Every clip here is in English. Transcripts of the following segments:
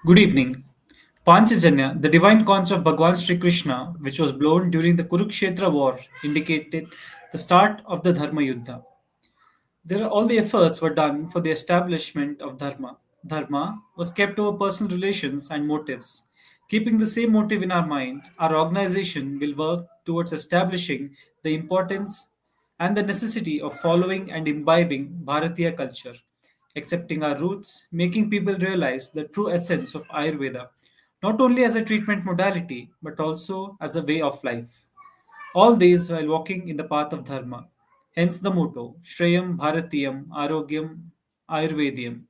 Good evening. Panchajanya, the divine conch of Bhagwan Sri Krishna, which was blown during the Kurukshetra war, indicated the start of the Dharma Yuddha. All the efforts were done for the establishment of Dharma. Dharma was kept over personal relations and motives. Keeping the same motive in our mind, our organization will work towards establishing the importance and the necessity of following and imbibing Bharatiya culture, accepting our roots, making people realize the true essence of Ayurveda, not only as a treatment modality, but also as a way of life. All these while walking in the path of Dharma. Hence the motto Shreyam Bharatiyam Arogyam Ayurvediam.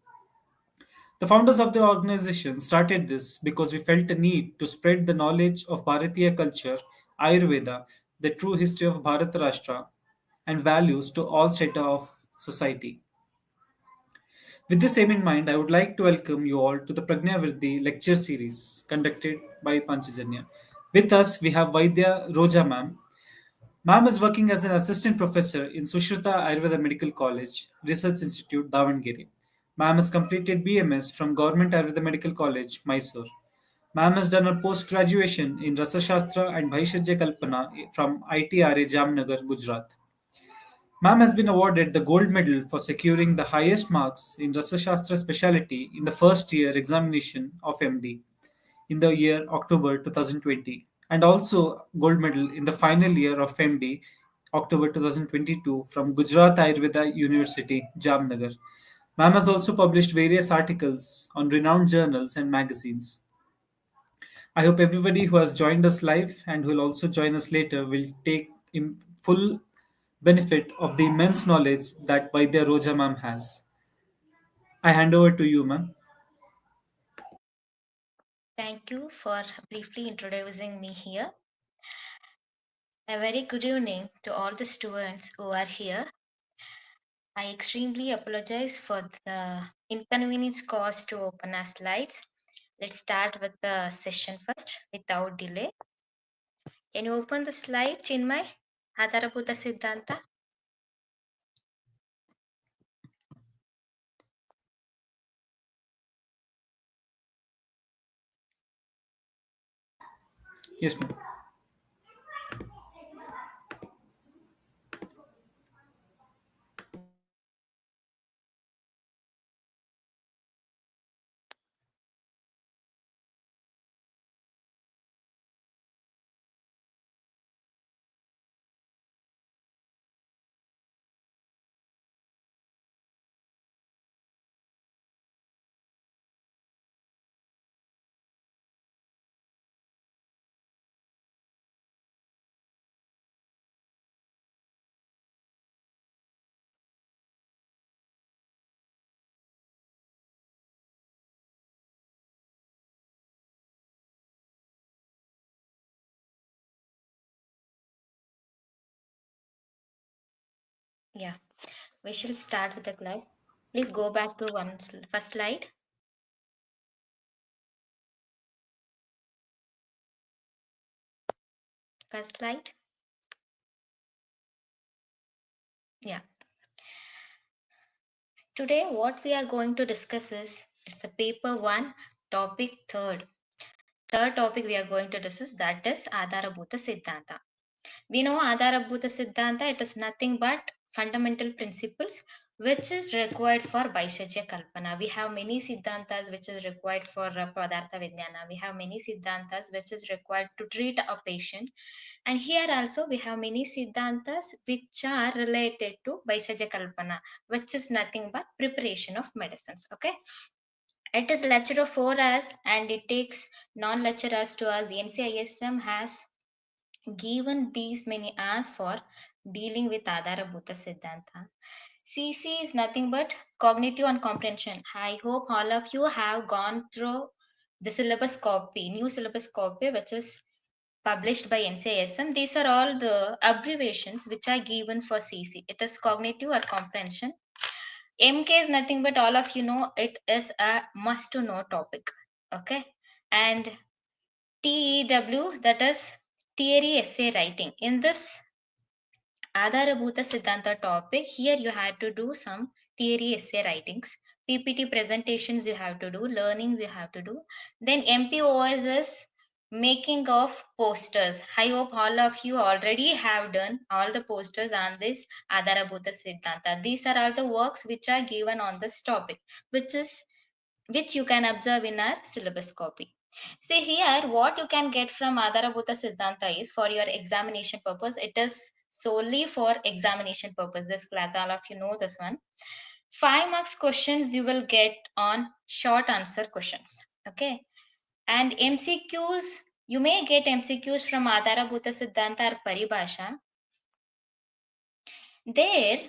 The founders of the organization started this because we felt a need to spread the knowledge of Bharatiya culture, Ayurveda, the true history of Bharat Rashtra, and values to all strata of society. With this aim in mind, I would like to welcome you all to the Pragnavardi lecture series conducted by Panchajanya. With us, we have Vaidya Roja ma'am. Ma'am is working as an assistant professor in Sushrita Ayurveda Medical College, Research Institute, Davangere. Ma'am has completed BMS from Government Ayurveda Medical College, Mysore. Ma'am has done her post-graduation in Rasashastra and Bhaishajya Kalpana from ITRA Jamnagar, Gujarat. Ma'am has been awarded the gold medal for securing the highest marks in Rasashastra specialty in the first year examination of MD in the year October 2020, and also gold medal in the final year of MD October 2022 from Gujarat Ayurveda University, Jamnagar. Ma'am has also published various articles on renowned journals and magazines. I hope everybody who has joined us live and who will also join us later will take full benefit of the immense knowledge that Vaidya Roja ma'am has. I hand over to you, ma'am. Thank you for briefly introducing me here. A very good evening to all the students who are here. I extremely apologize for the inconvenience caused to open our slides. Let's start with the session first without delay. Can you open the slide, Chinmay? Adharabhuta Siddhanta. Yes, ma'am. Yeah, we shall start with the class. Please go back to first slide. First slide. Yeah. Today, what we are going to discuss is it's a paper one, topic third. Third topic we are going to discuss that is Adharabhuta Siddhanta. We know Adharabhuta Siddhanta, it is nothing but fundamental principles which is required for Vaishajya Kalpana. We have many Siddhantas which is required for Padartha Vijnana. We have many Siddhantas which is required to treat a patient. And here also we have many Siddhantas which are related to Vaishajya Kalpana, which is nothing but preparation of medicines. Okay. It is lecture of 4 hours and it takes non-lecturers to us. The NCISM has given these many hours for dealing with Adharabhuta Siddhanta. CC is nothing but cognitive and comprehension. I hope all of you have gone through the syllabus copy, new syllabus copy, which is published by NCISM. These are all the abbreviations which are given for CC. It is cognitive or comprehension. MK is nothing but all of you know it is a must to know topic. Okay. And TEW, that is theory essay writing. In this Adharabhuta Siddhanta topic, here you had to do some theory essay writings. PPT presentations you have to do, learnings you have to do. Then MPOS is making of posters. I hope all of you already have done all the posters on this Adharabhuta Siddhanta. These are all the works which are given on this topic, which you can observe in our syllabus copy. See here, what you can get from Adharabhuta Siddhanta is for your examination purpose. It is solely for examination purpose. This class, all of you know this one. 5 marks questions you will get on short answer questions. Okay. And MCQs, you may get MCQs from Adharabhuta Siddhanta or Paribhasha. There,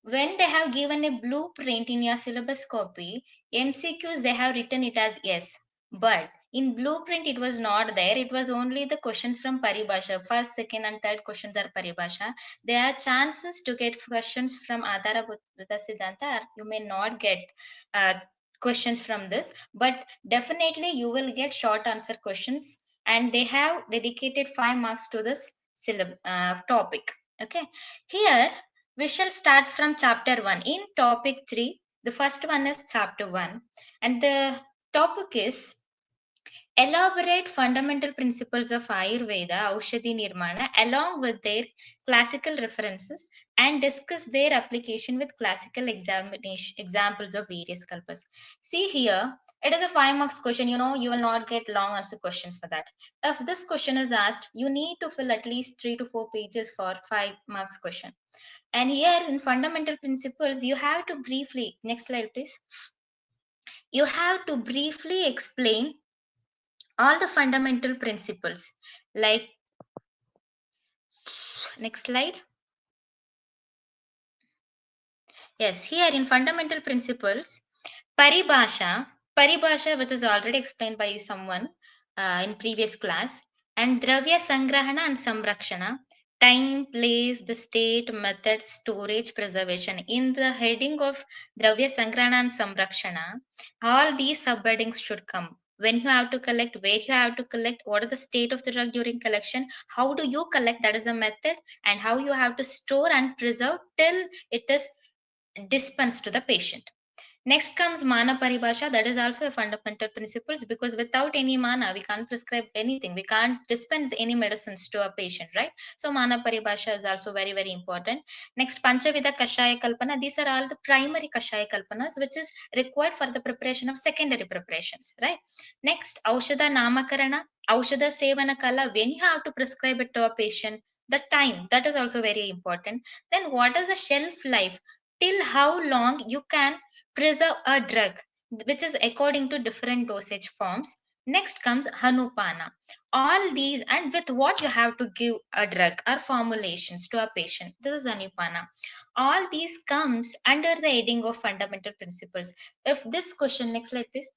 when they have given a blueprint in your syllabus copy, MCQs they have written it as yes. But in blueprint, it was not there. It was only the questions from Paribhasha. First, second, and third questions are Paribhasha. There are chances to get questions from Adharabhuta Siddhanta, or you may not get uh, questions from this. But definitely, you will get short answer questions, and they have dedicated 5 marks to this topic. Okay, here we shall start from chapter 1. In topic 3, the first one is chapter 1, and the topic is elaborate fundamental principles of Ayurveda, Aushadhi Nirmana, along with their classical references, and discuss their application with classical examination examples of various kalpas. See here, it is a 5 marks question. You know, you will not get long answer questions for that. If this question is asked, you need to fill at least 3 to 4 pages for 5 marks question. And here in fundamental principles, you have to briefly, next slide please. You have to briefly explain all the fundamental principles, like, next slide. Yes, here in fundamental principles, paribhasha, which is already explained by someone in previous class, and dravya sangrahana and samrakshana, time, place, the state, method, storage, preservation. In the heading of dravya sangrahana and samrakshana, all these subheadings should come. When you have to collect, where you have to collect, what is the state of the drug during collection, how do you collect, that is the method, and how you have to store and preserve till it is dispense to the patient. Next comes mana paribhasha. That is also a fundamental principles, because without any mana, we can't prescribe anything. We can't dispense any medicines to a patient, right? So mana paribhasha is also very, very important. Next, panchavida kashaya kalpana. These are all the primary kashaya kalpanas, which is required for the preparation of secondary preparations, right? Next, aushadha namakarana, aushadha sevana kala. When you have to prescribe it to a patient, the time, that is also very important. Then what is the shelf life, till how long you can preserve a drug, which is according to different dosage forms. Next comes Hanupana. All these, and with what you have to give a drug or formulations to a patient. This is Hanupana. All these comes under the heading of fundamental principles. If this question, next slide please.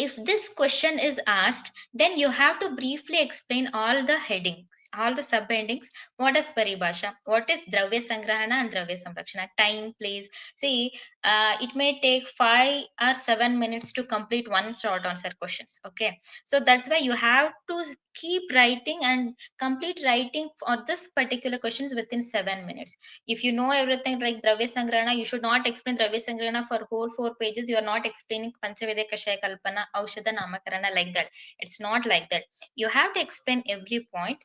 If this question is asked, then you have to briefly explain all the headings, all the subheadings. What is paribhasha? What is dravya sangrahana and dravya samrakshana? Time, place. See, it may take 5 or 7 minutes to complete one short answer questions. Okay, so that's why you have to keep writing and complete writing for this particular questions within 7 minutes. If you know everything like dravya sangrahana, you should not explain dravya sangrahana for whole 4 pages. You are not explaining panchaveda kashaya kalpana, aushadha namakarana, like that. It's not like that. You have to explain every point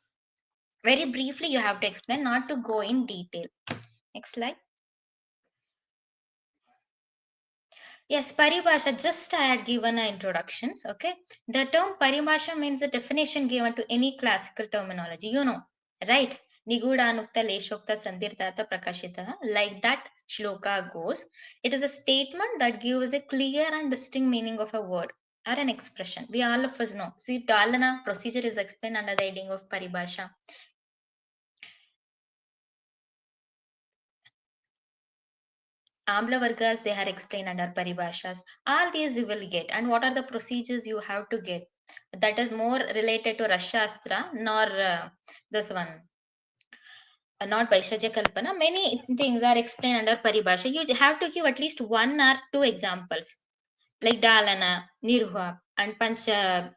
very briefly. You have to explain, not to go in detail. Next slide. Yes, paribhasha, just I had given an introductions. Okay, the term paribhasha means the definition given to any classical terminology, you know, right? Niguda Anukta Leshokta Sandirtata Prakashita, like that shloka goes. It is a statement that gives a clear and distinct meaning of a word or an expression. We all of us know. See, Dalana procedure is explained under the heading of paribhasha. Amla Vargas, they are explained under paribhashas. All these you will get. And what are the procedures you have to get? That is more related to Rashastra, nor this one, not Vaishajya Kalpana. Many things are explained under paribhasha. You have to give at least 1 or 2 examples, like Dalana, Nirha, and Pancha.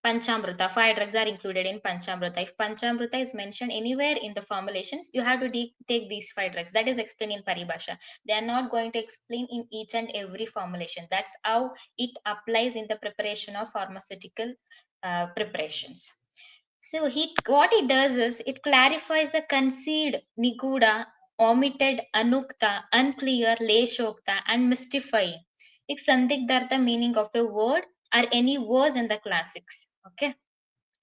Panchamrita, 5 drugs are included in Panchamrita. If Panchamrita is mentioned anywhere in the formulations, you have to take these 5 drugs. That is explained in Paribhasha. They are not going to explain in each and every formulation. That's how it applies in the preparation of pharmaceutical preparations. So what it does is it clarifies the concealed, niguda, omitted, anukta, unclear, leshokta, and mystifying. Like sandigdhartha meaning of a word or any words in the classics. Okay,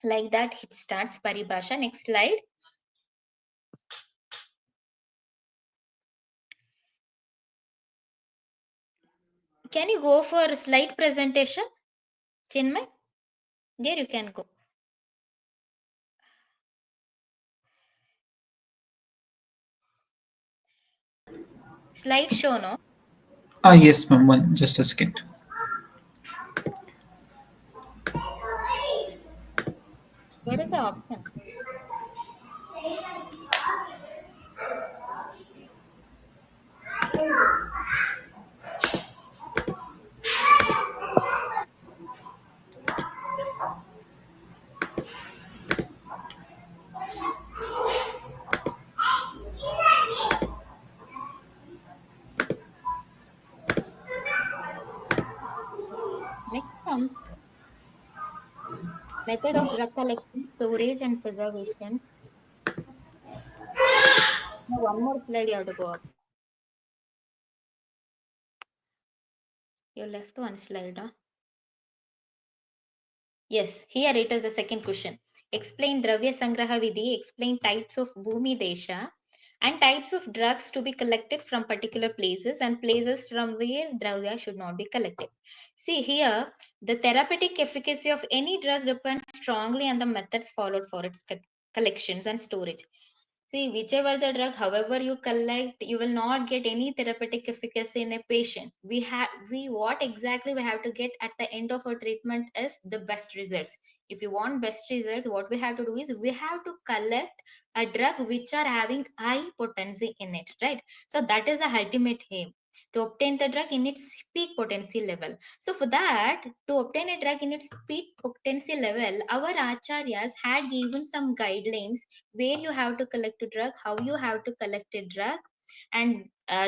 like that it starts paribhasha. Next slide. Can you go for slide presentation, Chinmay? There you can go. Slide show, no? Yes, ma'am. Just a second. Where is the options? Next comes method of drug collection, storage, and preservation. Now, one more slide you have to go up. You left one slide, huh? Yes, here it is the second question. Explain Dravya Sangraha Vidhi, explain types of Bhumi Desha and types of drugs to be collected from particular places and places from where Dravya should not be collected. See here, the therapeutic efficacy of any drug depends strongly on the methods followed for its collections and storage. See, whichever the drug, however you collect, you will not get any therapeutic efficacy in a patient. We what exactly we have to get at the end of our treatment is the best results. If you want best results, what we have to do is we have to collect a drug which are having high potency in it, right? So that is the ultimate aim, to obtain the drug in its peak potency level. So for that, to obtain a drug in its peak potency level, our acharyas had given some guidelines where you have to collect a drug, how you have to collect a drug, and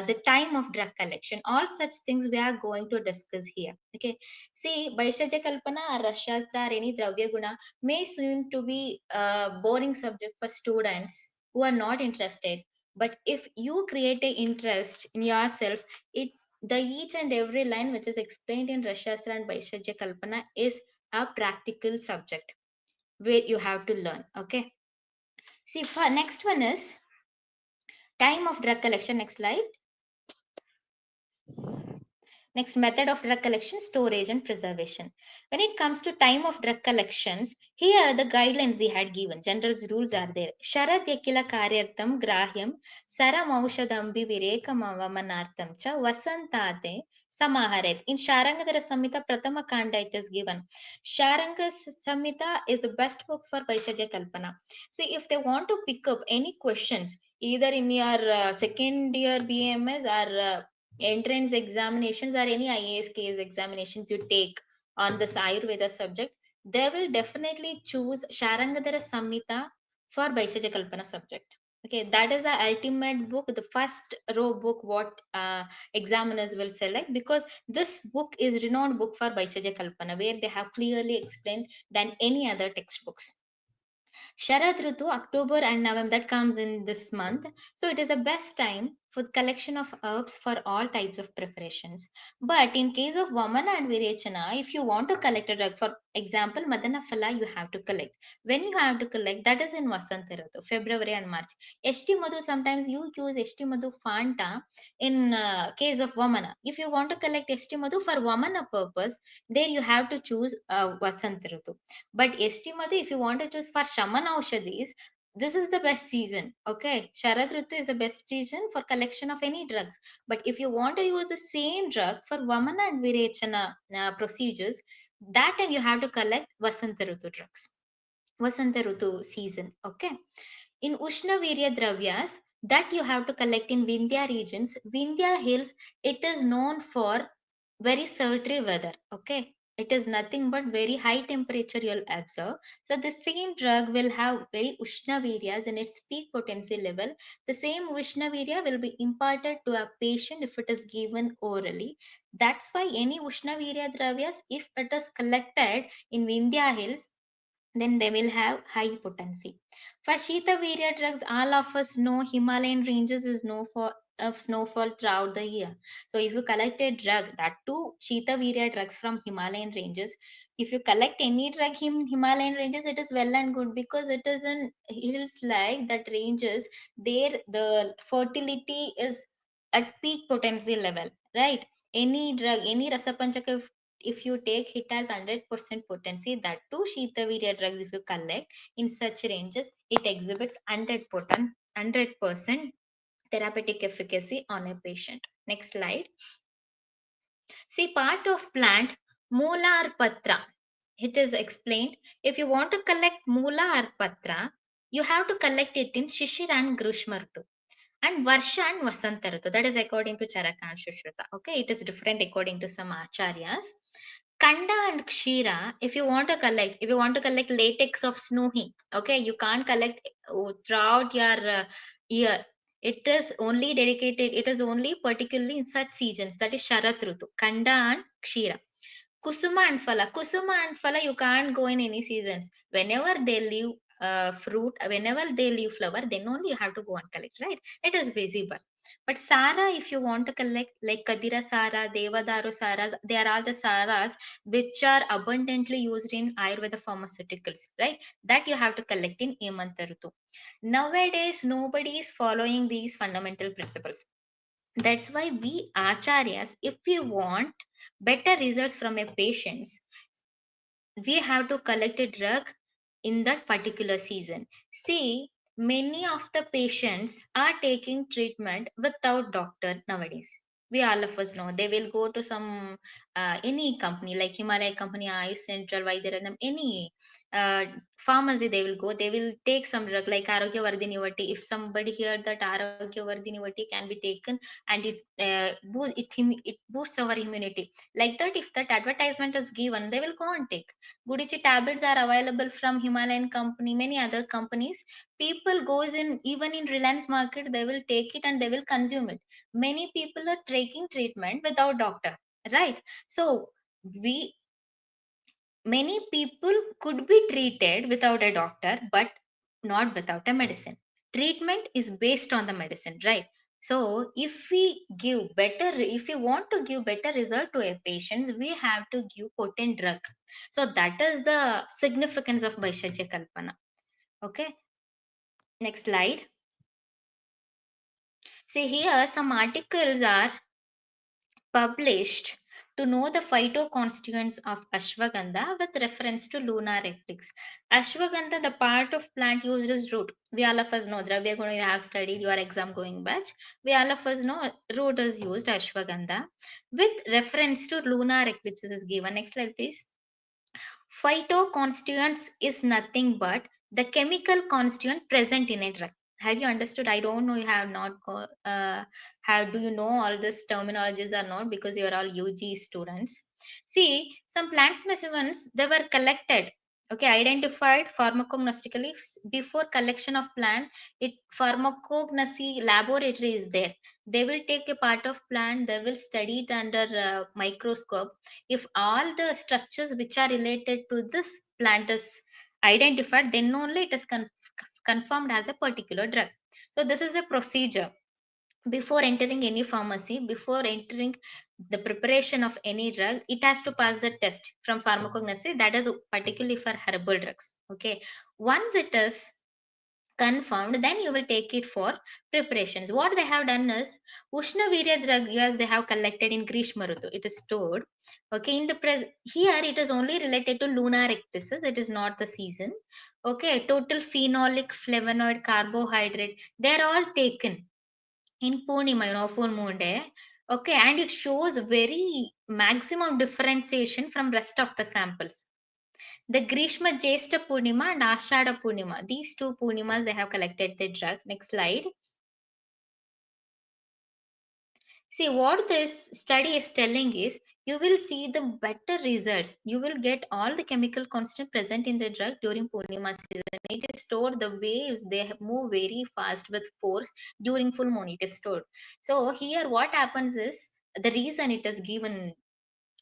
the time of drug collection. All such things we are going to discuss here. Okay. See, Vaishajya Kalpana or Rashastra or any Dravya Guna may seem to be a boring subject for students who are not interested. But if you create a interest in yourself, it the each and every line which is explained in Rashastra and Vaishajya Kalpana is a practical subject where you have to learn. Okay. See, for next one is time of drug collection. Next slide. Next, method of drug collection, storage, and preservation. When it comes to time of drug collections, here the guidelines they had given, general rules are there. Sharat yakila karyartam grahyam saram aushadambi virekam avamanartam cha vasantate samaharet. In Sharangadara Samhita Pratama Kanda it is given. Sharanga Samhita is the best book for Vaishajya Kalpana. See, if they want to pick up any questions, either in your second year BMS or entrance examinations or any IAS case examinations you take on this Ayurveda subject, they will definitely choose Sharangadara Samhita for Vaishajya Kalpana subject. Okay, that is the ultimate book, the first row book what examiners will select, because this book is renowned book for Vaishajya Kalpana, where they have clearly explained than any other textbooks. Sharad Ritu, October and November, that comes in this month. So it is the best time for collection of herbs for all types of preparations. But in case of Vamana and Virechana, if you want to collect a drug, for example, Madana Phala, you have to collect. When you have to collect, that is in Vasanta Ritu, February and March. Eshti Madhu, sometimes you use Eshti Madhu Fanta in case of Vamana. If you want to collect Eshti Madhu for Vamana purpose, there you have to choose Vasanta Ritu. But Estimate, if you want to choose for Shaman Aushadhis, this is the best season. Okay. Sharad Ritu is the best season for collection of any drugs. But if you want to use the same drug for Vamana and Virechana procedures, that time you have to collect Vasanta Ritu drugs. Vasanta Ritu season. Okay. In Ushna Virya Dravyas, that you have to collect in Vindhya regions. Vindhya hills, it is known for very sultry weather. Okay. It is nothing but very high temperature you'll observe. So the same drug will have very Ushnaviryas in its peak potency level. The same Ushnavirya will be imparted to a patient if it is given orally. That's why any Ushnavirya dravyas, if it is collected in Vindhya Hills, then they will have high potency. For Shita Virya drugs, all of us know Himalayan ranges is known for of snowfall throughout the year. So if you collect a drug, that too Shita Virya drugs from Himalayan ranges, if you collect any drug in Himalayan ranges, it is well and good because it is in hills like that ranges, there the fertility is at peak potency level, right? Any drug, any Rasapanchaka, if you take it as 100% potency, that too Shitavirya drugs, if you collect in such ranges, it exhibits 100% therapeutic efficacy on a patient. Next slide. See, part of plant Mula or Patra. It is explained. If you want to collect Mula or Patra, you have to collect it in Shishir and Grishma Ritu and Varsha and Vasanta Ritu. That is according to Charaka and Shushruta. Okay, it is different according to some acharyas. Kanda and Kshira, if you want to collect latex of Snowy, okay, you can't collect throughout your year. It is only dedicated, it is only particularly in such seasons, that is Sharat Rutu, Kanda and Kshira. Kusuma and Phala. Kusuma and Phala, you can't go in any seasons. Whenever they leave fruit, whenever they leave flower, then only you have to go and collect, right? It is visible. But Sara, if you want to collect, like Kadira Sara, Devadaru Saras, they are all the Saras which are abundantly used in Ayurveda pharmaceuticals, right? That you have to collect in Hemanta Ritu. Nowadays, nobody is following these fundamental principles. That's why we acharyas, if we want better results from a patients, we have to collect a drug in that particular season. See, many of the patients are taking treatment without doctor nowadays. We all of us know they will go to some any company like Himalaya company, Ayush Central, Vaidyaranam, any uh, pharmacy they will go. They will take some drug like Arogya Vardhini Vati. If somebody heard that Arogya Vardhini Vati can be taken and it boosts our immunity, like that, if that advertisement is given, they will go and take. Gudichi tablets are available from Himalayan company, many other companies. People goes in, even in Reliance market, they will take it and they will consume it. Many people are taking treatment without doctor, right? So we many people could be treated without a doctor, but not without a medicine. Treatment is based on the medicine, right? So if we want to give better result to a patients, we have to give potent drug. So that is the significance of Vaishajya Kalpana. Okay, next slide. See here, some articles are published to know the phytoconstituents of ashwagandha with reference to lunar eclipse. Ashwagandha, the part of plant used as root. We all of us know, Dravya Guna, you have studied your exam going batch. We all of us know root is used, ashwagandha. With reference to lunar eclipses is given. Next slide, please. Phytoconstituents is nothing but the chemical constituent present in a drug. Have you understood? I don't know. You have not. How do you know all this terminologies or not? Because you are all UG students. See, some plant specimens they were collected. Okay, identified pharmacognostically before collection of plant. It pharmacognosy laboratory is there. They will take a part of plant. They will study it under microscope. If all the structures which are related to this plant is identified, then only it is confirmed as a particular drug. So this is a procedure before entering any pharmacy, before entering the preparation of any drug, it has to pass the test from pharmacognosy, that is particularly for herbal drugs. Okay, once it is confirmed, then you will take it for preparations. What they have done is Ushna Virya Dragyas they have collected in Grishma Ritu. It is stored. Okay, in the here it is only related to lunar eclipses. It is not the season. Okay, total phenolic, flavonoid, carbohydrate, they are all taken in Purnima, full moon day. Okay, and it shows very maximum differentiation from rest of the samples. The Grishma Jesta Purnima and Aushadha Purnima. These two Purnimas, they have collected the drug. Next slide. See, what this study is telling is you will see the better results. You will get all the chemical constant present in the drug during Purnima season. It is stored, the waves, they move very fast with force during full moon. It is stored. So, here what happens is the reason it is given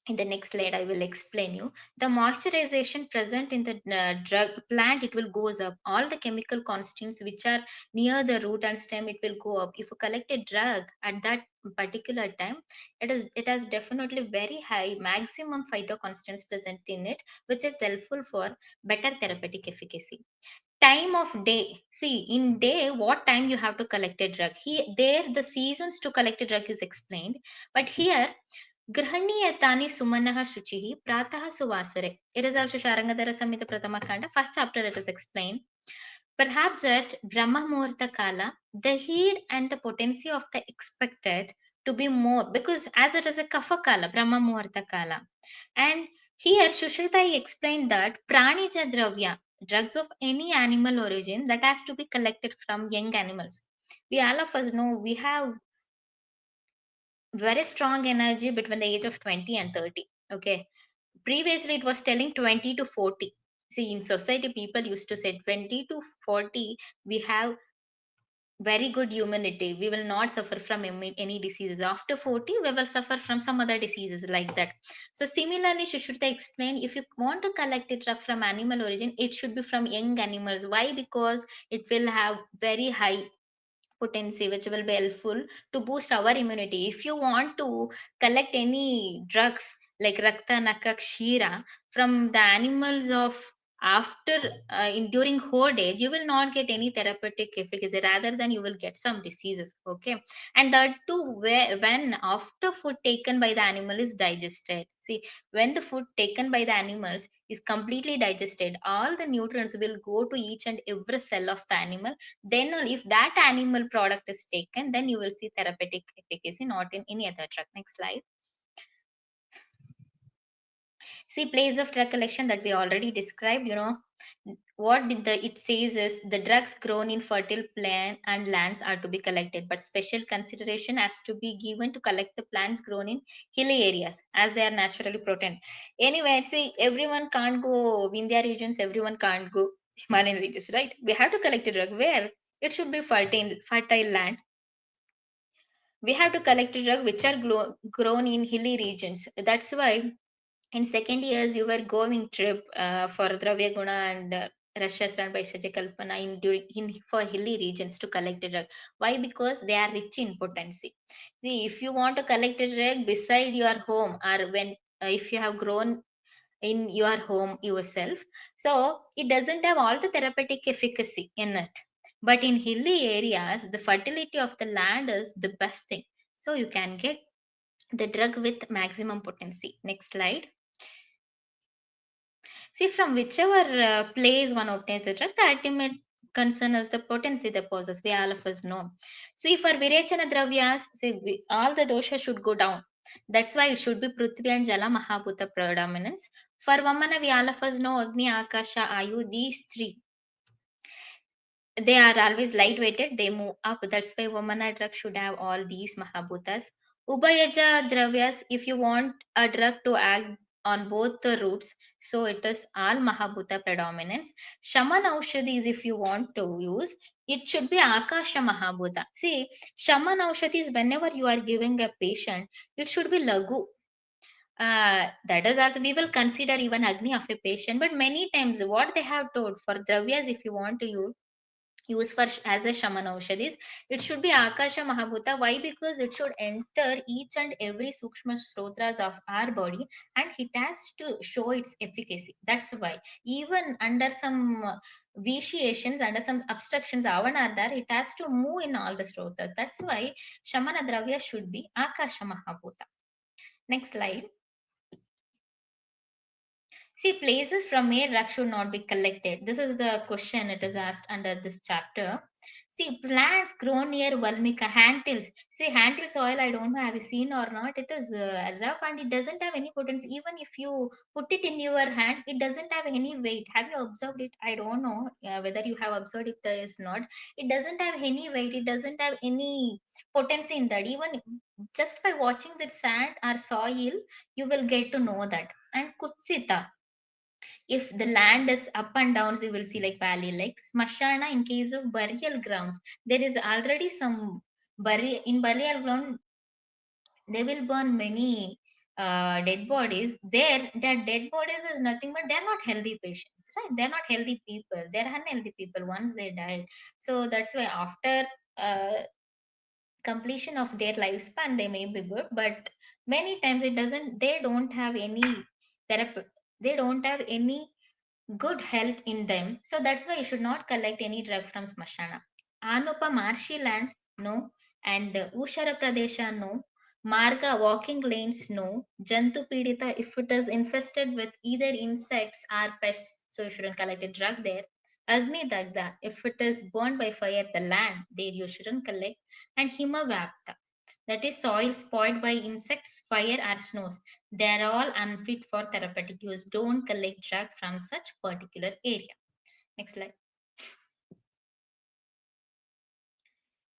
in the next slide I will explain you the moisturization present in the drug plant. It will goes up, all the chemical constants which are near the root and stem, it will go up. If you collect a drug at that particular time, it has definitely very high maximum phyto constants present in it, which is helpful for better therapeutic efficacy. Time of day, see in day what time you have to collect a drug, here there the seasons to collect a drug is explained, but here गृह्णीयतानि सुमनः शुचिः प्रातः सुवासरे. It is also Sharangadhara Samhita Pratama Kanda. First chapter it is explained. Perhaps at Brahma Muhurta Kala, the heat and the potency of the expected to be more, because as it is a Kapha Kala, Brahma Muhurta Kala. And here Shushruta explained that Pranija Dravya, drugs of any animal origin that has to be collected from young animals. We all of us know we have very strong energy between the age of 20 and 30. Okay, previously it was telling 20 to 40. See, in society people used to say 20 to 40 we have very good immunity, we will not suffer from any diseases. After 40 we will suffer from some other diseases like that. So similarly Shushruta explained, if you want to collect a drug from animal origin, it should be from young animals. Why? Because it will have very high potency which will be helpful to boost our immunity. If you want to collect any drugs like Rakta Naka Kshira from the animals of after in during old age, you will not get any therapeutic efficacy, rather than you will get some diseases. Okay, and that too when after food taken by the animal is digested. See, when the food taken by the animals is completely digested, all the nutrients will go to each and every cell of the animal. Then only if that animal product is taken, then you will see therapeutic efficacy, not in any other drug. Next slide. See, place of drug collection that we already described. What did the it says is the drugs grown in fertile plant and lands are to be collected, but special consideration has to be given to collect the plants grown in hilly areas as they are naturally potent. Anyway, see, everyone can't go Vindhya regions, everyone can't go Himalayan regions, right? We have to collect a drug where it should be fertile land. We have to collect a drug which are grown in hilly regions. That's why in second years you were going trip for Dravya Guna and Rashasran by Sajja Kalpana in for hilly regions to collect a drug. Why? Because they are rich in potency. See, if you want to collect a drug beside your home, or when if you have grown in your home yourself, so it doesn't have all the therapeutic efficacy in it. But in hilly areas, the fertility of the land is the best thing. So you can get the drug with maximum potency. Next slide. See, from whichever place one obtains the drug, the ultimate concern is the potency they possess. We all of us know. See, for Virechana Dravyas, see, all the doshas should go down. That's why it should be Prithvi and Jala Mahabhuta predominance. For Vamana, we all of us know Agni, Akasha, Ayu, these three, they are always lightweighted, they move up. That's why Vamana drug should have all these Mahabhutas. Ubhayaja Dravyas, if you want a drug to act on both the roots, so it is all Mahabhuta predominance. Shaman Aushadhis, if you want to use, it should be Akasha Mahabhuta. See, Shaman Aushadhis, whenever you are giving a patient, it should be Lagu. That is also, we will consider even Agni of a patient, but many times what they have told for Dravyas, if you want to use for as a shaman aushadis, it should be Akasha Mahabhuta. Why? Because it should enter each and every sukshma srotras of our body, and it has to show its efficacy. That's why even under some vitiations, under some obstructions are there, it has to move in all the srotras. That's why Shamana Dravya should be Akasha Mahabhuta. Next slide. See, places from where drug should not be collected. This is the question it is asked under this chapter. See, plants grown near Valmika handtills. See, handtill soil, I don't know, have you seen or not? It is rough and it doesn't have any potency. Even if you put it in your hand, it doesn't have any weight. Have you observed it? I don't know whether you have observed it or not. It doesn't have any weight. It doesn't have any potency in that. Even Just by watching the sand or soil, you will get to know that. And kutsita, if the land is up and downs, you will see like valley. Like smashana, in case of burial grounds, there is already some burial grounds, they will burn many dead bodies. Their dead bodies is nothing but they're not healthy patients, right? They're not healthy people. They're unhealthy people once they died. So that's why after completion of their lifespan, they may be good, but many times it doesn't. They don't have any therapy. They don't have any good health in them. So that's why you should not collect any drug from Smashana. Anupa marshy land, no. And Ushara Pradesha, no. Marga walking lanes, no. Jantu Pidita, if it is infested with either insects or pests, so you shouldn't collect a drug there. Agni Dagda, if it is burned by fire, the land, there you shouldn't collect. And Himavapta, that is soil spoiled by insects, fire, or snows. They are all unfit for therapeutic use. Don't collect drug from such particular area. Next slide.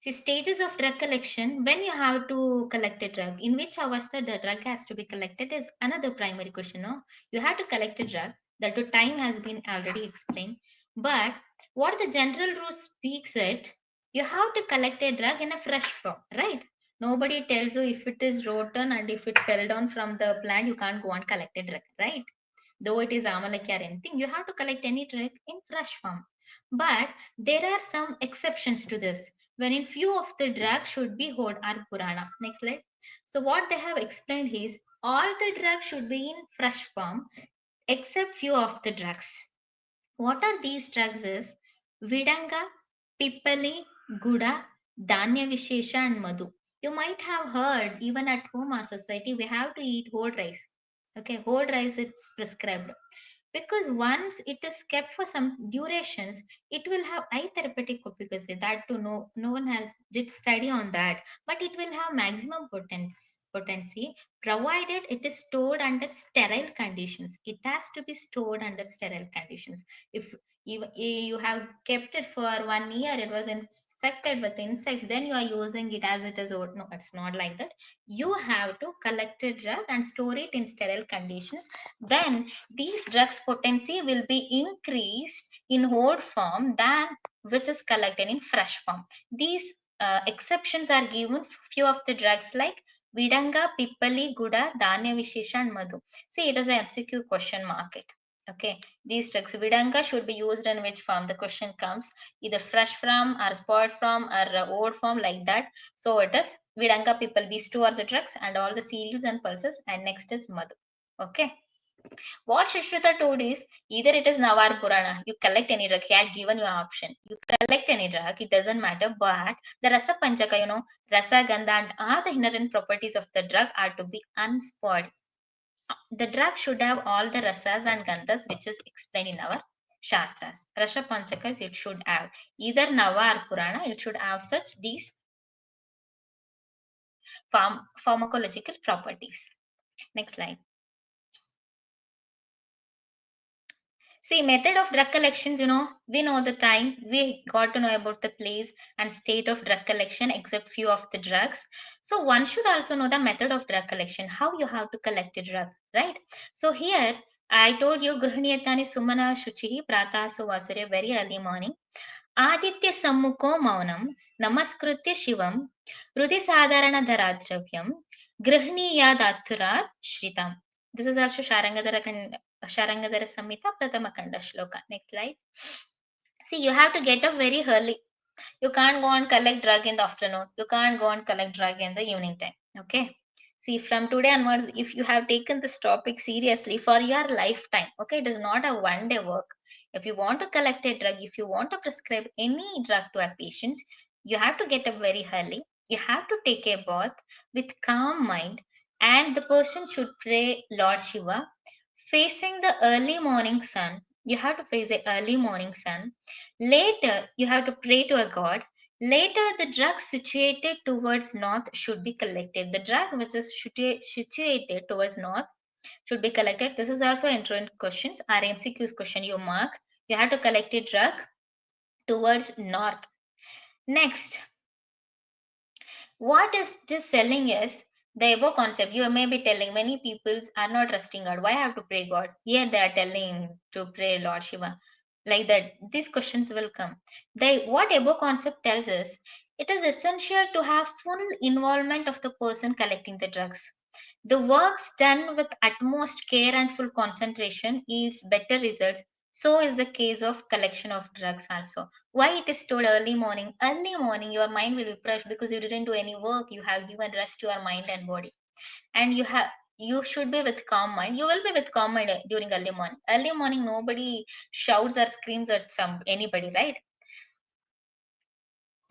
See, stages of drug collection. When you have to collect a drug, in which avastha the drug has to be collected is another primary question. No, you have to collect a drug. That the time has been already explained. But what the general rule speaks it, you have to collect a drug in a fresh form, right? Nobody tells you if it is rotten and if it fell down from the plant, you can't go and collect a drug, right? Though it is amalaki or anything, you have to collect any drug in fresh form. But there are some exceptions to this, when in few of the drugs should be Hod or Purana. Next slide. So what they have explained is all the drugs should be in fresh form except few of the drugs. What are these drugs is Vidanga, Pippali, Guda, Dhanya Vishesha and Madhu. You might have heard even at home our society we have to eat whole rice. Okay, whole rice it's prescribed because once it is kept for some durations, it will have high therapeutic efficacy. That too, no one has did study on that, but it will have maximum potency provided it is stored under sterile conditions. It has to be stored under sterile conditions. If you have kept it for 1 year, it was infected with insects, then you are using it as it is old. No, it's not like that. You have to collect a drug and store it in sterile conditions. Then these drugs potency will be increased in whole form than which is collected in fresh form. These exceptions are given few of the drugs like Vidanga, Pippali, Guda, Dhanya Vishesha and Madhu. See, it is an MCQ question market. Okay, these drugs, Vidanga should be used in which form? The question comes either fresh form or spoiled form or old form like that. So it is Vidanga, Pippal. These two are the drugs and all the cereals and pulses. And next is Madhu. Okay. What Shishrita told is either it is Navar Purana, you collect any drug, he had given you an option. You collect any drug, it doesn't matter, but the Rasa Panchaka, Rasa, Gandha, and all the inherent properties of the drug are to be unspoiled. The drug should have all the rasas and gandhas which is explained in our Shastras. Rasa Panchakas, it should have either Nava or Purana, it should have such these pharmacological properties. Next slide. See, method of drug collections, we know the time, we got to know about the place and state of drug collection except few of the drugs. So one should also know the method of drug collection, how you have to collect a drug, right? So here, I told you, Gruhniyatani Sumana Shuchihi Prata Suvasare, very early morning. Aditya Sammuko Maunam, Namaskritya Shivam, Rudhi Sadharana Dharadravyam, Grihniya Dathurat Shritam. This is also Sharangadhara Samhita Prathama Kanda Shloka. Next slide. See, you have to get up very early. You can't go and collect drug in the afternoon. You can't go and collect drug in the evening time. Okay. See, from today onwards, if you have taken this topic seriously for your lifetime, okay, it is not a one-day work. If you want to collect a drug, if you want to prescribe any drug to a patient, you have to get up very early. You have to take a bath with calm mind, and the person should pray Lord Shiva facing the early morning sun. You have to face the early morning sun. Later, you have to pray to a god. Later, the drug situated towards north should be collected. The drug which is situated towards north should be collected. This is also intro questions or MCQ's question you mark. You have to collect a drug towards north. Next, What is this telling is the above concept. You may be telling many people are not trusting God. Why I have to pray God? Here they are telling to pray Lord Shiva. Like that, these questions will come. What above concept tells us, it is essential to have full involvement of the person collecting the drugs. The works done with utmost care and full concentration yields better results. So is the case of collection of drugs also. Why it is told early morning? Early morning, your mind will be fresh because you didn't do any work. You have given rest to your mind and body, and you should be with calm mind. You will be with calm mind during early morning. Early morning, nobody shouts or screams at anybody, right?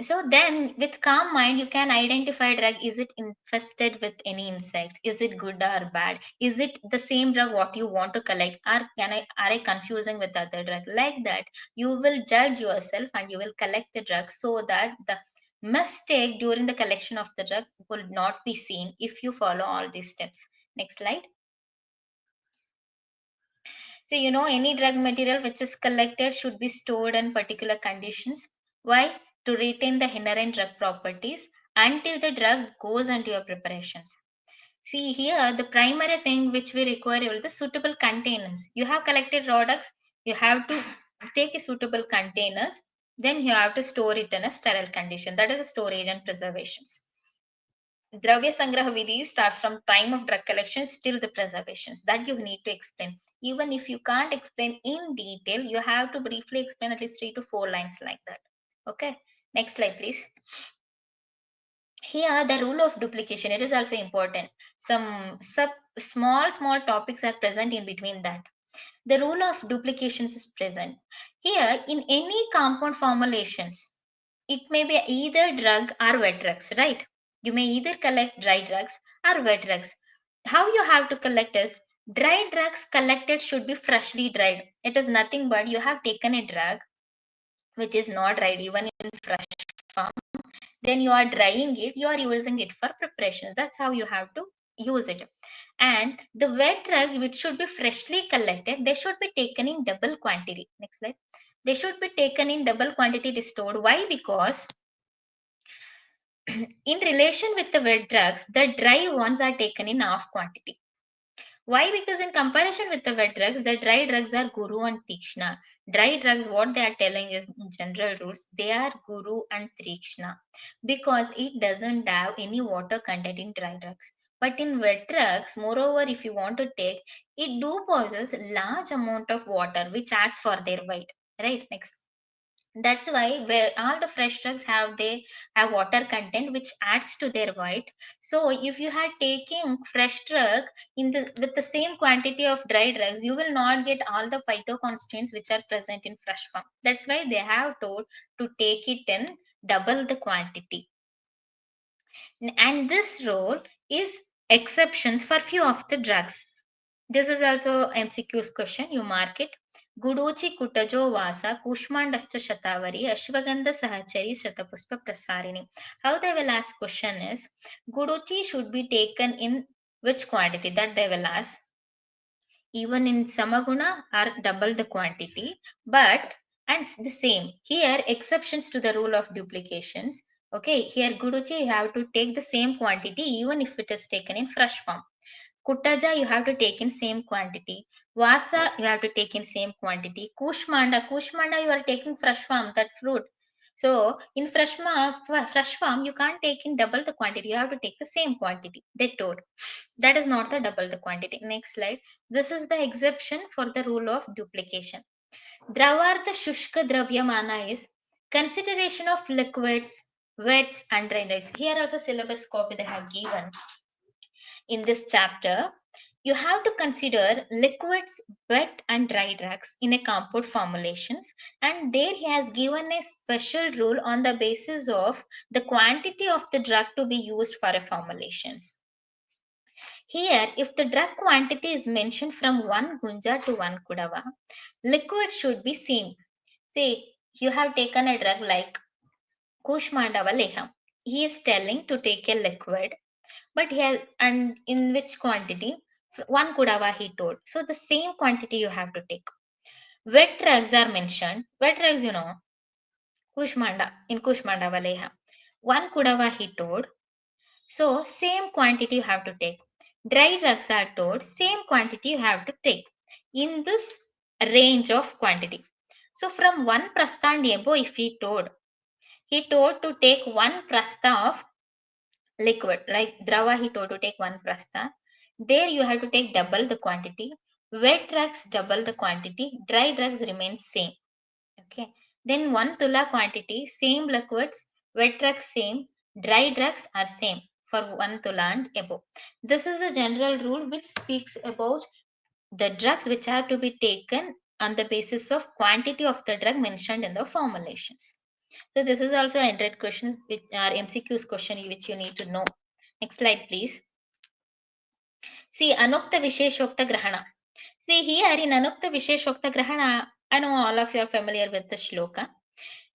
So then, with calm mind, you can identify drug. Is it infested with any insects? Is it good or bad? Is it the same drug what you want to collect? Or are I confusing with other drug? Like that, you will judge yourself and you will collect the drug so that the mistake during the collection of the drug will not be seen if you follow all these steps. Next slide. So, any drug material which is collected should be stored in particular conditions. Why? To retain the inherent drug properties until the drug goes into your preparations. See here, the primary thing which we require is the suitable containers. You have collected products, you have to take a suitable containers, then you have to store it in a sterile condition. That is the storage and preservations. Dravya Sangraha Vidhi starts from time of drug collection till the preservations. That you need to explain. Even if you can't explain in detail, you have to briefly explain at least 3 to 4 lines like that. Okay. Next slide, please. Here, the rule of duplication, it is also important. Some small topics are present in between that. The rule of duplications is present. Here, in any compound formulations, it may be either drug or wet drugs, right? You may either collect dry drugs or wet drugs. How you have to collect is, dry drugs collected should be freshly dried. It is nothing but you have taken a drug which is not dried even in fresh form, then you are drying it, you are using it for preparations. That's how you have to use it. And the wet drug which should be freshly collected, they should be taken in double quantity. Next slide. They should be taken in double quantity stored. Why? Because in relation with the wet drugs, the dry ones are taken in half quantity. Why? Because in comparison with the wet drugs, the dry drugs are Guru and Tikshna. Dry drugs, what they are telling is general rules, they are Guru and Tikshna because it doesn't have any water content in dry drugs. But in wet drugs, moreover, if you want to take, it do possess large amount of water which adds for their weight. Right? Next. That's why where all the fresh drugs they have water content which adds to their weight. So if you had taking fresh drug in the with the same quantity of dry drugs, you will not get all the phytoconstituents which are present in fresh form. That's why they have told to take it in double the quantity. And this rule is exceptions for few of the drugs. This is also MCQ's question. You mark it. Gudochi Kutajo Vasa Kushmandascha Shatavari Ashwagandha Sahachari Shatapushpa Prasarini. How they will ask question is, Gudochi should be taken in which quantity? That they will ask. Even in Samaguna are double the quantity, but and the same. Here exceptions to the rule of duplications. Okay, here Gudochi you have to take the same quantity even if it is taken in fresh form. Kuttaja you have to take in same quantity. Vasa you have to take in same quantity. Kushmanda you are taking fresh form, that fruit. So in fresh form you can't take in double the quantity. You have to take the same quantity. They told that is not the double the quantity. Next slide. This is the exception for the rule of duplication. Dravartha Shushka Dravyamana is consideration of liquids, wets and dry drugs. Here also syllabus copy they have given in this chapter. You have to consider liquids, wet and dry drugs in a compound formulations, and there he has given a special rule on the basis of the quantity of the drug to be used for a formulations. Here, if the drug quantity is mentioned from 1 gunja to 1 kudava, liquid should be same. Say, you have taken a drug like Kushmandava Leham. He is telling to take a liquid, but here and in which quantity? 1 kudava he told. So the same quantity you have to take. Wet drugs are mentioned. Wet drugs, Kushmanda, in Kushmandava Leham. 1 kudava he told. So same quantity you have to take. Dry drugs are told same quantity you have to take in this range of quantity. So from 1 prastha and above, if he told to take 1 prastha of liquid, like drava, he told to take 1 prastha. There you have to take double the quantity. Wet drugs double the quantity. Dry drugs remain same. Okay. Then 1 tula quantity, same liquids, wet drugs same, dry drugs are same for 1 tula and above. This is a general rule which speaks about the drugs which have to be taken on the basis of quantity of the drug mentioned in the formulations. So this is also 100 questions which are MCQs question which you need to know. Next slide, please. See, Anukta Visheshokta Grahana. See here in Anukta Visheshokta Grahana, I know all of you are familiar with the shloka.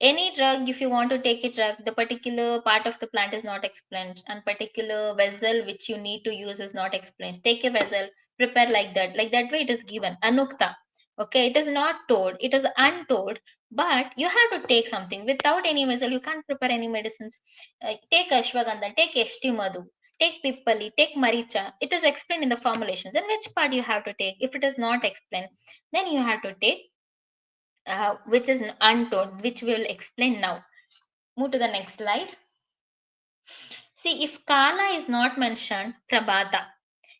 Any drug, if you want to take a drug, the particular part of the plant is not explained, and particular vessel which you need to use is not explained. Take a vessel, prepare like that. Like that way it is given. Anukta. Okay, it is not told, it is untold, but you have to take something. Without any vessel, you can't prepare any medicines. Take Ashwagandha, take Eshti Madhu, take Pippali, take Maricha. It is explained in the formulations. And which part you have to take? If it is not explained, then you have to take which is untold, which we will explain now. Move to the next slide. See, if Kala is not mentioned, Prabhata.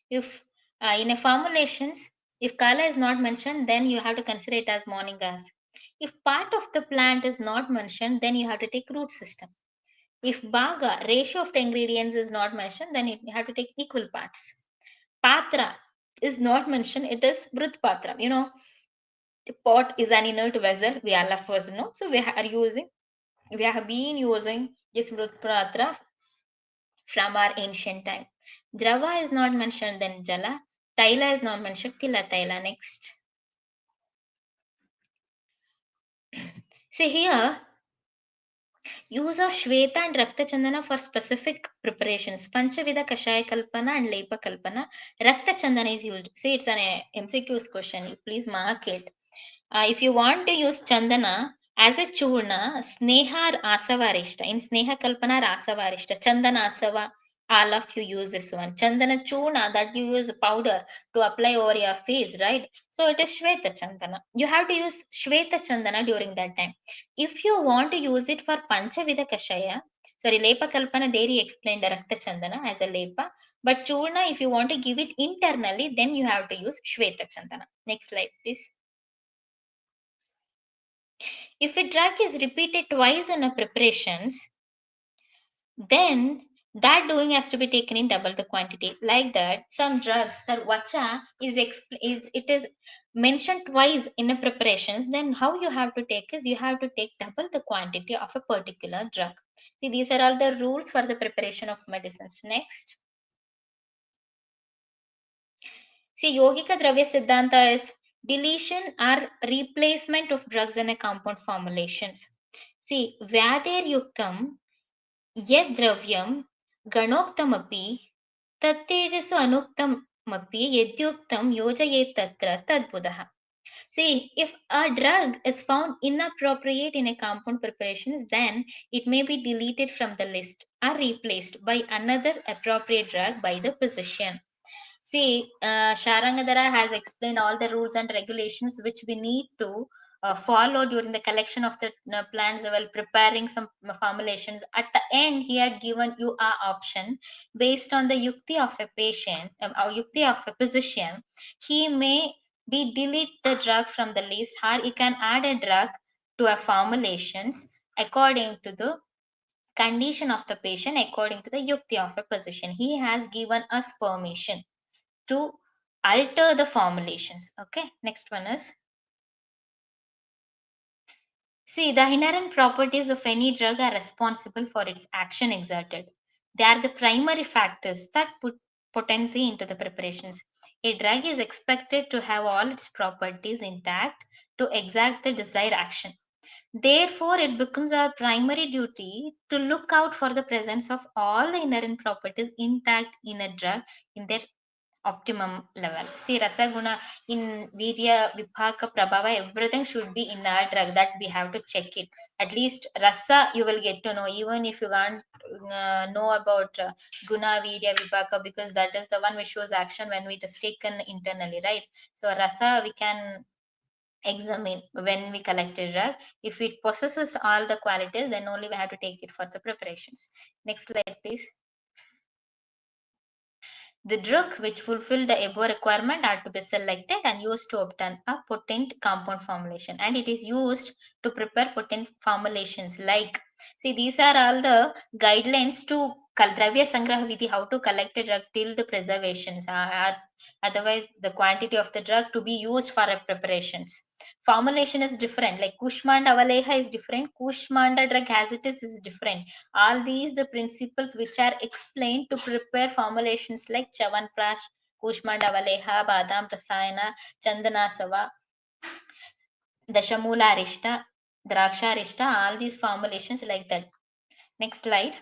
If in a formulations, if Kala is not mentioned, then you have to consider it as morning gas. If part of the plant is not mentioned, then you have to take root system. If Bhaga, ratio of the ingredients is not mentioned, then you have to take equal parts. Patra is not mentioned, it is Brut Patra. You know, the pot is an inert vessel, we all of us know. So we have been using this Brut Patra from our ancient time. Drava is not mentioned, then Jala. Taila is not mentioned, Tila Taila. Next. See here, use of Shweta and Rakta Chandana for specific preparations. Panchavida Kashaya Kalpana and Lepa Kalpana. Rakta Chandana is used. See, it's an MCQ's question. You please mark it. If you want to use Chandana as a churna, Sneha or Asavarishta. In Sneha Kalpana or Asavarishta. Chandana Asava, all of you use this one. Chandana churna, that you use powder to apply over your face, right? So it is Shweta Chandana. You have to use Shweta Chandana during that time. If you want to use it for Panchavida Kashaya, sorry, Lepa Kalpana, there he explained Rakta Chandana as a Lepa. But churna, if you want to give it internally, then you have to use Shweta Chandana. Next slide, please. If a drug is repeated twice in a preparations, then that doing has to be taken in double the quantity. Like that, some drugs, sir, vacha is mentioned twice in a preparations. Then how you have to take is you have to take double the quantity of a particular drug. See, these are all the rules for the preparation of medicines. Next. See, Yogika Dravya Siddhanta is deletion or replacement of drugs in a compound formulations. See, Vyadir Yuktam यद्द्रव्यं गणोक्तमपि तत्तेजसु अनुक्तमपि यद्युक्तं योजयेत् तत्र तद्बुधः. See, if a drug is found inappropriate in a compound preparations, then it may be deleted from the list or replaced by another appropriate drug by the physician. See, Sharangadara has explained all the rules and regulations which we need to follow during the collection of the plants while preparing some formulations. At the end, he had given you a option based on the yukti of a patient or yukti of a physician. He may be delete the drug from the list, or he can add a drug to a formulations according to the condition of the patient, according to the yukti of a physician. He has given us permission to alter the formulations. Okay, next one is, see, the inherent properties of any drug are responsible for its action exerted. They are the primary factors that put potency into the preparations. A drug is expected to have all its properties intact to exact the desired action. Therefore, it becomes our primary duty to look out for the presence of all the inherent properties intact in a drug in their optimum level. See, rasaguna in virya vipaka prabhava, everything should be in our drug, that we have to check it. At least rasa you will get to know, even if you can't know about guna virya vipaka, because that is the one which shows action when it is taken internally, right? So rasa we can examine when we collect a drug. If it possesses all the qualities, then only we have to take it for the preparations. Next slide please. The drug which fulfill the above requirement are to be selected and used to obtain a potent compound formulation, and it is used to prepare potent formulations like, see, these are all the guidelines to Dravya Sangraha Vidhi, how to collect a drug till the preservations are, otherwise the quantity of the drug to be used for a preparations. Formulation is different, like Kushmanda Avaleha is different, Kushmanda drug as it is different. All these the principles which are explained to prepare formulations like Chavanprash, Kushmanda Avaleha, Badam Prasayana, Chandanasava, Dashamula Arishta, Draksha Arishta, all these formulations like that. Next slide.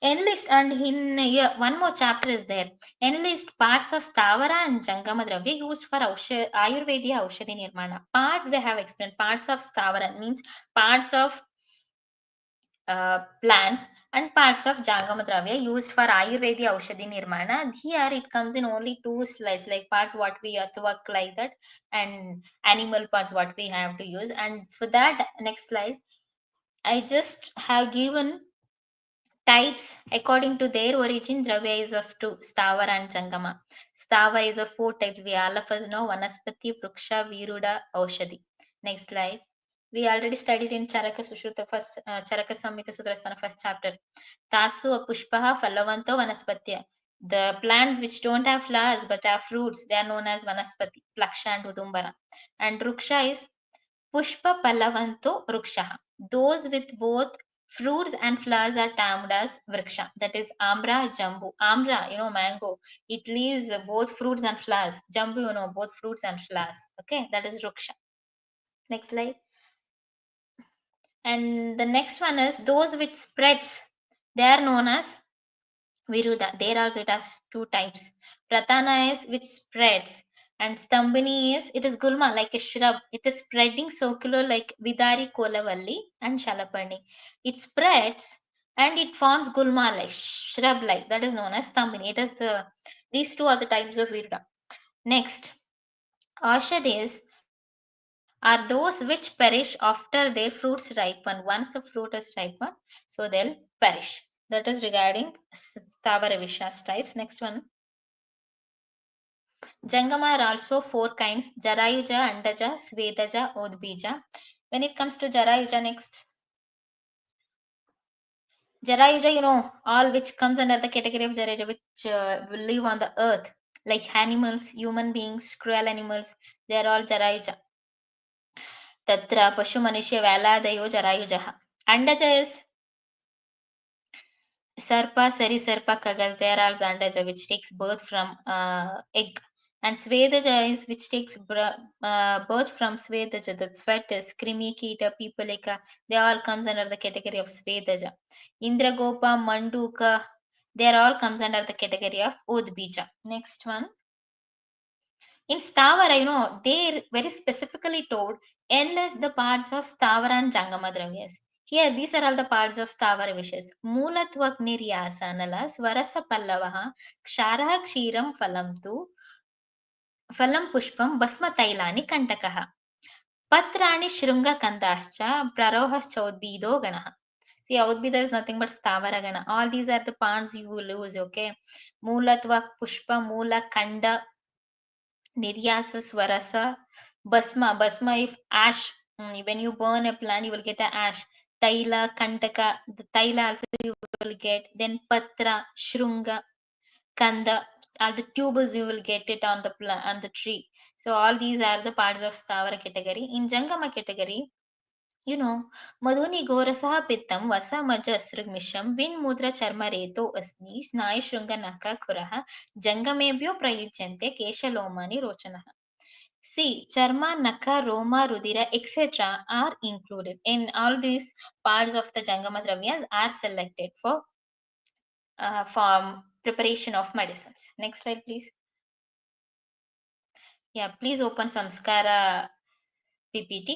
Enlist, and in here one more chapter is there. Enlist parts of Stavara and Jangama Dravya used for Ayurvedic Aushadhi Nirmana. Parts they have explained. Parts of Stavara means parts of plants, and parts of Jangama Dravya used for Ayurvedic Aushadhi Nirmana. Here it comes in only two slides, like parts what we have to work like that, and animal parts what we have to use. And for that, next slide, I just have given types according to their origin. Dravya is of two, Stava and Jangama. Stava is of four types. We all of us know: Vanaspati, Vruksha, Viruda, Aushadhi. Next slide. We already studied in Charaka Sushruta first, Charaka Samhita Sutrasthana first chapter. Tasu Pushpaha Falavanto Vanaspatya. The plants which don't have flowers but have fruits, they are known as Vanaspati, Plaksha and Udumbara. And Ruksha is Pushpa Palavanto Rukshaha. Those with both fruits and flowers are termed as Vriksha. That is Amra, Jambu. Amra, mango. It leaves both fruits and flowers. Jambu, both fruits and flowers. Okay, that is Ruksha. Next slide. And the next one is those which spreads. They are known as Viruda. There also it has two types. Pratana is which spreads, and Stambini is, it is gulma like a shrub. It is spreading circular like Vidari Kolavalli and Shalapani. It spreads and it forms gulma like shrub like, that is known as Stambini. It is these two are the types of Viruda. Next, Aushadhis are those which perish after their fruits ripen. Once the fruit is ripened, so they'll perish. That is regarding Stavaravishas types. Next one. Jangama are also four kinds: Jarayuja, Andaja, Svedaja, Odbija. When it comes to Jarayuja, next. Jarayuja, all which comes under the category of Jarayuja, which will live on the earth, like animals, human beings, cruel animals, they are all Jarayuja. Tatra Pashu Manishya Valadayo Jarayujaha. Andaja is Sarpa, Sarisarpa, Kagas, they are all Zandaja, which takes birth from egg. And Svedaja is which takes birth from Svedaja. The sweat is Krimi, Kita, Pipalika, they all comes under the category of Svedaja. Indragopa, Manduka, they are all comes under the category of Udbija. Next one. In Stavara, they very specifically told endless the parts of Stavara and Jangama Dravyas. Here, these are all the parts of Stavara wishes. Moolatwak Niryasanalas, Varasa Pallavaha, Ksharaha Kshiram Phalam tu, Phalam Pushpam, Basma Tailani Kantakaha. Patrani Shrunga Kandascha, Prarohas Chaudbido Ganaha. See, Audbida is nothing but Stavara Gana. All these are the parts you will lose, okay? Moolatwak Pushpa, Moola Kanda, Niryasa, Swarasa, Basma. Basma, if ash, when you burn a plant, you will get a ash. Taila, Kantaka, the Taila also you will get. Then Patra, Shrunga, Kanda, all the tubers you will get it on the plant, on the tree. So all these are the parts of Stavara category. In Jangama category, मधुनि घोरसः पित्तं वसमजसृग्मिषं विन्मुद्र चर्मरेतो अस्मि स्नायुशृङ्गनखः खुरः जङ्गमेभ्यो प्रयुज्यन्ते केशलोमानि रोचनः. See, charma, naka, roma, rudira, etc. are included. In all these parts of the Jangama Dravyas are selected for preparation of medicines. Next slide, please. Yeah, please open Samskara PPT.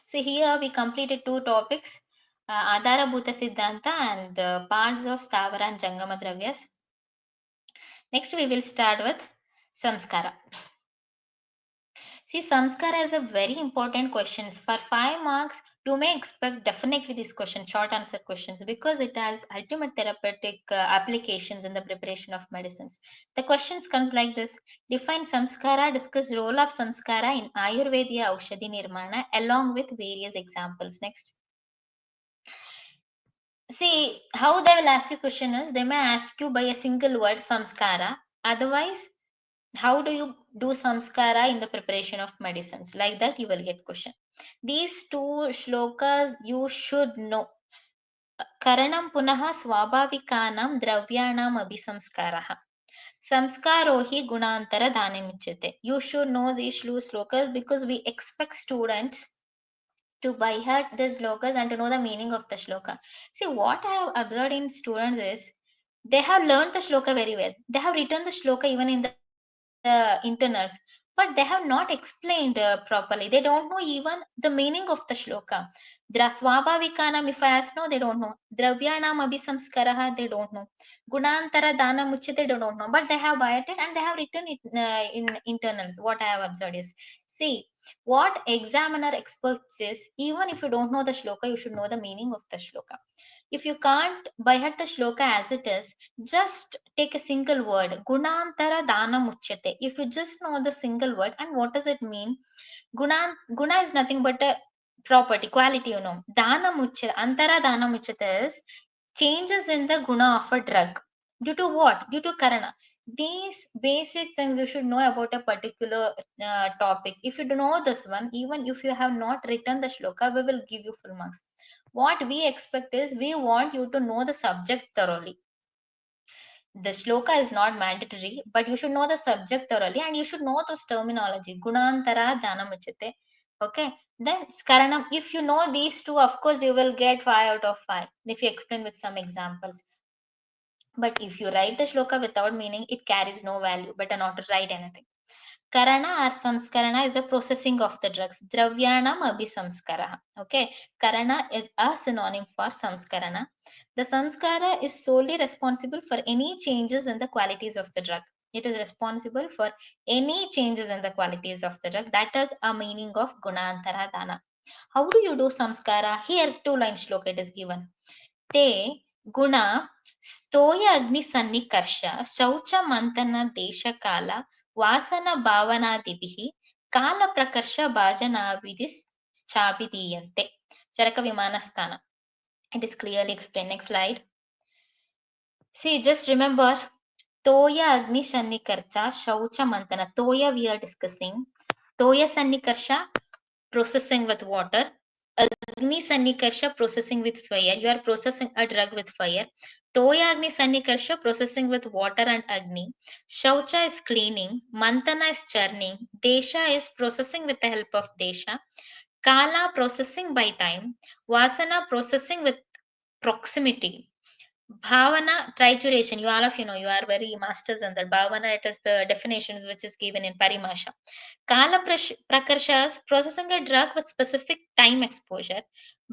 So here we completed two topics, Adharabhuta Siddhanta and the parts of Stavara and Jangama Dravyas. Next we will start with Samskara. See, Samskara is a very important question. For 5 marks, you may expect definitely this question, short answer questions, because it has ultimate therapeutic applications in the preparation of medicines. The questions comes like this. Define Samskara, discuss role of Samskara in Ayurveda Aushadhi Nirmana along with various examples. Next. See, how they will ask you question is, they may ask you by a single word, Samskara. Otherwise, how do you do samskara in the preparation of medicines? Like that you will get question. These two shlokas you should know. Karanam punaha swabhavikanam dravyanam abhisamskaraha. Samskaro hi gunantara dhanimichyate. You should know these two shlokas because we expect students to by heart these shlokas and to know the meaning of the shloka. See, what I have observed in students is they have learned the shloka very well. They have written the shloka even in the internals, but they have not explained properly. They don't know even the meaning of the shloka. Swabhavikanam, if I ask, no, they don't know. Dravyanam abhisamskaraha, they don't know. Gunantara dana muchyate, they don't know. But they have bited and they have written it in internals. What I have observed is, see, what examiner expects is, even if you don't know the shloka, you should know the meaning of the shloka. If you can't by heart the shloka as it is, just take a single word, Gunantara Dana Muchyate. If you just know the single word, and what does it mean? Guna is nothing but a property, quality, you know. Dana Muchyate, Antara Dana Muchyate is changes in the guna of a drug. Due to what? Due to karana. These basic things you should know about a particular topic. If you don't know this one, even if you have not written the shloka, we will give you full marks. What we expect is, we want you to know the subject thoroughly. The shloka is not mandatory, but you should know the subject thoroughly and you should know those terminology. Gunantara Dhanamuchite. Okay. Then Skaranam, if you know these two, of course you will get 5 out of 5 if you explain with some examples. But if you write the shloka without meaning, it carries no value. Better not to write anything. Karana or samskarana is a processing of the drugs. Dravyanam abhisamskara. Okay. Karana is a synonym for samskarana. The samskara is solely responsible for any changes in the qualities of the drug. It is responsible for any changes in the qualities of the drug. That is a meaning of gunantara dana. How do you do samskara? Here, 2 line shloka it is given. Te guna ಸ್ತೋಯ ಅಗ್ನಿ ಸನ್ನಿಕರ್ಷ ಶೌಚ ಮಂಥನ ದೇಶ ಕಾಲ ವಾಸನ ಭಾವನಾದಿಭಿಃ ಕಾಲ ಪ್ರಕರ್ಷ ಭಾಜನಾಭಿಧಿ ಚಾಭಿಧೀಯಂತೆ. ಚರಕ ವಿಮಾನಸ್ಥಾನ. It is clearly explained. Next slide. See, just remember, Toya Agni Sannikarcha Shaucha Mantana. Toya we are discussing. Toya Sannikarsha, processing with water. Agni Sannikarsha, processing with fire. You are processing a drug with fire. Toya Agni Sannikarsha, processing with water and Agni. Shaucha is cleaning. Mantana is churning. Desha is processing with the help of Desha. Kala, processing by time. Vasana, processing with proximity. Bhavana, trituration. You all of you know, you are very masters in that. Bhavana, it is the definitions which is given in Parimasha. Kala Prakarshas, processing a drug with specific time exposure.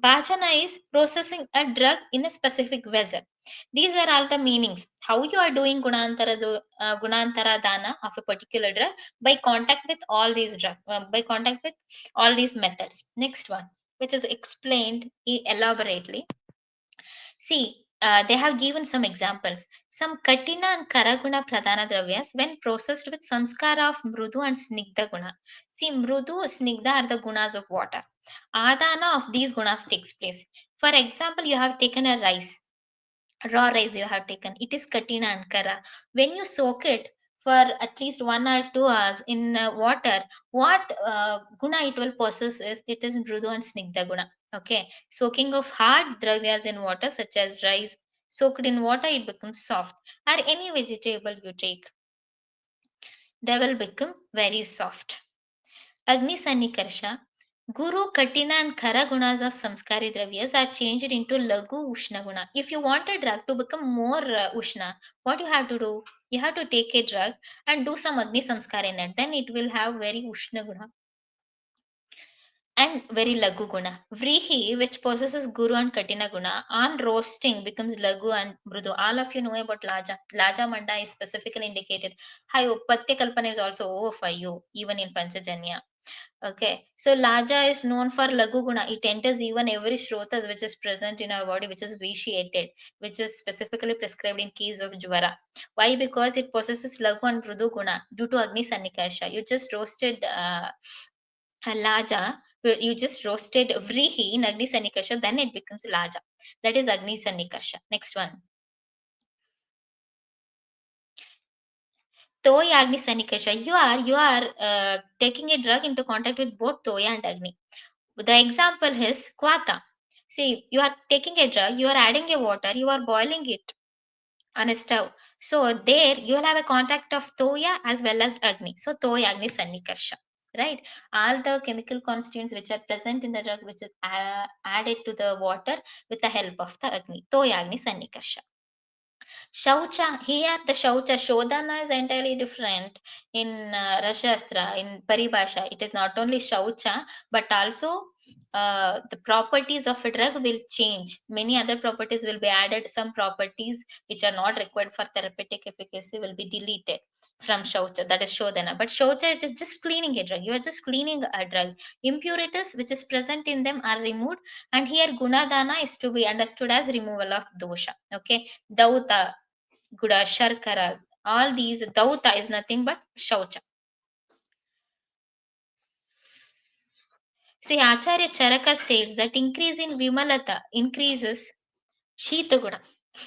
Bhajana is processing a drug in a specific vessel. These are all the meanings. How you are doing Gunantara Dana of a particular drug by contact with all these drugs, by contact with all these methods. Next one, which is explained elaborately. See, they have given some examples. Some Katina and Karaguna Pradhana Dravyas when processed with Samskara of Mrudu and Snigdha Guna. See, Mrudu, Snigdha are the gunas of water. Adana of these gunas takes place. For example, you have taken a rice, raw rice you have taken. It is Katina and Kara. When you soak it for at least 1 or 2 hours in water, what guna it will possess is, it is Mrudu and Snigdha Guna. Okay, soaking of hard dravyas in water such as rice, soaked in water it becomes soft. Or any vegetable you take, they will become very soft. Agni Sannikarsha, Guru, Katina, and Khara gunas of samskari dravyas are changed into Lagu Ushna guna. If you want a drug to become more Ushna, what you have to do? You have to take a drug and do some Agni samskar in it. Then it will have very Ushna guna and very Lagu guna. Vrihi, which possesses Guru and Katina guna, on roasting becomes Lagu and Mrudu. All of you know about Laja. Laja Manda is specifically indicated. Hi, Patya Kalpana is also O for you, even in Panchajanya. Okay, so Laja is known for Lagu Guna. It enters even every shrotas which is present in our body, which is vitiated, which is specifically prescribed in case of Jvara. Why? Because it possesses Lagu and Mrudu Guna due to Agni Sannikasha. You just roasted Laja, you just roasted Vrihi in Agni Sannikasha, then it becomes Laja. That is Agni Sannikasha. Next one. Toya Agni Sannikasha. You are taking a drug into contact with both Toya and Agni. The example is Kwata. See, you are taking a drug, you are adding a water, you are boiling it on a stove. So there you will have a contact of Toya as well as Agni. So Toya Agni Sannikarsha. Right? All the chemical constituents which are present in the drug which is added to the water with the help of the Agni. Toya Agni Sannikarsha. Shaucha, here the Shaucha Shodhana is entirely different in Rashastra, in Paribhasha. It is not only Shaucha, but also the properties of a drug will change. Many other properties will be added. Some properties which are not required for therapeutic efficacy will be deleted from Shaucha. That is Shodhana. But Shaucha, it is just cleaning a drug. You are just cleaning a drug. Impurities which is present in them are removed. And here Gunadana is to be understood as removal of dosha. Okay. Dauta, Guda, Sharkara, all these, Dauta is nothing but Shaucha. See, Acharya Charaka states that increase in Vimalata increases Shita Guna.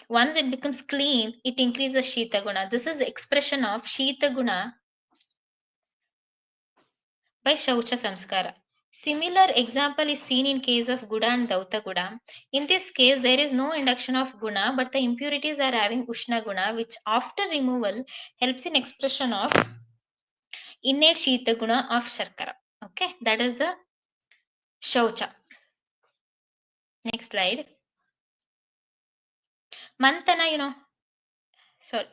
Once it becomes clean, it increases Shita Guna. This is expression of Shita Guna by Shaucha Samskara. Similar example is seen in case of Guda and Dauta Guda. In this case, there is no induction of Guna, but the impurities are having Ushna Guna, which after removal helps in expression of innate Shita Guna of Sharkara. Okay, that is the Shaucha. Next slide. Mantana, sorry,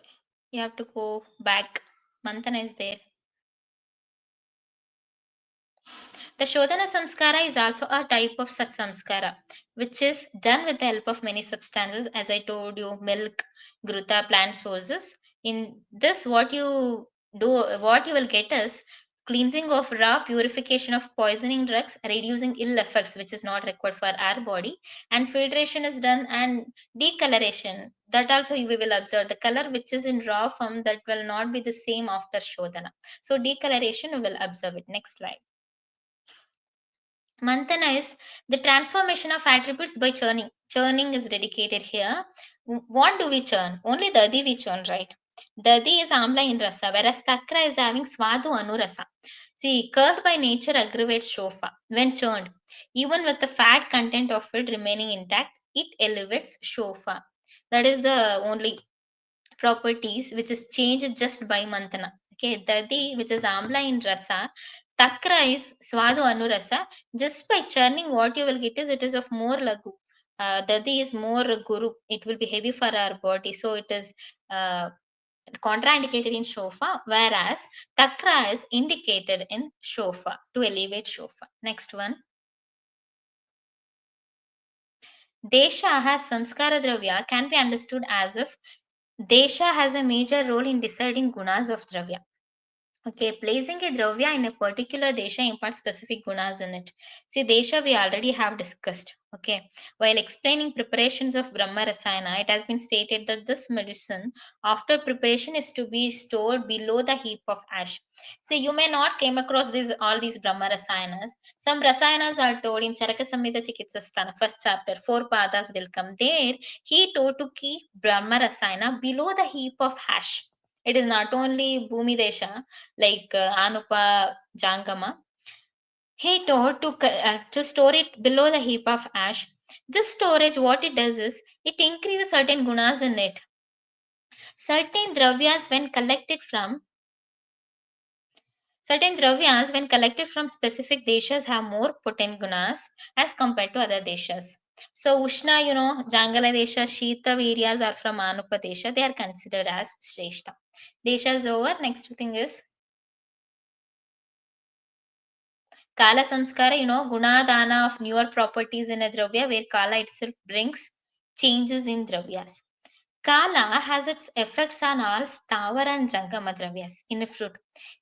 you have to go back. Mantana is there. The Shodhana Samskara is also a type of such samskara, which is done with the help of many substances, as I told you, milk, gruta, plant sources. In this, what you will get is cleansing of raw, purification of poisoning drugs, reducing ill effects, which is not required for our body, and filtration is done, and decoloration. That also we will observe the color which is in raw form that will not be the same after Shodhana. So decoloration we will observe it. Next slide. Mantana is the transformation of attributes by churning. Churning is dedicated here. What do we churn? Only Dadi we churn, right? Dadi is Amla in Rasa, whereas Takra is having Swadu Anurasa. See, curd by nature aggravates Shofa when churned. Even with the fat content of it remaining intact, it elevates Shofa. That is the only properties which is changed just by mantana. Okay, Dadi, which is Amla in Rasa, Takra is Swadu Anurasa. Just by churning, what you will get is it is of more Lagu. Dadi is more Guru. It will be heavy for our body. So it is contraindicated in Shofa, whereas Takra is indicated in Shofa to elevate Shofa. Next one. Desha has samskara dravya can be understood as if Desha has a major role in deciding gunas of dravya. Okay, placing a dravya in a particular desha imparts specific gunas in it. See, desha we already have discussed. Okay, while explaining preparations of Brahma Rasayana, it has been stated that this medicine, after preparation, is to be stored below the heap of ash. See, you may not came across all these Brahma Rasayanas. Some Rasayanas are told in Charaka Samhita Chikitsasthana, first chapter, 4 padas will come there. He told to keep Brahma Rasayana below the heap of ash. It is not only Bhumi Desha, like Anupa Jangama. He told to store it below the heap of ash. This storage, what it does is, it increases certain gunas in it. Certain dravyas, when collected from Certain dravyas, when collected from specific deshas, have more potent gunas as compared to other deshas. So Ushna, Jangala Desha, Shita areas are from Anukta Desha. They are considered as Shrestha. Desha is over. Next thing is Kala Samskara, Gunadana of newer properties in a dravya where Kala itself brings changes in dravyas. Kala has its effects on all Sthavar and Jangama dravyas in a fruit.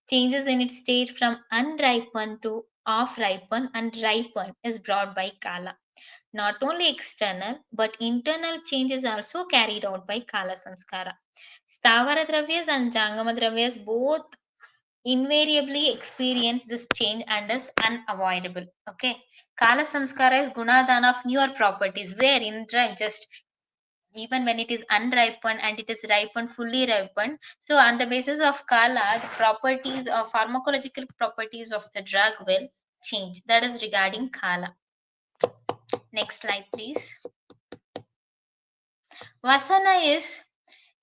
Changes in its state from unripened to off-ripened and ripened is brought by Kala. Not only external but internal changes also carried out by Kala Samskara. Sthavara dravyas and Jangama dravyas both invariably experience this change and is unavoidable. Okay. Kala Samskara is Gunadana of newer properties, where in drug just even when it is unripened and it is ripened, fully ripened. So on the basis of Kala, the properties of pharmacological properties of the drug will change. That is regarding Kala. Next slide, please. Vasana is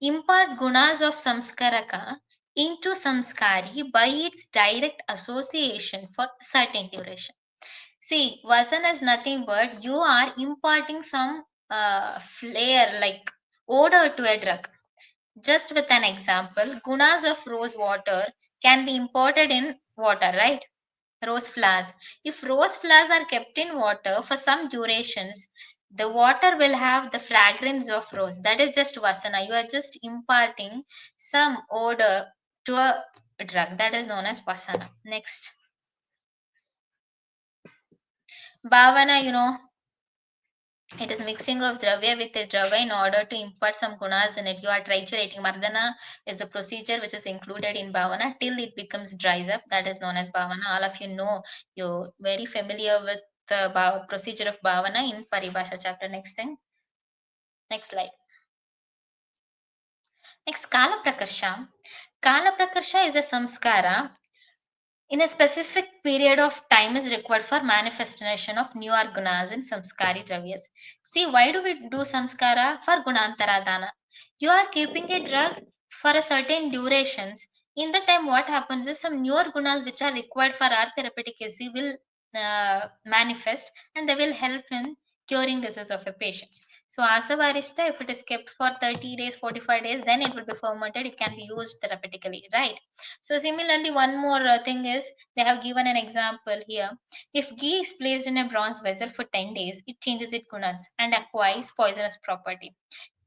imparts gunas of samskaraka into samskari by its direct association for certain duration. See, vasana is nothing but you are imparting some flair like odor to a drug. Just with an example, gunas of rose water can be imported in water, right? Rose flowers. If rose flowers are kept in water for some durations, the water will have the fragrance of rose. That is just vasana. You are just imparting some odor to a drug. That is known as vasana. Next. Bhavana, it is mixing of dravya with a dravya in order to impart some gunas in it. You are triturating. Mardana is the procedure which is included in bhavana till it becomes dries up. That is known as bhavana. All of you know, you're very familiar with the procedure of bhavana in Paribhasha chapter. Next thing. Next slide. Next, Kala Prakarsha. Kala Prakarsha is a samskara in a specific period of time is required for manifestation of newer gunas in samskari dravyas. See, why do we do samskara? For gunantara dana. You are keeping a drug for a certain durations. In the time, what happens is some newer gunas which are required for our therapeutic case will manifest and they will help in curing disease of a patient. So asavarishta, if it is kept for 30 days, 45 days, then it will be fermented. It can be used therapeutically, right? So similarly, one more thing is they have given an example here. If ghee is placed in a bronze vessel for 10 days, it changes its gunas and acquires poisonous property.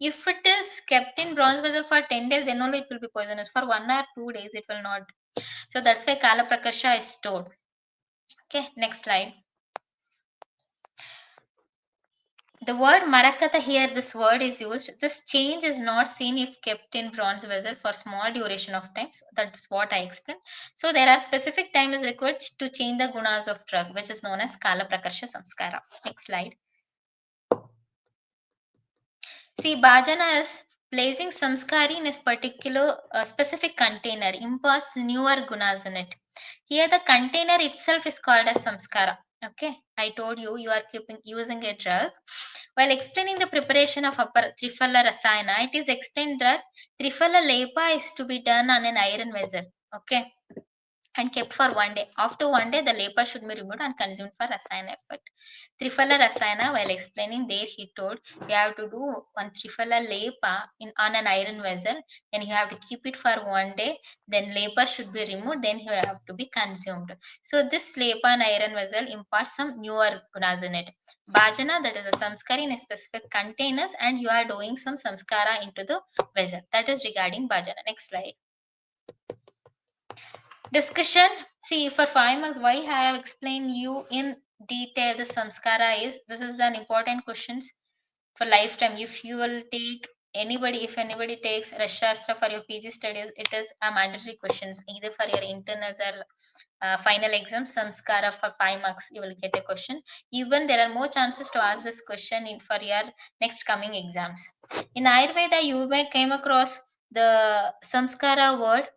If it is kept in bronze vessel for 10 days, then only it will be poisonous. For 1 or 2 days, it will not. So that's why Kala Prakasha is stored. Okay, next slide. The word Marakata here, this word is used. This change is not seen if kept in bronze vessel for small duration of time. So that's what I explained. So there are specific time is required to change the gunas of drug, which is known as Kala Prakarsha Samskara. Next slide. See, Bhajana is placing samskari in a particular specific container, imparts newer gunas in it. Here the container itself is called as samskara. Okay, I told you you are keeping using a drug. While explaining the preparation of upper Trifala Rasayana, it is explained that Trifala Lepa is to be done on an iron vessel. Okay, and kept for 1 day. After 1 day, the lepa should be removed and consumed for rasayana effect. Trifala rasayana, while explaining there, he told you have to do one trifala lepa on an iron vessel, then you have to keep it for 1 day, then lepa should be removed, then you have to be consumed. So this lepa and iron vessel imparts some newer gunas in it. Bhajana, that is a samskara in a specific containers, and you are doing some samskara into the vessel. That is regarding bhajana. Next slide. Discussion. See, for 5 months, why I have explained you in detail the samskara is. This is an important questions for lifetime. If you will take anybody, if anybody takes Rashastra for your PG studies, it is a mandatory questions either for your internals or final exam. Samskara for 5 marks, you will get a question. Even there are more chances to ask this question in for your next coming exams. In Ayurveda, you may came across the samskara word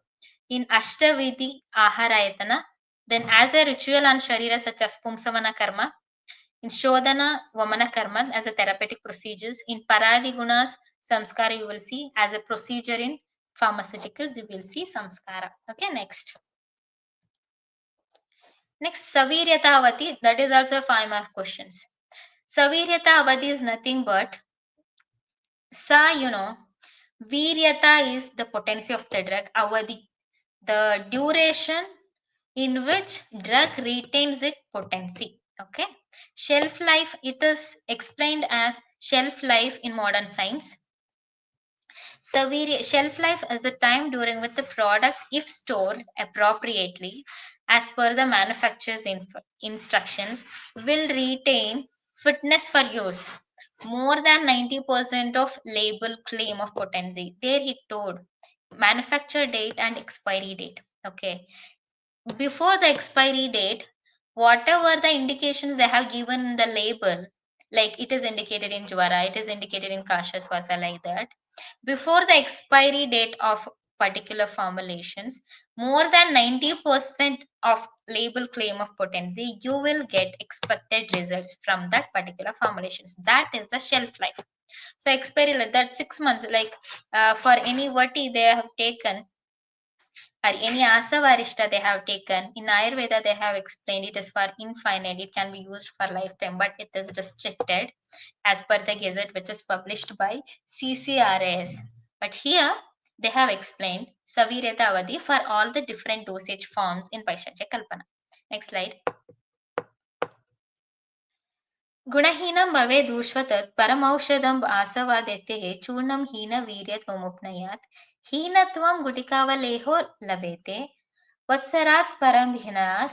in Ashtavidhi Aharayatana, then as a ritual on Sharira such as Pumsavana Karma, in Shodhana Vamana Karma as a therapeutic procedures, in Paradi Gunas Samskara you will see as a procedure in pharmaceuticals you will see Samskara. Okay, next. Next, Saviryata avadhi, that is also a 5 mark questions. Saviryata avadhi is nothing but Sa, Viryata is the potency of the drug, avadhi, the duration in which drug retains its potency. Okay. Shelf life, it is explained as shelf life in modern science. Severe shelf life is the time during which the product, if stored appropriately as per the manufacturer's instructions, will retain fitness for use. More than 90% of label claim of potency. There he told manufacture date and expiry date. Okay. Before the expiry date, whatever the indications they have given in the label, like it is indicated in Jwara, it is indicated in Kashaswasa, like that, before the expiry date of particular formulations, more than 90% of label claim of potency, you will get expected results from that particular formulations. That is the shelf life. So expiry, like that 6 months, like for any vati they have taken, or any asavarishta they have taken. In Ayurveda, they have explained it is for infinite, it can be used for lifetime, but it is restricted as per the gazette which is published by CCRAS. But here they have explained Saviryata avadhi for all the different dosage forms in Paishachya Kalpana. Next slide. गुणहीनं भवेदूष्वतत् परमौषधम् आसवादेतेः चूर्णं हीनवीर्यत्वमुपनयात् हीनत्वं गुटिकावलेहो लभेते वत्सरात् परं भिन्ना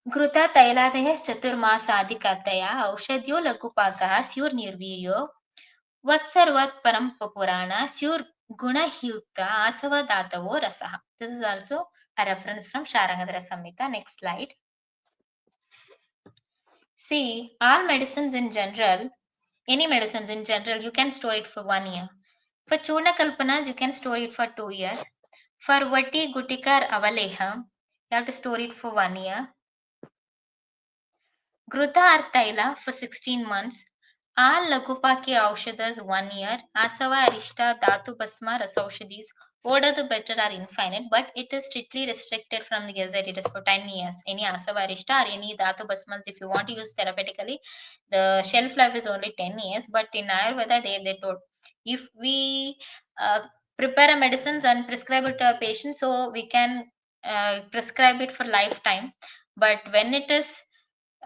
घृता तैलादयः चतुर्मासादिकतया औषध्यो लघुपाकः स्युर्निर्वीर्यो वत्सर्वात् परं पुराण स्युर्गुणयुक्त आसवदातवो रसः. This is also a reference from Sharangadhara Samhita. Next slide. See, all medicines in general, any medicines in general, you can store it for 1 year. For Churna Kalpanas, you can store it for 2 years. For Vati Gutikar Avaleha, you have to store it for 1 year. Gruta Artaila for 16 months. All Lagupaki Aushadhas 1 year. Asava Arishta Dhatu Basma Rasaushadis. Order the better are infinite, but it is strictly restricted from the gazette. It is for 10 years. Any Asava Arishta or any Dhatu Basmas, if you want to use therapeutically, the shelf life is only 10 years. But in Ayurveda, they told if we prepare a medicines and prescribe it to a patient, so we can prescribe it for lifetime. But when it is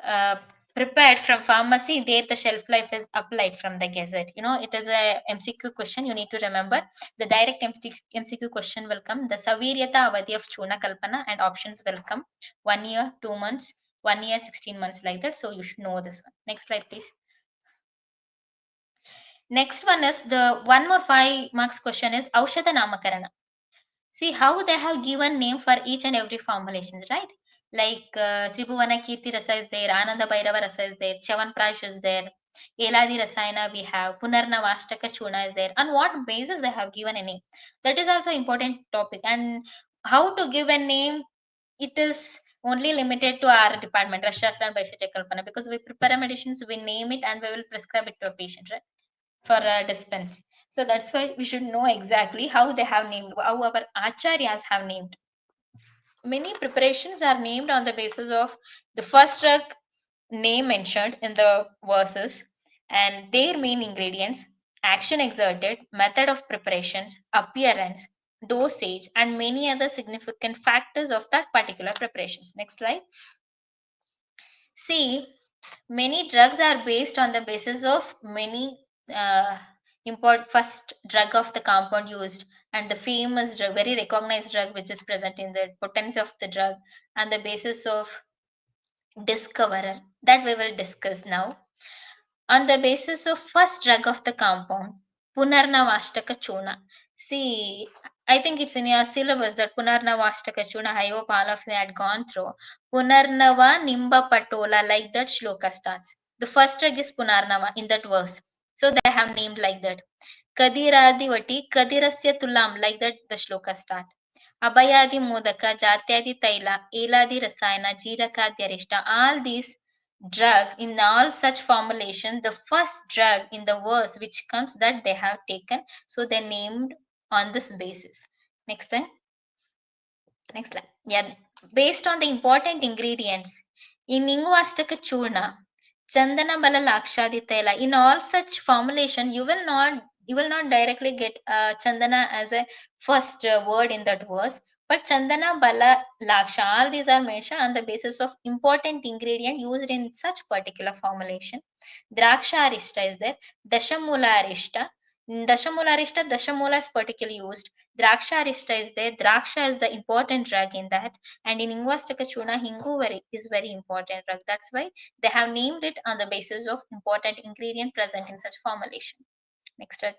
uh, prepared from pharmacy, there the shelf life is applied from the gazette. It is a MCQ question, you need to remember. The direct MCQ question will come, the Saviryata avadhi of Chuna Kalpana, and options will come 1 year, 2 months, 1 year, 16 months, like that. So you should know this one. Next slide, please. Next one is the one more 5 marks question is Aushadha namakarana. See how they have given name for each and every formulations, right? Like Tribhuvana Kirti Rasa is there, Ananda Bhairava Rasa is there, Chavan Prash is there, Eladi Rasayana we have, Punarnavastaka Chuna is there. On what basis they have given a name? That is also important topic. And how to give a name, it is only limited to our department, Rashastra and Vaishya Kalpana, because we prepare medicines, we name it, and we will prescribe it to a patient, right? For a dispense. So that's why we should know exactly how they have named, how our acharyas have named. Many preparations are named on the basis of the first drug name mentioned in the verses and their main ingredients, action exerted, method of preparations, appearance, dosage, and many other significant factors of that particular preparations. Next slide. See, many drugs are based on the basis of many first drug of the compound used, and the famous drug, very recognized drug which is present in the potency of the drug, and the basis of discoverer that we will discuss now. On the basis of first drug of the compound, Punarnavastaka Chuna. See, I think it's in your syllabus that Punarnavastaka Chuna, I hope all of you had gone through. Punarnava Nimba Patola, like that shloka starts. The first drug is Punarnava in that verse. So they have named like that. Kadiradi Vati, Kadirasya Tulam, like that the shloka start. Abhayadi Modaka, Jatyadi Taila, Eladi Rasayana, Jirakadyarishta, all these drugs in all such formulation, the first drug in the verse which comes that they have taken, so they named on this basis. Next thing, Next slide. Yeah, based on the important ingredients in Ingvastaka Churna, Chandana Bala Lakshadi Tela, in all such formulation, you will not directly get Chandana as a first word in that verse, but Chandana Bala Laksha, all these are mentioned on the basis of important ingredient used in such particular formulation. Draksha Arista is there, Dashamula Arista. Dashamula Arista, Dashamula is particularly used. Draksha Arista is there. Draksha is the important drug in that. And in Ingvastaka Churna, is very important drug. That's why they have named it on the basis of important ingredient present in such formulation. Next drug.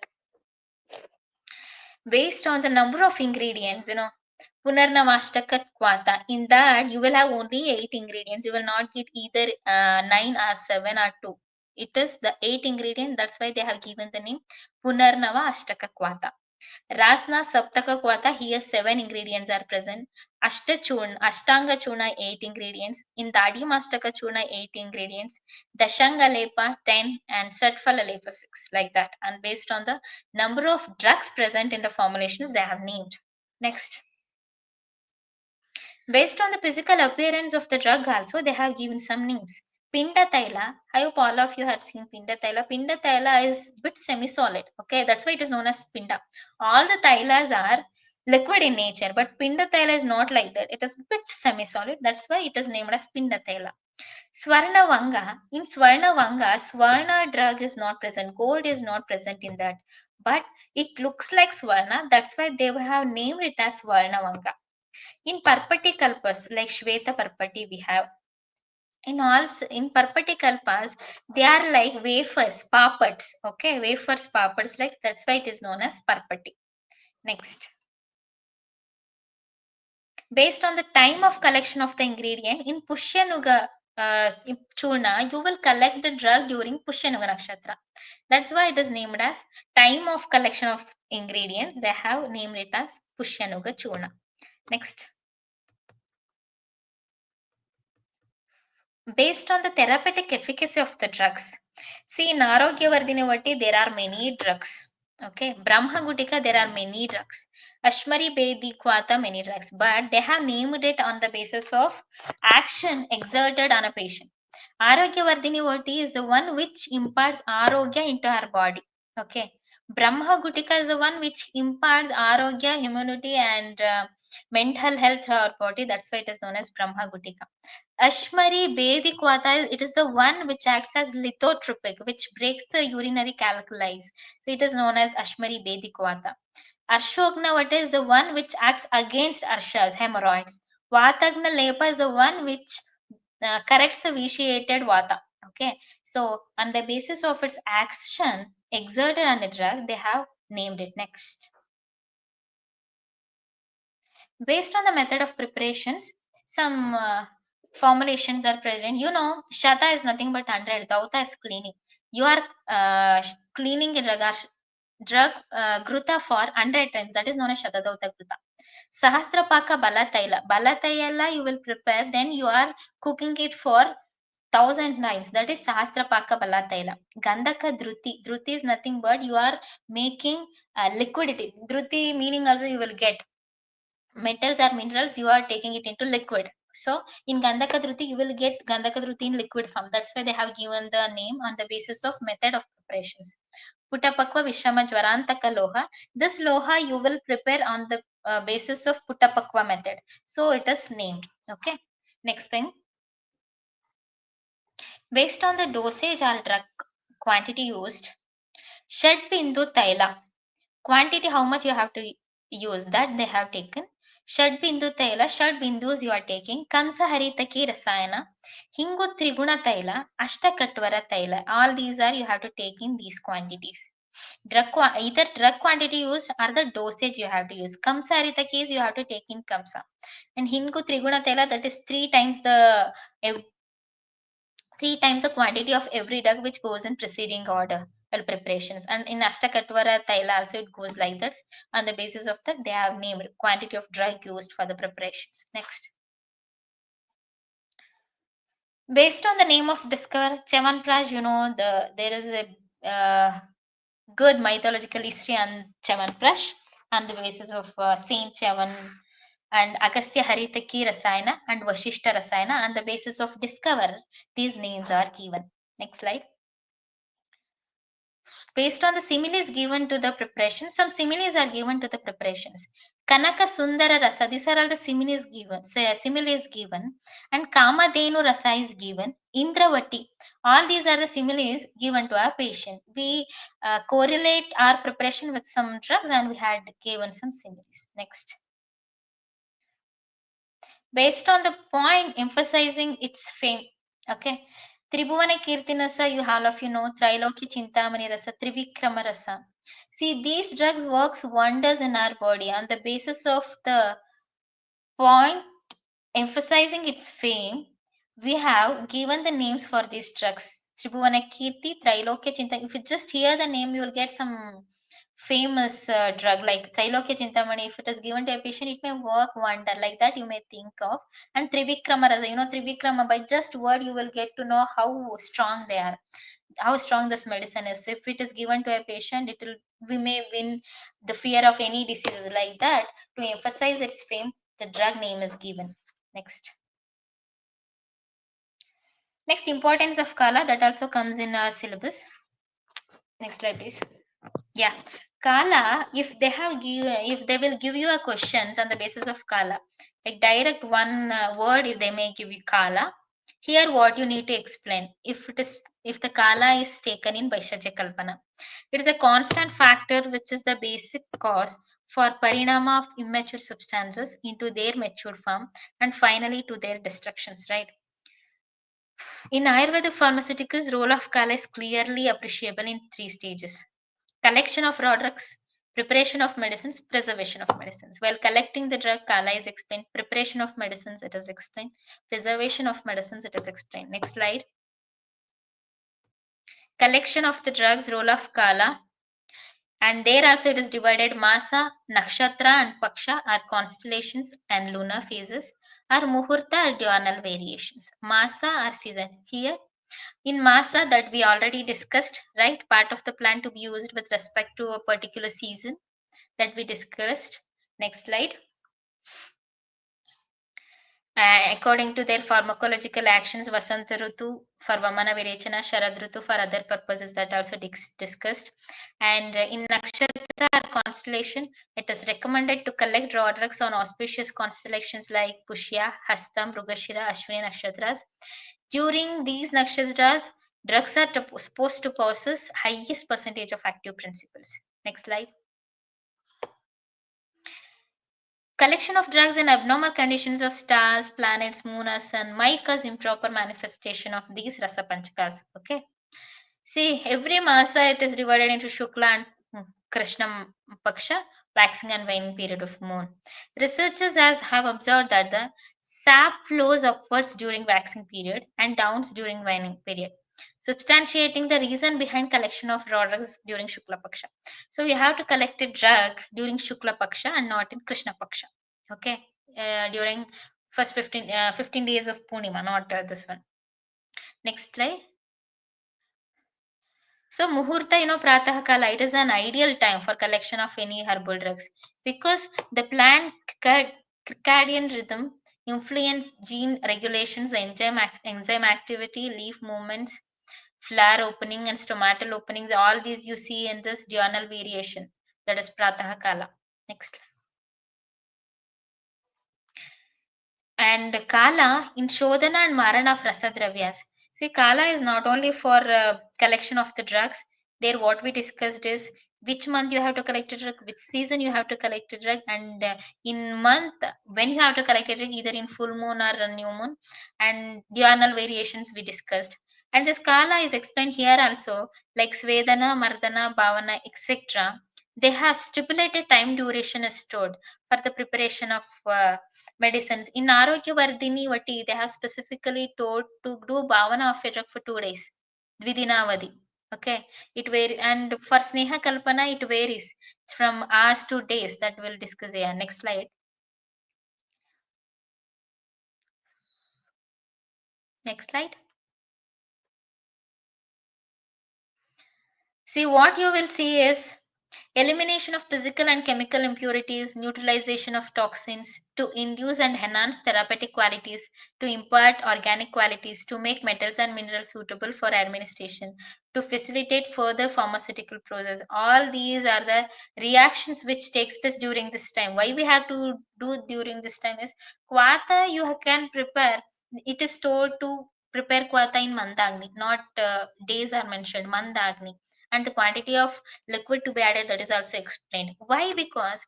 Based on the number of ingredients, Punarnavashtaka Kwata. In that, you will have only 8 ingredients. You will not get either 9 or 7 or 2. It is the 8 ingredient. That's why they have given the name Punarnava Ashtaka Kwata. Rasna Saptaka Kwata, here 7 ingredients are present. Ashtanga Churna 8 ingredients. In Dadimastaka Churna 8 ingredients. Dashanga Lepa 10 and Satfala Lepa 6. Like that. And based on the number of drugs present in the formulations, they have named. Next. Based on the physical appearance of the drug also, they have given some names. Pinda Thaila, I hope all of you have seen Pinda Thaila. Pinda Thaila is bit semi-solid. Okay, that's why it is known as Pinda. All the Thailas are liquid in nature, but Pinda Thaila is not like that. It is bit semi-solid. That's why it is named as Pinda Thaila. Swarna Vanga, in Swarna Vanga, Swarna drug is not present. Gold is not present in that. But it looks like Swarna. That's why they have named it as Swarna Vanga. In Parpati Kalpas, like Shweta Parpati, we have in Parpati Kalpas, they are like wafers, papats. Okay, wafers, papats, like that's why it is known as Parpati. Next. Based on the time of collection of the ingredient, in Pushyanuga Churna, you will collect the drug during Pushyanuga Nakshatra. That's why it is named as time of collection of ingredients. They have named it as Pushyanuga Churna. Next. Based on the therapeutic efficacy of the drugs. See, in Arogyavardhini there are many drugs. Okay, Brahma Gutika, there are many drugs. Ashmari Bedi Kwata, many drugs. But they have named it on the basis of action exerted on a patient. Arogyavardhini is the one which imparts Arogya into our body. Okay. Brahma Gutika is the one which imparts Arogya, immunity, and mental health to our body. That's why it is known as Brahma Gutika. Ashmari Bedikwata, it is the one which acts as lithotropic, which breaks the urinary calculi. So it is known as Ashmari Bedikwata. Arshogna is the one which acts against Arshas, hemorrhoids. Vatagna Lepa is the one which corrects the vitiated Vata. Okay, so on the basis of its action exerted on a drug, they have named it. Next. Based on the method of preparations, some formulations are present. Shata is nothing but 100. Dauta is cleaning. You are cleaning a drug gruta for 100 times. That is known as Shata Dauta gruta. Sahasrapaka Balataila. Balataila you will prepare, then you are cooking it for 1,000 times. That is Sahasrapaka Balataila. Gandhaka Druti. Druti is nothing but you are making liquidity. Druti meaning also you will get metals or minerals, you are taking it into liquid. So in Gandhaka Dhruti, you will get Gandhaka Dhruti in liquid form. That's why they have given the name on the basis of method of preparations. Puttapakva Vishama Jvarantaka Loha. This Loha you will prepare on the basis of Puttapakva method. So it is named. Okay. Next thing. Based on the dosage or drug quantity used, Shed Bindu Taila. Quantity, how much you have to use, that they have taken. Shad Bindu Taila, Shad Bindus you are taking. Kamsa Haritaki Rasayana, Hingu Triguna Taila, Ashtakatwara Taila. All these are you have to take in these quantities. Either drug quantity used or the dosage you have to use. Kamsa Haritaki is you have to take in Kamsa. And Hingu Triguna Taila, that is 3 times the quantity of every drug which goes in preceding order preparations. And in Ashtakatwara Taila also it goes like that. On the basis of that, they have named quantity of drug used for the preparations. Next. Based on the name of discoverer, Chavanpraj, there is a good mythological history on Chavanpraj on the basis of Saint Chavan and Agastya Haritaki Rasayana and Vashishta Rasayana. On the basis of discover, these names are given. Next slide. Based on the similes given to the preparation, some similes are given to the preparations. Kanaka Sundara Rasa, these are all the similes given, and Kamadhenu Rasa is given. Indravati, all these are the similes given to our patient. We correlate our preparation with some drugs and we had given some similes. Next. Based on the point emphasizing its fame. Okay. Tribhuvana Kirtinasa, you all of you know, Trilokya Chintamani Rasa, Trivikrama Rasa. See, these drugs works wonders in our body on the basis of the point emphasizing its fame. We have given the names for these drugs. Tribhuvana Kirti, Trilokya Chinta. If you just hear the name, you will get some famous drug like Trilokya Chintamani. If it is given to a patient, it may work wonder. Like that, you may think of. And Trivikrama, you know, Trivikrama, by just word, you will get to know how strong they are, how strong this medicine is. So if it is given to a patient, it will, we may win the fear of any diseases. Like that, to emphasize its fame, the drug name is given. Next. Next, importance of Kala, that also comes in our syllabus. Next slide, please. Yeah, Kala, if they have if they will give you a questions on the basis of Kala, like direct one word, if they may give you Kala, here what you need to explain. If the Kala is taken in Vaishajya Kalpana, it is a constant factor which is the basic cause for parinama of immature substances into their mature form and finally to their destructions, right? In Ayurvedic pharmaceuticals, role of Kala is clearly appreciable in three stages: collection of raw drugs, preparation of medicines, preservation of medicines. While collecting the drug, Kala is explained. Preparation of medicines, it is explained. Preservation of medicines, it is explained. Next slide. Collection of the drugs, role of Kala. And there also it is divided. Masa, Nakshatra and Paksha are constellations and lunar phases, are Muhurta are diurnal variations. Masa are season. Here in Masa that we already discussed, right? Part of the plan to be used with respect to a particular season that we discussed. Next slide. According to their pharmacological actions, Vasanta Rutu for Vamana Virechana, Sharad Rutu for other purposes that also discussed. And in Nakshatra constellation, it is recommended to collect raw drugs on auspicious constellations like Pushya, Hasta, Mrugashira, Ashwini Nakshatras. During these nakshatras, drugs are supposed to possess highest percentage of active principles. Next slide. Collection of drugs in abnormal conditions of stars, planets, moon, or sun might cause improper manifestation of these rasa panchakas. Okay. See, every masa it is divided into Shukla and Krishna Paksha, waxing and waning period of moon. Researchers have observed that the sap flows upwards during waxing period and downs during waning period, substantiating the reason behind collection of raw drugs during Shukla Paksha. So you have to collect a drug during Shukla Paksha and not in Krishna Paksha. Okay, during first 15 days of Purnima, not this one. Next slide. So Muhurta, Pratah Kala, it is an ideal time for collection of any herbal drugs because the plant circadian rhythm influence gene regulations, the enzyme activity, leaf movements, flower opening and stomatal openings. All these you see in this diurnal variation, that is Pratah Kala. Next. And Kala in Shodhana and Marana of Rasadravyas. See, Kala is not only for collection of the drugs. There, what we discussed is which month you have to collect a drug, which season you have to collect a drug, and in month when you have to collect a drug, either in full moon or a new moon, and diurnal variations we discussed. And this Kala is explained here also, like Svedana, Mardana, Bhavana, etc. They have stipulated time duration is stored for the preparation of medicines. In Arogya Vardhini Vati, they have specifically told to do Bhavana of a drug for 2 days. Dvidinavadi. Okay. It varies. And for Sneha Kalpana, it varies. It's from hours to days that we'll discuss here. Next slide. Next slide. See, what you will see is Elimination of physical and chemical impurities, neutralization of toxins to induce and enhance therapeutic qualities, to impart organic qualities, to make metals and minerals suitable for administration, to facilitate further pharmaceutical process. All these are the reactions which takes place during this time. Why we have to do during this time is Kvata you can prepare. It is told to prepare Kvata in Mandagni, not days are mentioned, Mandagni, and the quantity of liquid to be added, that is also explained. Why? Because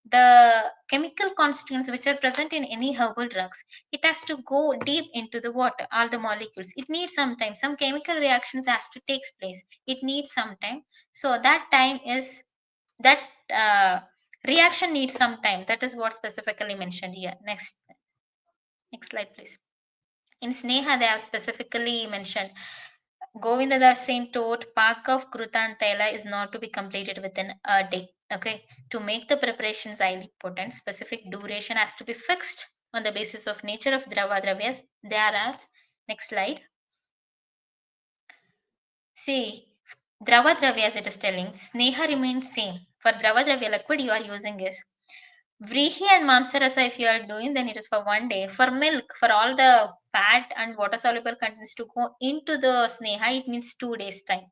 the chemical constituents which are present in any herbal drugs, it has to go deep into the water, all the molecules. It needs some time. Some chemical reactions has to take place. It needs some time. So that time is that reaction needs some time. That is what specifically mentioned here. Next slide, please. In Sneha, they have specifically mentioned Govindadas Saint taught Pak of Krutan Tela is not to be completed within a day. Okay, to make the preparations highly potent, specific duration has to be fixed on the basis of nature of Drava Dravyas. There are, next slide. See, Drava Dravyas it is telling, Sneha remains same. For Drava Dravya liquid you are using is Vrihi and Mamsarasa, if you are doing, then it is for 1 day. For milk, for all the fat and water soluble contents to go into the Sneha, it needs 2 days time.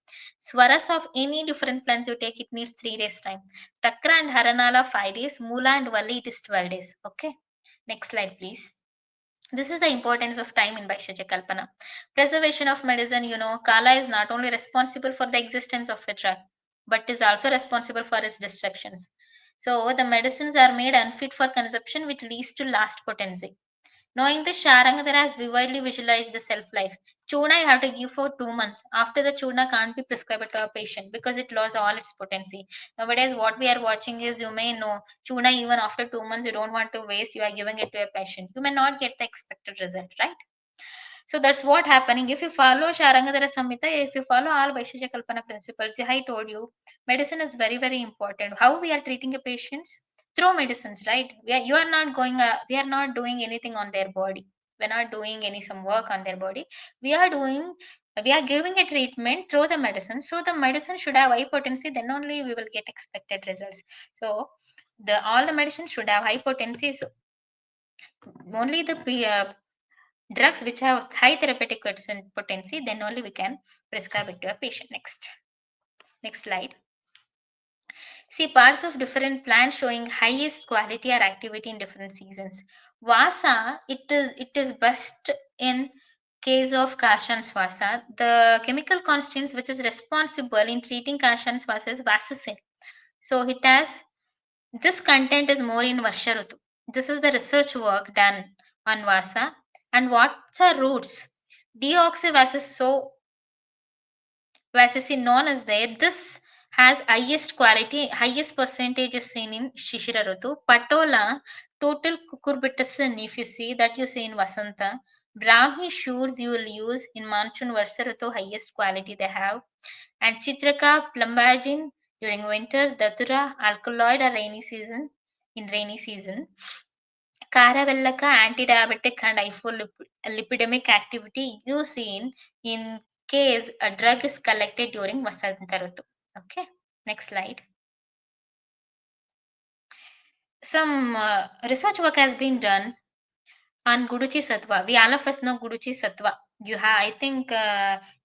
Swaras of any different plants you take, it needs 3 days time. Takra and Haranala, 5 days. Mula and Valli, it is 12 days. Okay. Next slide, please. This is the importance of time in Vaishya Kalpana. Preservation of medicine, Kala is not only responsible for the existence of a drug, but is also responsible for its destructions. So the medicines are made unfit for consumption, which leads to last potency. Knowing this, Sharangadhara has vividly visualized the self life. Churna you have to give for 2 months. After the Churna can't be prescribed to a patient because it lost all its potency. Nowadays, what we are watching is you may know Churna even after 2 months you don't want to waste, you are giving it to a patient. You may not get the expected result, right? So that's what happening. If you follow Sharangadhara Samhita, if you follow all Vaishesha Kalpana principles, I told you, medicine is very, very important. How we are treating a patients? Through medicines, right? You are not going, we are not doing anything on their body. We're not doing any some work on their body. We are doing, we are giving a treatment through the medicine. So the medicine should have high potency, then only we will get expected results. So the all the medicine should have high potency. So only the drugs which have high therapeutic potency, then only we can prescribe it to a patient. Next slide. See parts of different plants showing highest quality or activity in different seasons. Vasa, it is best in case of kasha and swasa. The chemical constants which is responsible in treating kasha and swasa is vasicin. So it has this content is more in Varsharutu. This is the research work done on Vasa. And what's our roots? Deoxyvacis so Vasicin known as there. This has highest quality, highest percentage is seen in Shishira Rutu. Patola, total cucurbitacin, if you see that you see in Vasanta. Brahmi shoots you will use in Monsoon Varsa Rutu, highest quality they have. And Chitraka, plumbagin during winter, Datura, alkaloid or rainy season, in rainy season. Caravellaka, antidiabetic and hypolipidemic activity you seen in case a drug is collected during Vasanta Ritu. Okay, next slide. Some research work has been done on Guduchi Sattva. We all of us know Guduchi Sattva. I think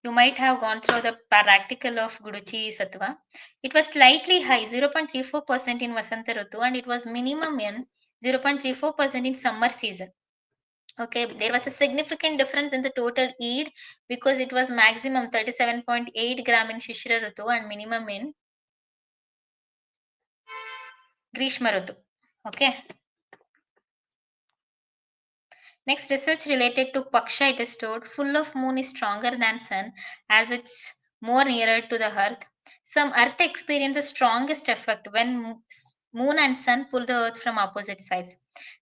you might have gone through the practical of Guduchi Sattva. It was slightly high, 0.34% in Vasanta Ritu, and it was minimum in 0.34% in summer season. Okay, there was a significant difference in the total yield because it was maximum 37.8 gram in Shishira Ritu and minimum in Grishma Ritu. Okay. Next, research related to Paksha, it is stored full of moon is stronger than sun as it's more nearer to the earth. Some earth experience the strongest effect when moon and sun pull the earth from opposite sides.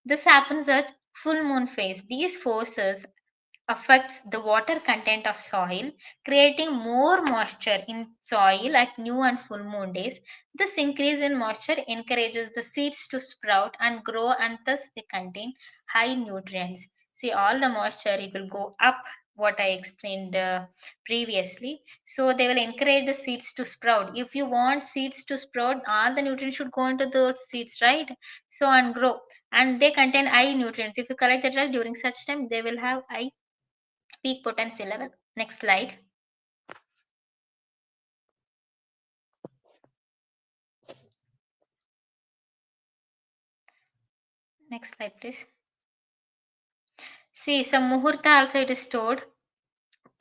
This happens at full moon phase. These forces affects the water content of soil, creating more moisture in soil at new and full moon days. This increase in moisture encourages the seeds to sprout and grow, and thus they contain high nutrients. See, all the moisture it will go up what I explained previously. So they will encourage the seeds to sprout. If you want seeds to sprout, all the nutrients should go into those seeds, right? So and grow. And they contain high nutrients. If you collect the drug during such time, they will have high peak potency level. Next slide. Next slide, please. See, some muhurta also it is stored.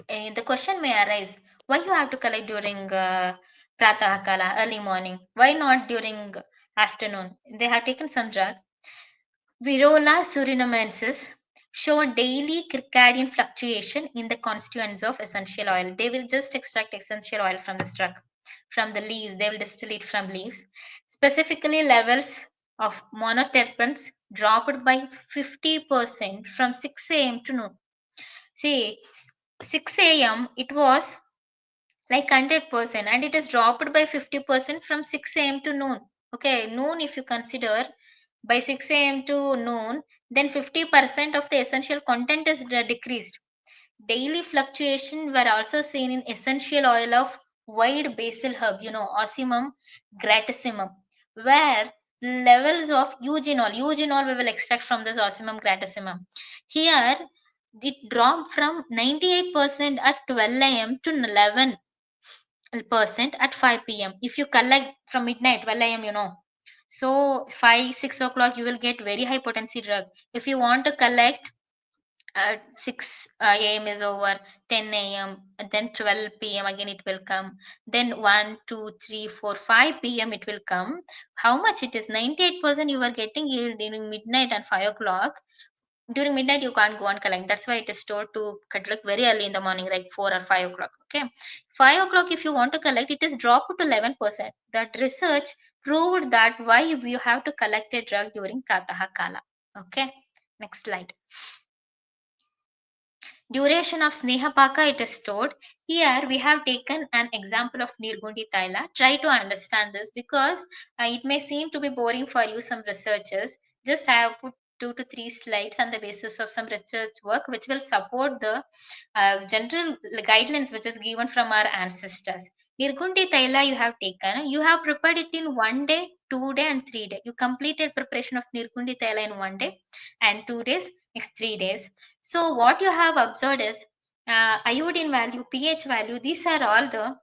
The question may arise, why you have to collect during pratah kala, early morning? Why not during afternoon? They have taken some drug. Virola surinamensis show daily circadian fluctuation in the constituents of essential oil. They will just extract essential oil from the drug, from the leaves. They will distill it from leaves. Specifically, levels of monoterpenes dropped by 50% from 6 a.m. to noon. See, 6 a.m. it was like 100% and it is dropped by 50% from 6 a.m. to noon. Okay, noon, if you consider by 6 a.m. to noon, then 50% of the essential content is decreased. Daily fluctuation were also seen in essential oil of wide basil herb, Ocimum gratissimum, where levels of eugenol we will extract from this Ocimum gratissimum. Here, it dropped from 98% at 12 a.m. to 11% at 5 p.m. If you collect from midnight, 12 a.m. So 5, 6 o'clock, you will get very high potency drug. If you want to collect at 6 a.m. is over, 10 a.m., and then 12 p.m. again it will come. Then 1, 2, 3, 4, 5 p.m. it will come. How much it is? 98% you are getting yield during midnight and 5 o'clock. During midnight you can't go and collect. That's why it is stored to collect very early in the morning, like 4 or 5 o'clock. Okay, 5 o'clock if you want to collect, it is dropped to 11%. That research proved that why you have to collect a drug during pratah kala. Okay, next slide. Duration of Snehapaka it is stored. Here we have taken an example of Nirgundi Taila. Try to understand this because it may seem to be boring for you, some researchers. Just I have put 2 to 3 slides on the basis of some research work which will support the general guidelines which is given from our ancestors. Nirgundi Taila you have taken. You have prepared it in 1 day, 2 day and 3 day. You completed preparation of Nirgundi Taila in 1 day and 2 days, next 3 days. So what you have observed is iodine value, pH value, these are all the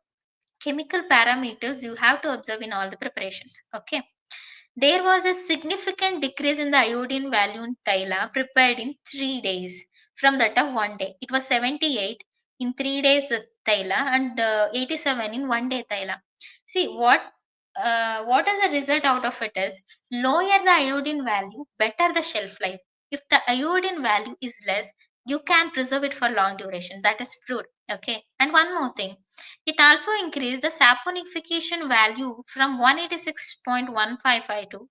chemical parameters you have to observe in all the preparations. Okay. There was a significant decrease in the iodine value in Thaila prepared in 3 days from that of 1 day. It was 78 in 3 days Thaila and 87 in 1 day Thaila. See what is the result out of it is lower the iodine value, better the shelf life. If the iodine value is less, you can preserve it for long duration. That is proved. Okay. And one more thing, it also increased the saponification value from 186.155 to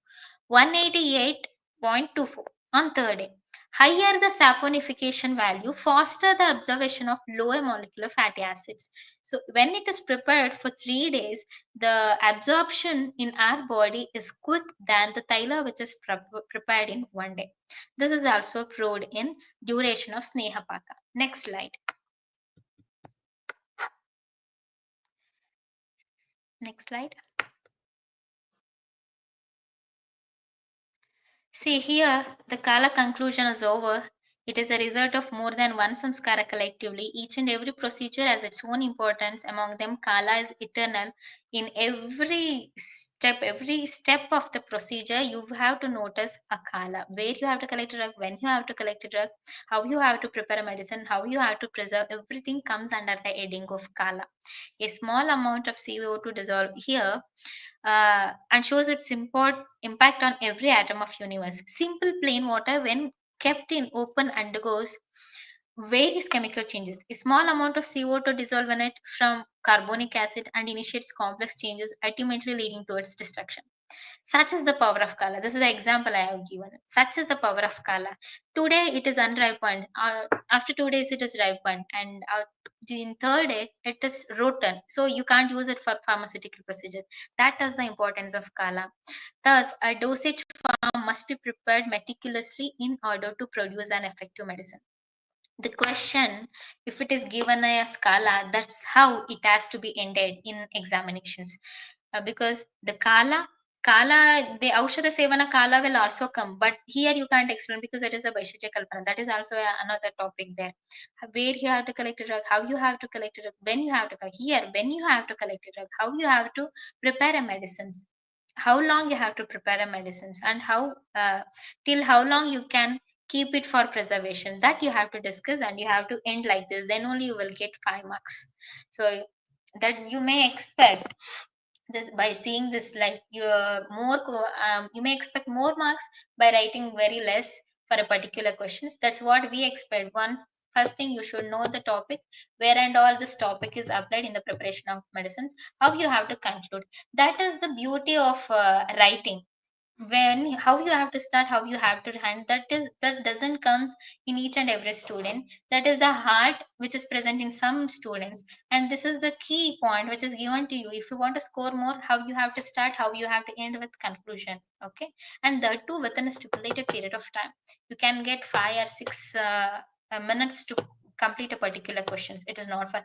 188.24 on third day. Higher the saponification value, faster the observation of lower molecular fatty acids. So when it is prepared for 3 days, the absorption in our body is quick than the thyla which is prepared in 1 day. This is also proved in duration of Snehapaka. Next slide. Next slide. See here, the Kala conclusion is over. It is a result of more than one samskara collectively. Each and every procedure has its own importance. Among them, Kala is eternal. In every step of the procedure, you have to notice a Kala. Where you have to collect a drug, when you have to collect a drug, how you have to prepare a medicine, how you have to preserve, everything comes under the heading of Kala. A small amount of CO2 dissolve here and shows its impact on every atom of universe. Simple plain water, when kept in open, undergoes various chemical changes. A small amount of CO2 dissolve in it from carbonic acid and initiates complex changes, ultimately leading to its destruction. Such is the power of Kala. This is the example I have given. Such is the power of Kala. Today it is unripened. After 2 days it is ripened, and in third day it is rotten. So you can't use it for pharmaceutical procedure. That is the importance of Kala. Thus, a dosage form must be prepared meticulously in order to produce an effective medicine. The question, if it is given a scala, that's how it has to be ended in examinations. Because the kala, the Aushadha Sevana kala will also come, but here you can't explain because it is a Vaishajya Kalpana. That is also another topic there. Where you have to collect a drug, how you have to collect a drug, when you have to collect, here, when you have to collect a drug, how you have to prepare a medicines, how long you have to prepare a medicines, and how till how long you can keep it for preservation, that you have to discuss, and you have to end like this, then only you will get 5 marks. So that you may expect this by seeing this, like you may expect more marks by writing very less for a particular questions. That's what we expect. Once, first thing, you should know the topic, where and all this topic is applied in the preparation of medicines, how you have to conclude. That is the beauty of writing. When, how you have to start, how you have to hand, that doesn't comes in each and every student. That is the heart which is present in some students, and this is the key point which is given to you. If you want to score more, how you have to start, how you have to end with conclusion. Okay, and that too within a stipulated period of time. You can get 5 or 6 minutes to complete a particular questions. It is not for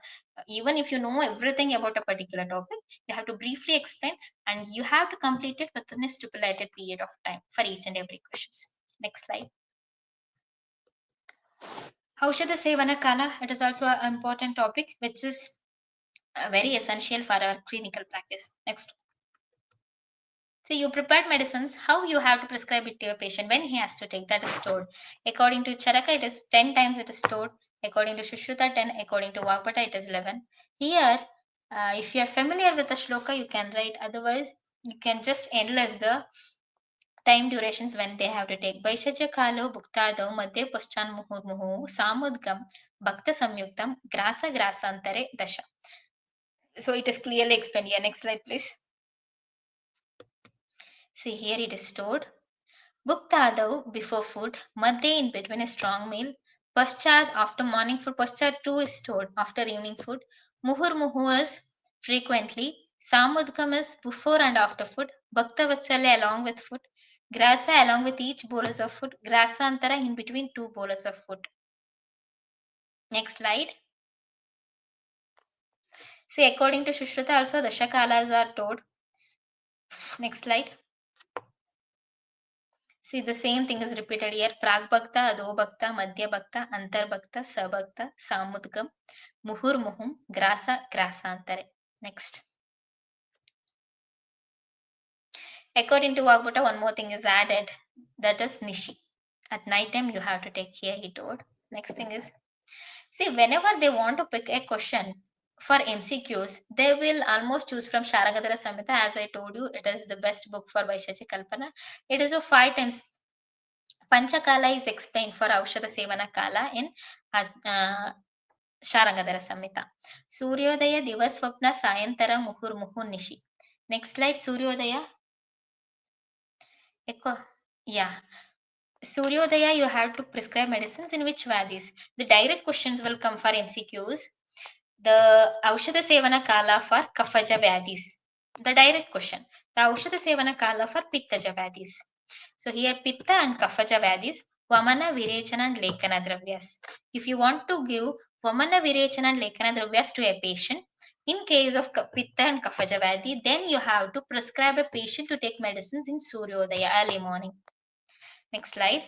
even if you know everything about a particular topic, you have to briefly explain, and you have to complete it within a stipulated period of time for each and every questions. Next slide. Aushadha Sevana Kala, it is also an important topic which is very essential for our clinical practice. Next. So you prepared medicines, how you have to prescribe it to your patient, when he has to take, that is stored. According to Charaka, it is 10 times it is stored. According to Shushruta, 10. According to Vagbhata, it is 11. Here, if you are familiar with the shloka, you can write. Otherwise, you can just endless the time durations when they have to take. Vaishajya Kalo, Bhuktado, Madhya Paschan Muhurmuhu, Samudgam, Bhakta Samyuktam, Grasa Grasantare, Dasha. So it is clearly explained here. Next slide, please. See, here it is stored. Bhuktadau before food, Madhya in between a strong meal, Paschat after morning food, Paschat too is stored after evening food, Muhur Muhu is frequently, Samudkam is before and after food, Bhakta Vatsalya along with food, Grasa along with each bolus of food, Grasa Antara in between 2 bolus of food. Next slide. See, according to Shushruta, also the Shakalas are told. Next slide. See, the same thing is repeated here. Pragbhakta, Adobhakta, Madhya Bhakta, Antarbhakta, Sabhakta, Samudgam, Muhur Muhum, Grasa, Grasantare. Next. According to Vagbhata, one more thing is added. That is Nishi. At night time, you have to take care, he told. Next thing is, see, whenever they want to pick a question for MCQs, they will almost choose from Sharagadara Samhita. As I told you, it is the best book for Vaishajya Kalpana. It is of 5 times. Panchakala is explained for Aushadha Sevana Kala in Sharangadara Samhita. Suryodaya, Divaswapna, Sayantara, Muhur, Muhur, Nishi. Next slide, Suryodaya. Yeah. Suryodaya, you have to prescribe medicines in which vadis. The direct questions will come for MCQs. The Aushadha Sevana Kala for Kafaja Vyadis. The direct question. The Aushadha Sevana Kala for Pittaja Vyadis. So here Pitta and Kafaja Vyadis, Vamana, Virechana and Lekana Dravyas. If you want to give Vamana, Virechana and Lekana Dravyas to a patient, in case of Pitta and Kafaja Vyadi, then you have to prescribe a patient to take medicines in Suryodaya early morning. Next slide.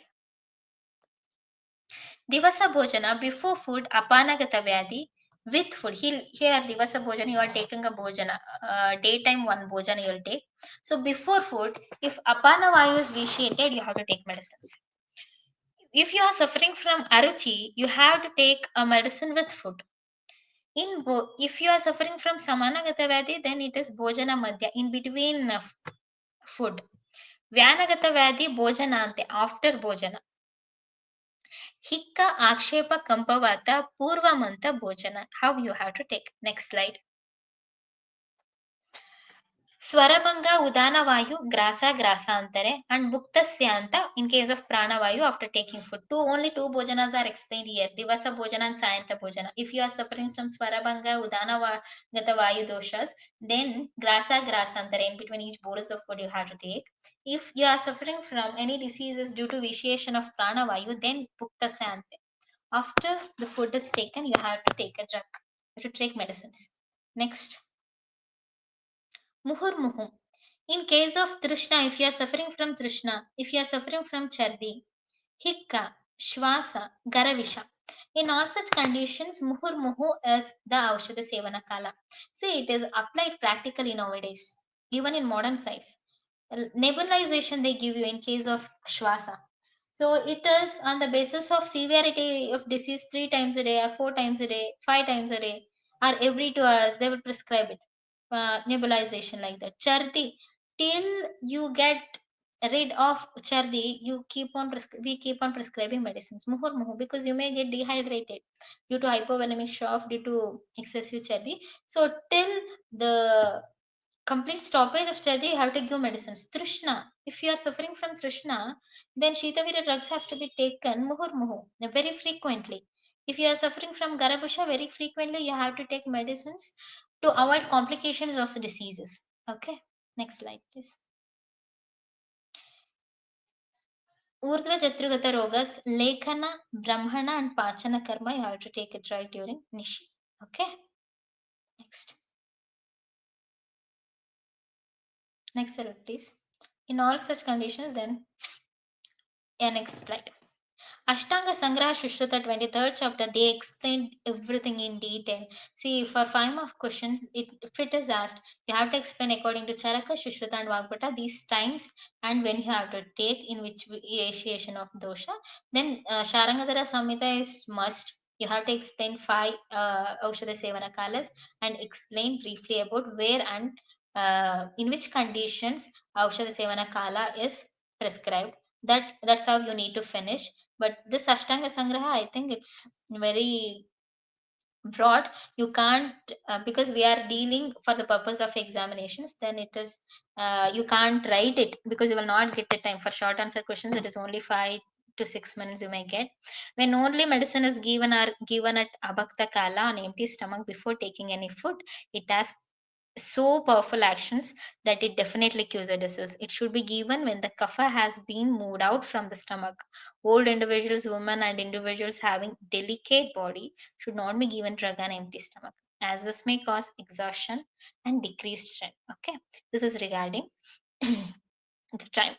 Divasa Bhojana, before food, Apanagata Vyadi, with food. Here, Divasa Bhojana, you are taking a Bhojana, daytime one Bhojana you will take. So before food, if Apana Vayu is vitiated, you have to take medicines. If you are suffering from Aruchi, you have to take a medicine with food. If you are suffering from Samanagata Vyadi, then it is Bhojana Madhya, in between food. Vyanagata Vyadi, Bhojanante, after Bhojana. Hikka Akshepa Kampavata Purvamanta Bhojana. How you have to take. Next slide. Swarabhanga Udana Vayu, Grasa Grasantare, and Bhuktasyanta in case of Prana Vayu after taking food. Only two Bhojanas are explained here, Divasa Bhojana and Sayanta Bhojana. If you are suffering from Swarabhanga Udana Gata Vayu doshas, then Grasa Grasantare, in between each bolus of food you have to take. If you are suffering from any diseases due to vitiation of Prana Vayu, then Bhuktasyanta. After the food is taken, you have to take a drug. You have to take medicines. Next, muhur. In case of Trishna, if you are suffering from Trishna, if you are suffering from Chardi, Hikka, Shwasa, Garavisha. In all such conditions, muhu is the Aushadha Sevana Kala. See, it is applied practically nowadays, even in modern science. Nebulization they give you in case of Shwasa. So it is on the basis of severity of disease 3 times a day, or 4 times a day, 5 times a day, or every 2 hours, they will prescribe it. Nebulization like that. Chardi, till you get rid of chardi, you we keep on prescribing medicines. Muhu, because you may get dehydrated due to hypovolemic shock, due to excessive chardi. So till the complete stoppage of chardi, you have to give medicines. Trishna, if you are suffering from Trishna, then Shitavira drugs has to be taken very frequently. If you are suffering from Garabusha, very frequently you have to take medicines to avoid complications of diseases. Okay, next slide, please. Urdhva Chaturgata Rogas, Lekhana, Brahmana, and Pachana Karma, you have to take it right during Nishi. Okay, next. Next slide, please. In all such conditions, then, next slide. Ashtanga Sangraha Shushruta 23rd chapter, they explained everything in detail. See, for 5 mark questions, if it is asked, you have to explain according to Charaka, Shushruta, and Vagbhata these times and when you have to take, in which initiation of dosha. Then Sharangadhara Samhita is must. You have to explain 5 Aushadha Sevana Kalas and explain briefly about where and in which conditions Aushadha Sevana Kala is prescribed. That's how you need to finish. But this Ashtanga Sangraha, I think it's very broad. You can't, because we are dealing for the purpose of examinations, then it is, you can't write it because you will not get the time. For short answer questions, it is only 5 to 6 minutes you may get. When only medicine is given or given at abhakta kala on empty stomach before taking any food, it has so powerful actions that it definitely cures a disease. It should be given when the kapha has been moved out from the stomach. Old individuals, women, and individuals having delicate body should not be given drug on empty stomach, as this may cause exhaustion and decreased strength. Okay, this is regarding the time.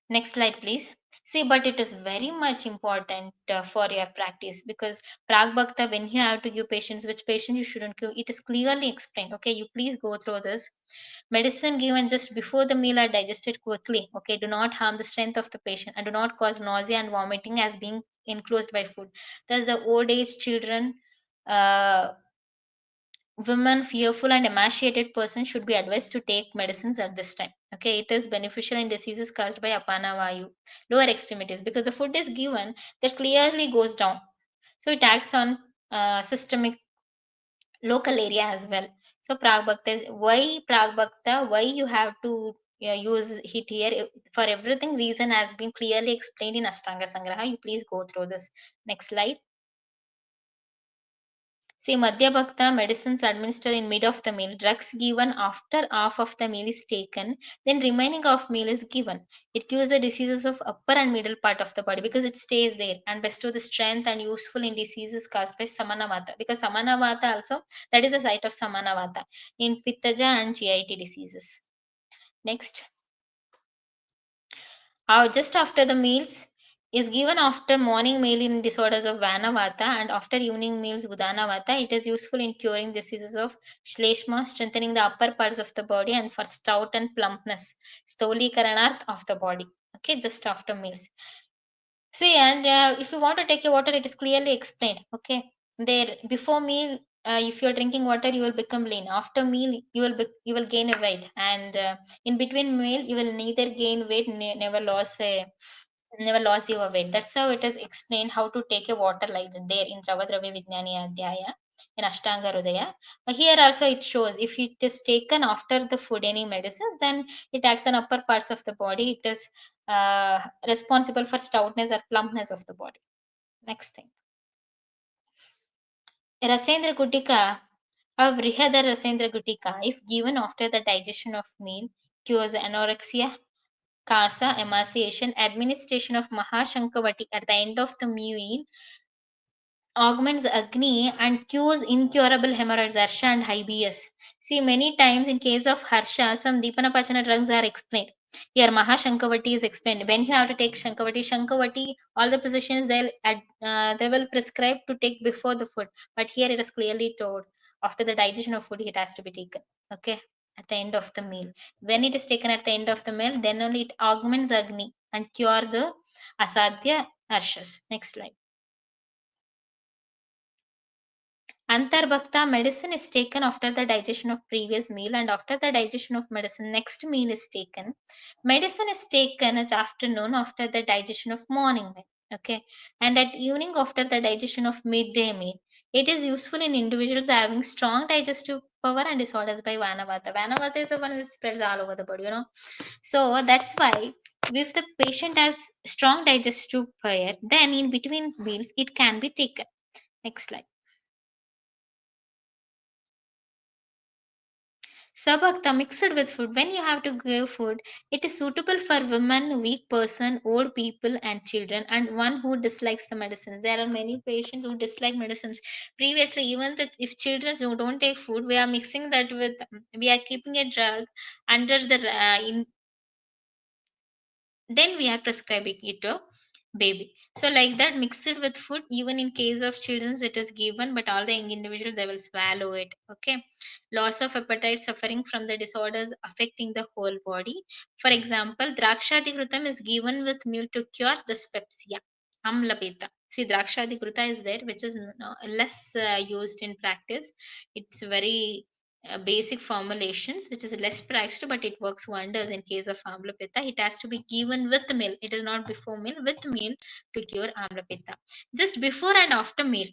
Next slide, please. See, but it is very much important for your practice, because Prag Bhakta, when you have to give patients, which patient you shouldn't give, it is clearly explained. Okay, you please go through this. Medicine given just before the meal are digested quickly. Okay, do not harm the strength of the patient and do not cause nausea and vomiting as being enclosed by food. Thus, the old age, children, uh, women, fearful, and emaciated persons should be advised to take medicines at this time. Okay, it is beneficial in diseases caused by apana vayu, lower extremities, because the food is given that clearly goes down. So it acts on systemic local area as well. So Prag Bhakta is why Prag Bhakta, why you have to use it here. For everything, reason has been clearly explained in Ashtanga Sangraha. You please go through this. Next slide. See, Madhya Bhakta, medicines administered in mid of the meal, drugs given after half of the meal is taken, then remaining of meal is given. It cures the diseases of upper and middle part of the body because it stays there and bestow the strength and useful in diseases caused by Samanavata. Because Samanavata also, that is the site of Samanavata in Pittaja and GIT diseases. Next. Just after the meals is given after morning meal in disorders of Vana Vata and after evening meals Udana Vata. It is useful in curing diseases of Shleshma, strengthening the upper parts of the body, and for stout and plumpness, Stolikaranarth of the body. Okay, just after meals. See, and if you want to take a water, it is clearly explained. Okay, there before meal, if you are drinking water, you will become lean. After meal, you will gain a weight, and in between meal, you will neither gain weight, never lost your weight. That's how it is explained how to take a water like that there in Travadravya Vijnani Adhyaya in Ashtanga Hridaya. But here also it shows if it is taken after the food, any medicines, then it acts on upper parts of the body. It is responsible for stoutness or plumpness of the body. Next thing. Rasendra Gutika, a Vrihada Rasendra Gutika, if given after the digestion of meal, cures anorexia, kasa, emaciation, administration of Mahashankavati at the end of the meal augments Agni and cures incurable hemorrhoids, Harsha and IBS. See, many times in case of Harsha, some Deepana Pachana drugs are explained. Here, Mahashankavati is explained. When you have to take Shankavati, all the physicians they will prescribe to take before the food. But here it is clearly told after the digestion of food, it has to be taken. Okay, at the end of the meal. When it is taken at the end of the meal, then only it augments Agni and cure the Asadhya Harshas. Next slide. Antarbhakta medicine is taken after the digestion of previous meal, and after the digestion of medicine, next meal is taken. Medicine is taken at afternoon after the digestion of morning meal. Okay, and at evening after the digestion of midday meal. It is useful in individuals having strong digestive power and disorders by Vanavata. Vanavata is the one which spreads all over the body, So that's why if the patient has strong digestive power, then in between meals it can be taken. Next slide. Sabakta mixed with food. When you have to give food, it is suitable for women, weak person, old people, and children, and one who dislikes the medicines. There are many patients who dislike medicines. Previously, even that if children who don't take food, we are mixing that with, we are keeping a drug under the then we are prescribing it to baby. So like that, mix it with food. Even in case of children it is given, but all the young individuals they will swallow it. Okay, loss of appetite suffering from the disorders affecting the whole body. For example, drakshadikrutam is given with milk to cure dyspepsia, amlapeta. See, drakshadikruta is there, which is less used in practice. It's very basic formulations which is less practiced, but it works wonders in case of amla pitta. It has to be given with meal, it is not before meal, with meal to cure amla pitta. Just before and after meal,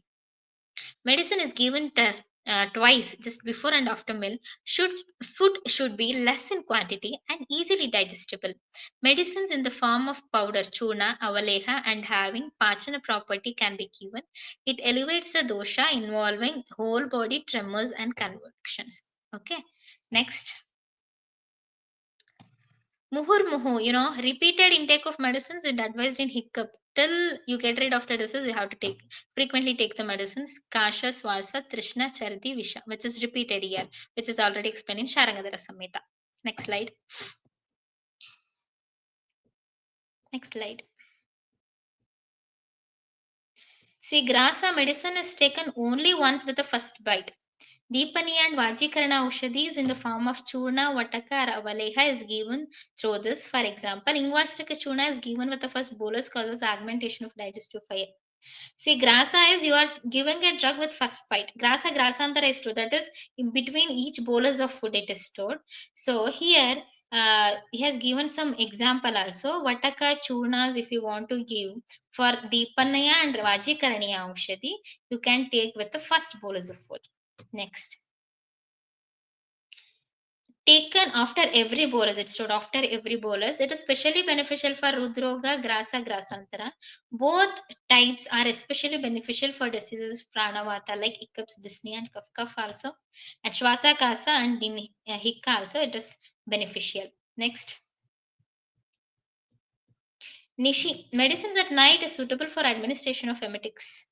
medicine is given twice, just before and after meal. Food should be less in quantity and easily digestible. Medicines in the form of powder, churna, avaleha, and having pachana property can be given. It elevates the dosha involving whole body tremors and convulsions. Okay, next. Muhur, repeated intake of medicines is advised in hiccup. Till you get rid of the disease, you have to frequently take the medicines. Kasha, Swasa, Trishna, Chardi, Visha, which is repeated here, which is already explained in Sharangadhara Samhita. Next slide. Next slide. See, grasa medicine is taken only once with the first bite. Deepani and Vajikarana Aushadhis in the form of Churna, Vataka, or Avaleha is given through this. For example, Ingvastika Churna is given with the first bolus, causes augmentation of digestive fire. See, grasa is you are giving a drug with first bite. Grasa, grasantara is stored. That is, in between each bolus of food it is stored. So here he has given some example also. Vataka churnas, if you want to give for Deepanaya and Vajikaraniya Aushadhi, you can take with the first bolus of food. Next. Taken after every bolus, it's stored after every bolus. It is especially beneficial for Rudroga, Grasa, Grasantara. Both types are especially beneficial for diseases of Pranavata like hiccups, dyspnea, and cough also. And Shwasa Kasa and Hikka also, it is beneficial. Next. Nishi. Medicines at night is suitable for administration of emetics.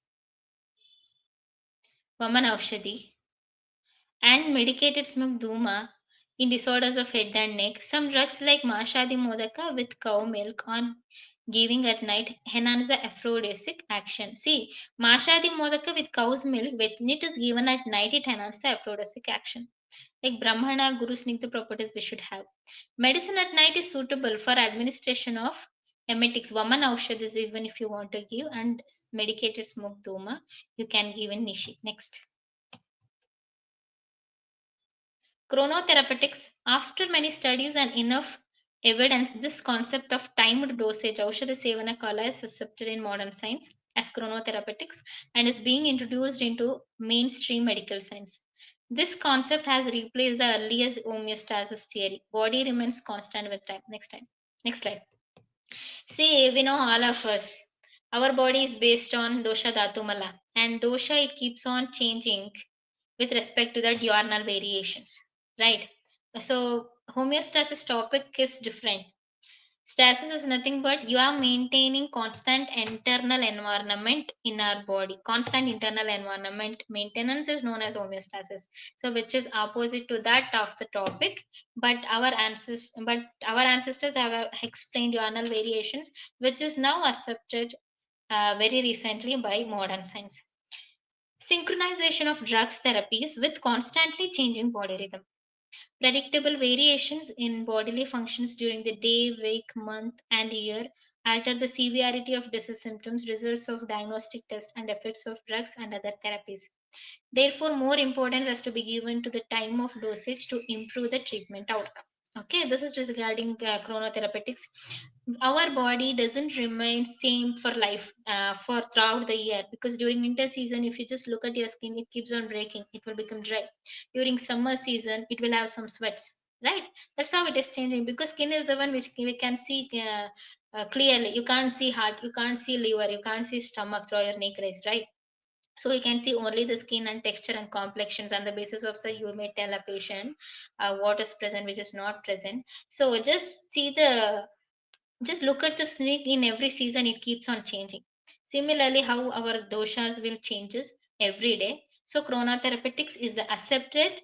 Vaman Aushadhi. And medicated smoke duma in disorders of head and neck. Some drugs like Mashadi Modaka with cow milk on giving at night enhance the aphrodisiac action. See, Mashadi Modaka with cow's milk, when it is given at night, it enhances the aphrodisiac action. Like Brahmana, Guru Snigdha properties we should have. Medicine at night is suitable for administration of emetics. Vaman Aushadh is even if you want to give, and medicated smoke duma, you can give in Nishi. Next. Chronotherapeutics. After many studies and enough evidence, this concept of timed dosage, Aushadha Sevana Kala, is accepted in modern science as chronotherapeutics and is being introduced into mainstream medical science. This concept has replaced the earliest homeostasis theory. Body remains constant with time. Next time. Next slide. See, we know all of us. Our body is based on dosha dhatu mala, and dosha it keeps on changing with respect to the diurnal variations, right? So homeostasis topic is different. Stasis is nothing but you are maintaining constant internal environment in our body. Constant internal environment maintenance is known as homeostasis. So, which is opposite to that of the topic. But our ancestors have explained diurnal variations, which is now accepted very recently by modern science. Synchronization of drugs therapies with constantly changing body rhythm. Predictable variations in bodily functions during the day, week, month, and year alter the severity of disease symptoms, results of diagnostic tests, and effects of drugs and other therapies. Therefore, more importance has to be given to the time of dosage to improve the treatment outcome. Okay, this is just regarding chronotherapeutics. Our body doesn't remain same for life for throughout the year, because during winter season, if you just look at your skin, it keeps on breaking, it will become dry. During summer season, it will have some sweats, right? That's how it is changing, because skin is the one which we can see clearly. You can't see heart, you can't see liver, you can't see stomach through your naked eyes, right? So we can see only the skin and texture and complexions, on the basis of so you may tell a patient what is present, which is not present. So just look at the snake. In every season it keeps on changing. Similarly, how our doshas will changes every day. So chronotherapeutics is accepted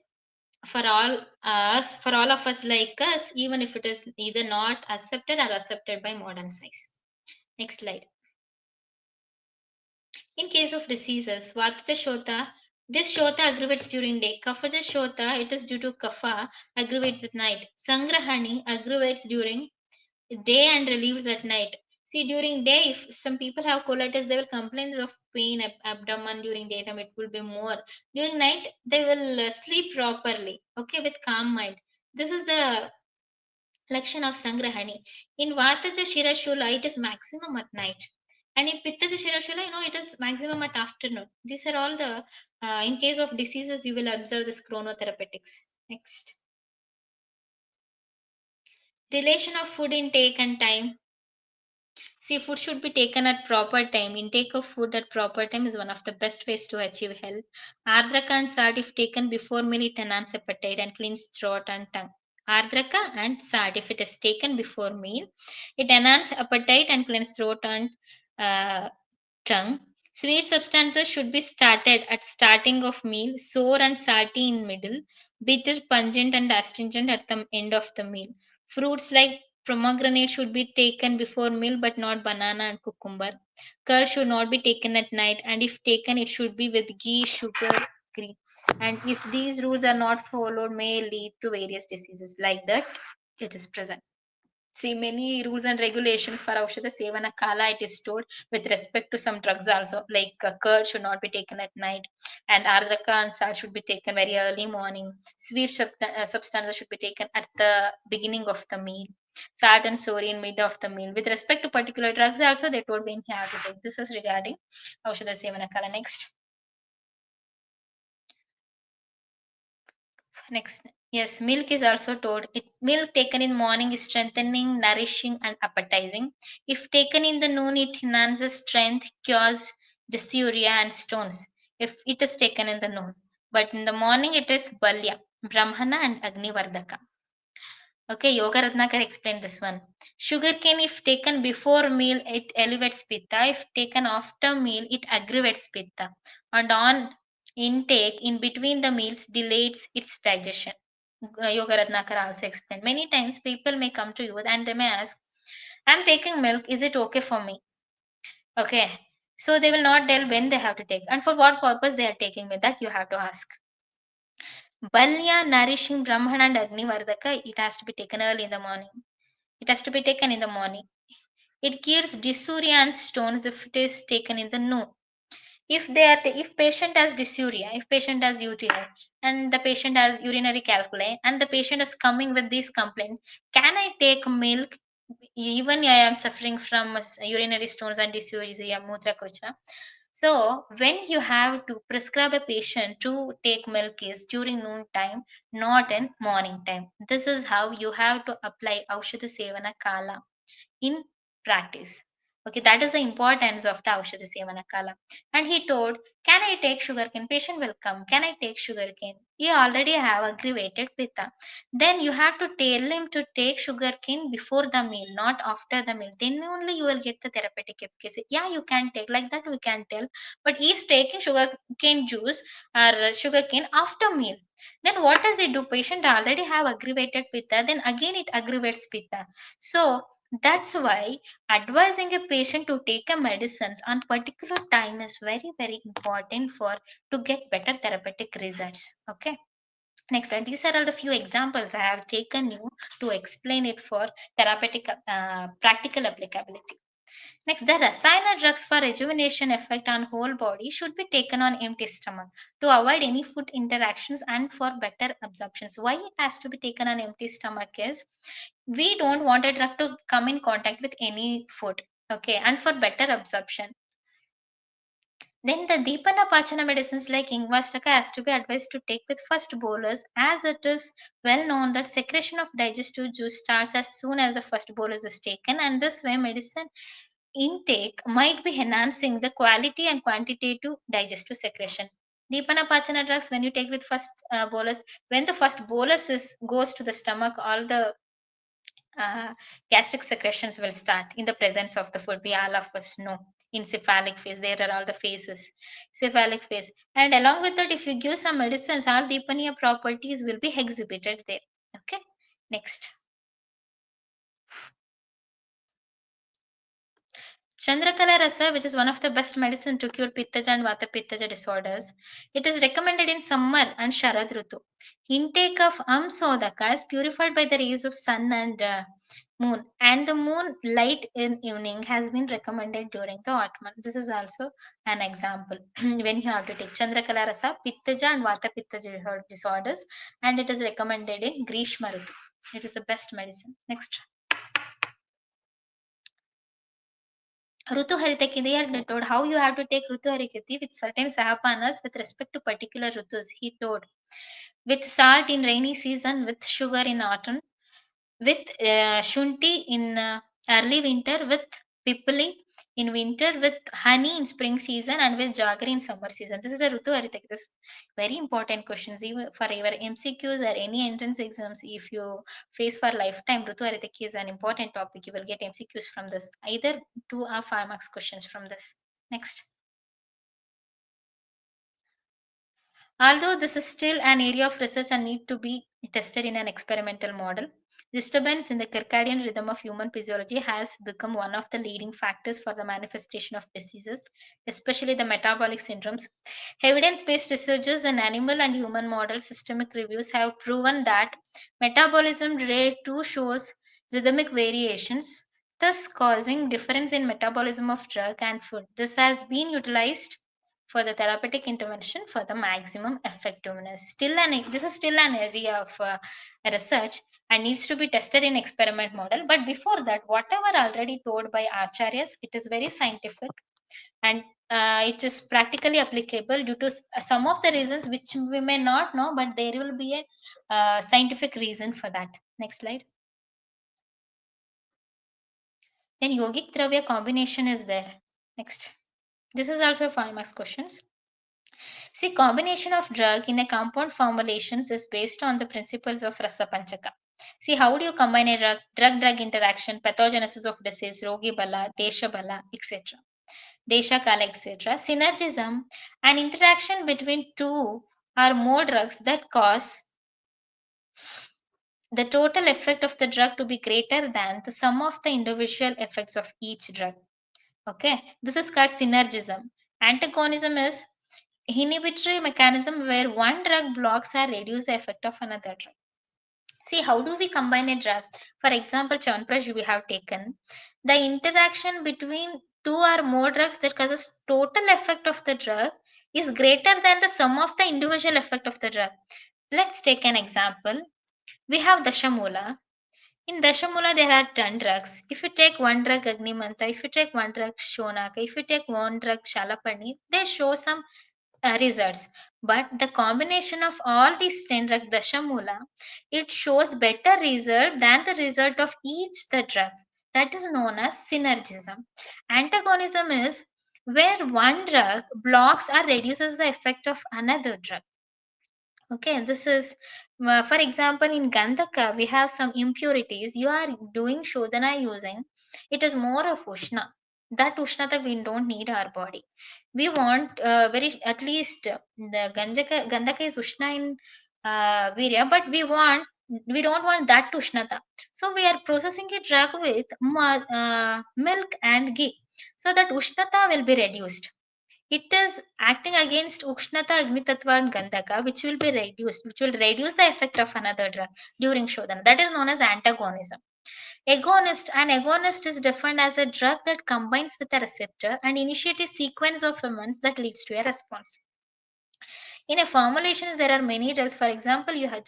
for all of us like us, even if it is either not accepted or accepted by modern science. Next slide. In case of diseases, Vata Shota, this Shota aggravates during day. Kaphaja Shota, it is due to Kapha, aggravates at night. Sangrahani aggravates during day and relieves at night. See, during day, if some people have colitis, they will complain of pain, abdomen during daytime, it will be more. During night, they will sleep properly, okay, with calm mind. This is the Lakshan of Sangrahani. In Vataja Shirashula, it is maximum at night. And in Pittaja Shirashula, it is maximum at afternoon. These are all the, in case of diseases, you will observe this chronotherapeutics. Next. Relation of food intake and time. See, food should be taken at proper time. Intake of food at proper time is one of the best ways to achieve health. Ardraka and salt, if taken before meal, it enhances appetite and cleans throat and tongue. Ardraka and salt, if it is taken before meal, it enhances appetite and cleans throat and uh, tongue. Sweet substances should be started at starting of meal, sour and salty in middle, bitter, pungent and astringent at the end of the meal. Fruits like pomegranate should be taken before meal, but not banana and cucumber. Curd should not be taken at night, and if taken, it should be with ghee, sugar, cream. And if these rules are not followed, may lead to various diseases like that. It is present. See, many rules and regulations for Aushadha Sevana Kala, it is told with respect to some drugs also, like curd should not be taken at night, and Ardaka and salt should be taken very early morning. Sweet substances should be taken at the beginning of the meal. Salt and sour in mid of the meal. With respect to particular drugs also, they told when you have to take. This is regarding Aushadha Sevana Kala. Next, yes, milk is also told. Milk taken in morning is strengthening, nourishing, and appetizing. If taken in the noon, it enhances strength, cures dysuria and stones. If it is taken in the noon, but in the morning, it is balya, brahmana, and agnivardhaka. Okay, Yoga Ratnakar explained this one. Sugarcane, if taken before meal, it elevates pitta. If taken after meal, it aggravates pitta. And on intake, in between the meals, delays its digestion. Yoga Ratnakar also explained. Many times, people may come to you and they may ask, I'm taking milk, is it okay for me? Okay. So they will not tell when they have to take and for what purpose they are taking milk. That you have to ask. Balya, nourishing Brahman and Agni-vardhaka, it has to be taken early in the morning. It has to be taken in the morning. It cures dysuria and stones if it is taken in the noon. If patient has dysuria, if patient has UTI, and the patient has urinary calculi, and the patient is coming with this complaint, can I take milk? Even I am suffering from urinary stones and dysuria, mutra kucha. So when you have to prescribe a patient to take milk is during noon time, not in morning time. This is how you have to apply Aushadha Sevana Kala in practice. Okay, that is the importance of the Aushadha Sevana Kala. And he told, can I take sugarcane? Patient will come. Can I take sugarcane? You already have aggravated pitta. Then you have to tell him to take sugarcane before the meal, not after the meal. Then only you will get the therapeutic efficacy. Yeah, you can take like that. We can tell, but he's taking sugarcane juice or sugarcane after meal. Then what does it do? Patient already have aggravated pitta. Then again it aggravates pitta. So that's why advising a patient to take a medicines on particular time is very important for to get better therapeutic results. Okay, next, these are all the few examples I have taken you to explain it for therapeutic practical applicability. Next, the rasayana drugs for rejuvenation effect on whole body should be taken on empty stomach to avoid any food interactions and for better absorptions. Why it has to be taken on empty stomach is we don't want a drug to come in contact with any food. Okay, and for better absorption. Then the Deepana Pachana medicines like Ingvastaka has to be advised to take with first bolus, as it is well known that secretion of digestive juice starts as soon as the first bolus is taken, and this way medicine intake might be enhancing the quality and quantitative digestive secretion. Deepana Pachana drugs, when you take with first bolus, when the first bolus goes to the stomach, all the uh, gastric secretions will start in the presence of the food. We all of us know in cephalic phase, there are all the phases, cephalic phase. And along with that, if you give some medicines, all Deepaniya properties will be exhibited there. Okay, next. Chandrakala Rasa, which is one of the best medicine to cure Pittaja and Vata Pittaja disorders, it is recommended in summer and Sharad Rutu. Intake of Amsodaka is purified by the rays of sun and moon, and the moon light in evening has been recommended during the autumn. This is also an example when you have to take Chandrakala Rasa, Pittaja and Vata Pittaja disorders, and it is recommended in Grishma Rutu. It is the best medicine. Next. Rutu Haritaki, they had told how you have to take Rutu Harikati with certain sahapanas with respect to particular Rutus. He told with salt in rainy season, with sugar in autumn, with shunti in early winter, with pipali in winter, with honey in spring season, and with jaggery in summer season. This is the Rutu Haritaki. This very important questions even for your MCQs or any entrance exams. If you face for lifetime, Rutu Haritaki is an important topic. You will get MCQs from this, either 2 or 5 marks questions from this. Next. Although this is still an area of research and need to be tested in an experimental model, disturbance in the circadian rhythm of human physiology has become one of the leading factors for the manifestation of diseases, especially the metabolic syndromes. Evidence based researches in animal and human model systemic reviews have proven that metabolism rate 2 shows rhythmic variations, thus causing difference in metabolism of drug and food. This has been utilized for the therapeutic intervention for the maximum effectiveness. This is still an area of research and needs to be tested in experiment model. But before that, whatever already told by acharyas, it is very scientific and it is practically applicable due to some of the reasons which we may not know, but there will be a scientific reason for that. Next slide. Then yogic dravya combination is there. Next. This is also 5 marks questions. See, combination of drug in a compound formulations is based on the principles of Rasa Panchaka. See, how do you combine a drug-drug interaction, pathogenesis of disease, Rogi Bala, Desha Bala, etc. Desha Kala, etc. Synergism, an interaction between two or more drugs that cause the total effect of the drug to be greater than the sum of the individual effects of each drug. Okay, this is called synergism. Antagonism is inhibitory mechanism where one drug blocks or reduces the effect of another drug. See, how do we combine a drug? For example, Chyawanprash we have taken. The interaction between two or more drugs that causes total effect of the drug is greater than the sum of the individual effect of the drug. Let's take an example. We have Dashamula. In Dashamula, there are 10 drugs. If you take one drug Agnimanta, if you take one drug Shonaka, if you take one drug Shalapani, they show some results. But the combination of all these 10 drug Dashamula, it shows better result than the result of each the drug. That is known as synergism. Antagonism is where one drug blocks or reduces the effect of another drug. Okay, this is, for example, in Gandhaka, we have some impurities. You are doing Shodhana using, it is more of Ushna. That Ushnata we don't need our body. We want at least the Gandhaka is Ushna in Virya, but we don't want that Ushnata. So we are processing a drug with milk and ghee. So that Ushnata will be reduced. It is acting against Ukshnata, Agnitattva, and Gandhaka, which will reduce the effect of another drug during Shodhana. That is known as antagonism. An agonist is defined as a drug that combines with a receptor and initiates a sequence of events that leads to a response. In a formulations, there are many drugs. For example, you have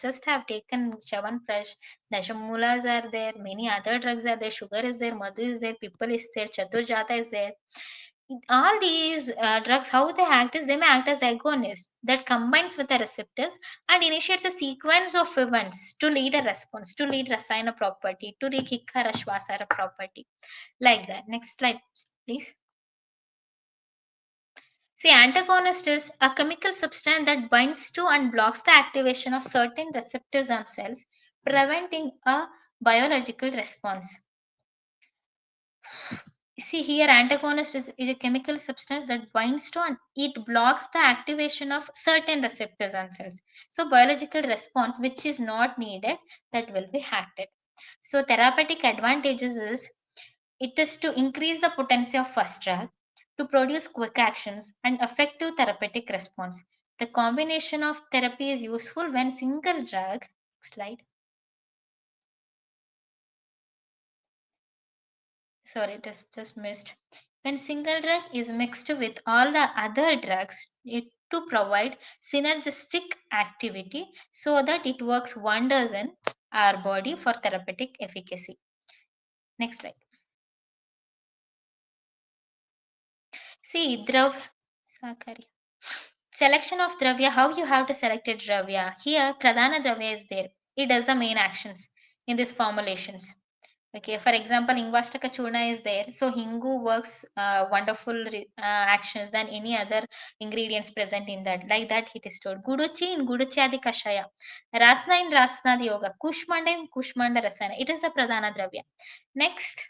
taken Chavanprash, Dashamulas are there, many other drugs are there, sugar is there, Madhu is there, people is there, Chaturjata is there. All these drugs, how they act is they may act as agonists that combines with the receptors and initiates a sequence of events to lead a response, to lead rasayana property, to lead hikara shvasara property, like that. Next slide, please. See, antagonist is a chemical substance that binds to and blocks the activation of certain receptors on cells, preventing a biological response. See here, antagonist is a chemical substance that binds to and it blocks the activation of certain receptors on cells. So biological response, which is not needed, that will be acted. So therapeutic advantages is it is to increase the potency of first drug, to produce quick actions and effective therapeutic response. The combination of therapy is useful when single drug, slide, sorry, it is just missed. When single drug is mixed with all the other drugs to provide synergistic activity so that it works wonders in our body for therapeutic efficacy. Next slide. See, Sakari. Selection of dravya, how you have to select a dravya. Here, pradhana dravya is there. It does the main actions in these formulations. Okay, for example, Ingvastaka Churna is there. So Hingu works wonderful actions than any other ingredients present in that. Like that it is told. Guduchi in Guduchadi Kashaya. Rasna in Rasna Yoga. Kushmanda in Kushmanda Rasana. It is the Pradhana Dravya. Next,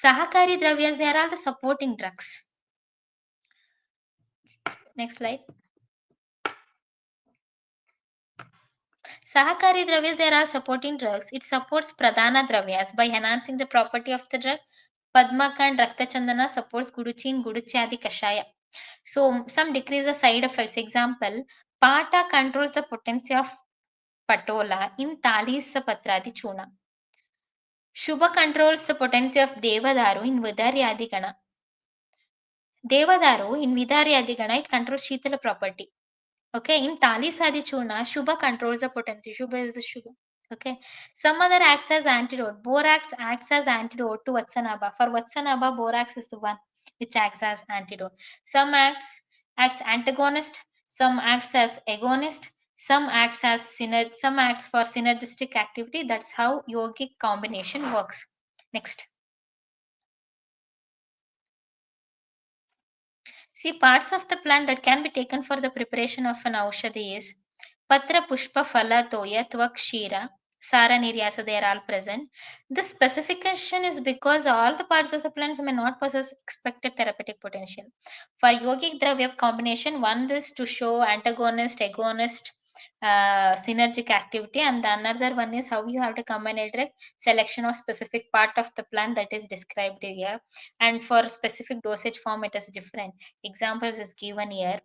Sahakari Dravyas, they are all the supporting drugs. Next slide. Sahakari Dravyas, there are supporting drugs. It supports Pradhana Dravyas by enhancing the property of the drug. Padmaka and Rakta Chandana supports Guduchi Guduchadi Kashaya. So some decrease the side effects. Example, Pata controls the potency of Patola in Talisa Patradi Chuna. Shubha controls the potency of Devadaru in Vidaryadi Gana. Devadaru in Vidaryadi Gana, it controls Shitala property. Okay, in Tali Sadi Churna, Shubha controls the potency. Shubha is the sugar. Okay, some other acts as antidote. Borax acts as antidote to Vatsanaba. For Vatsanaba, borax is the one which acts as antidote. Some acts antagonist, some acts as agonist, some acts for synergistic activity. That's how yogic combination works. Next. See, parts of the plant that can be taken for the preparation of an Aushadhi is Patra Pushpa Phala Toya Tvak Shira Sara Niryasa, they are all present. This specification is because all the parts of the plants may not possess expected therapeutic potential. For yogic dravya combination, one is to show antagonist, agonist, synergic activity, and the another one is how you have to combine a drug, selection of specific part of the plant that is described here, and for specific dosage form it is different. Examples is given here.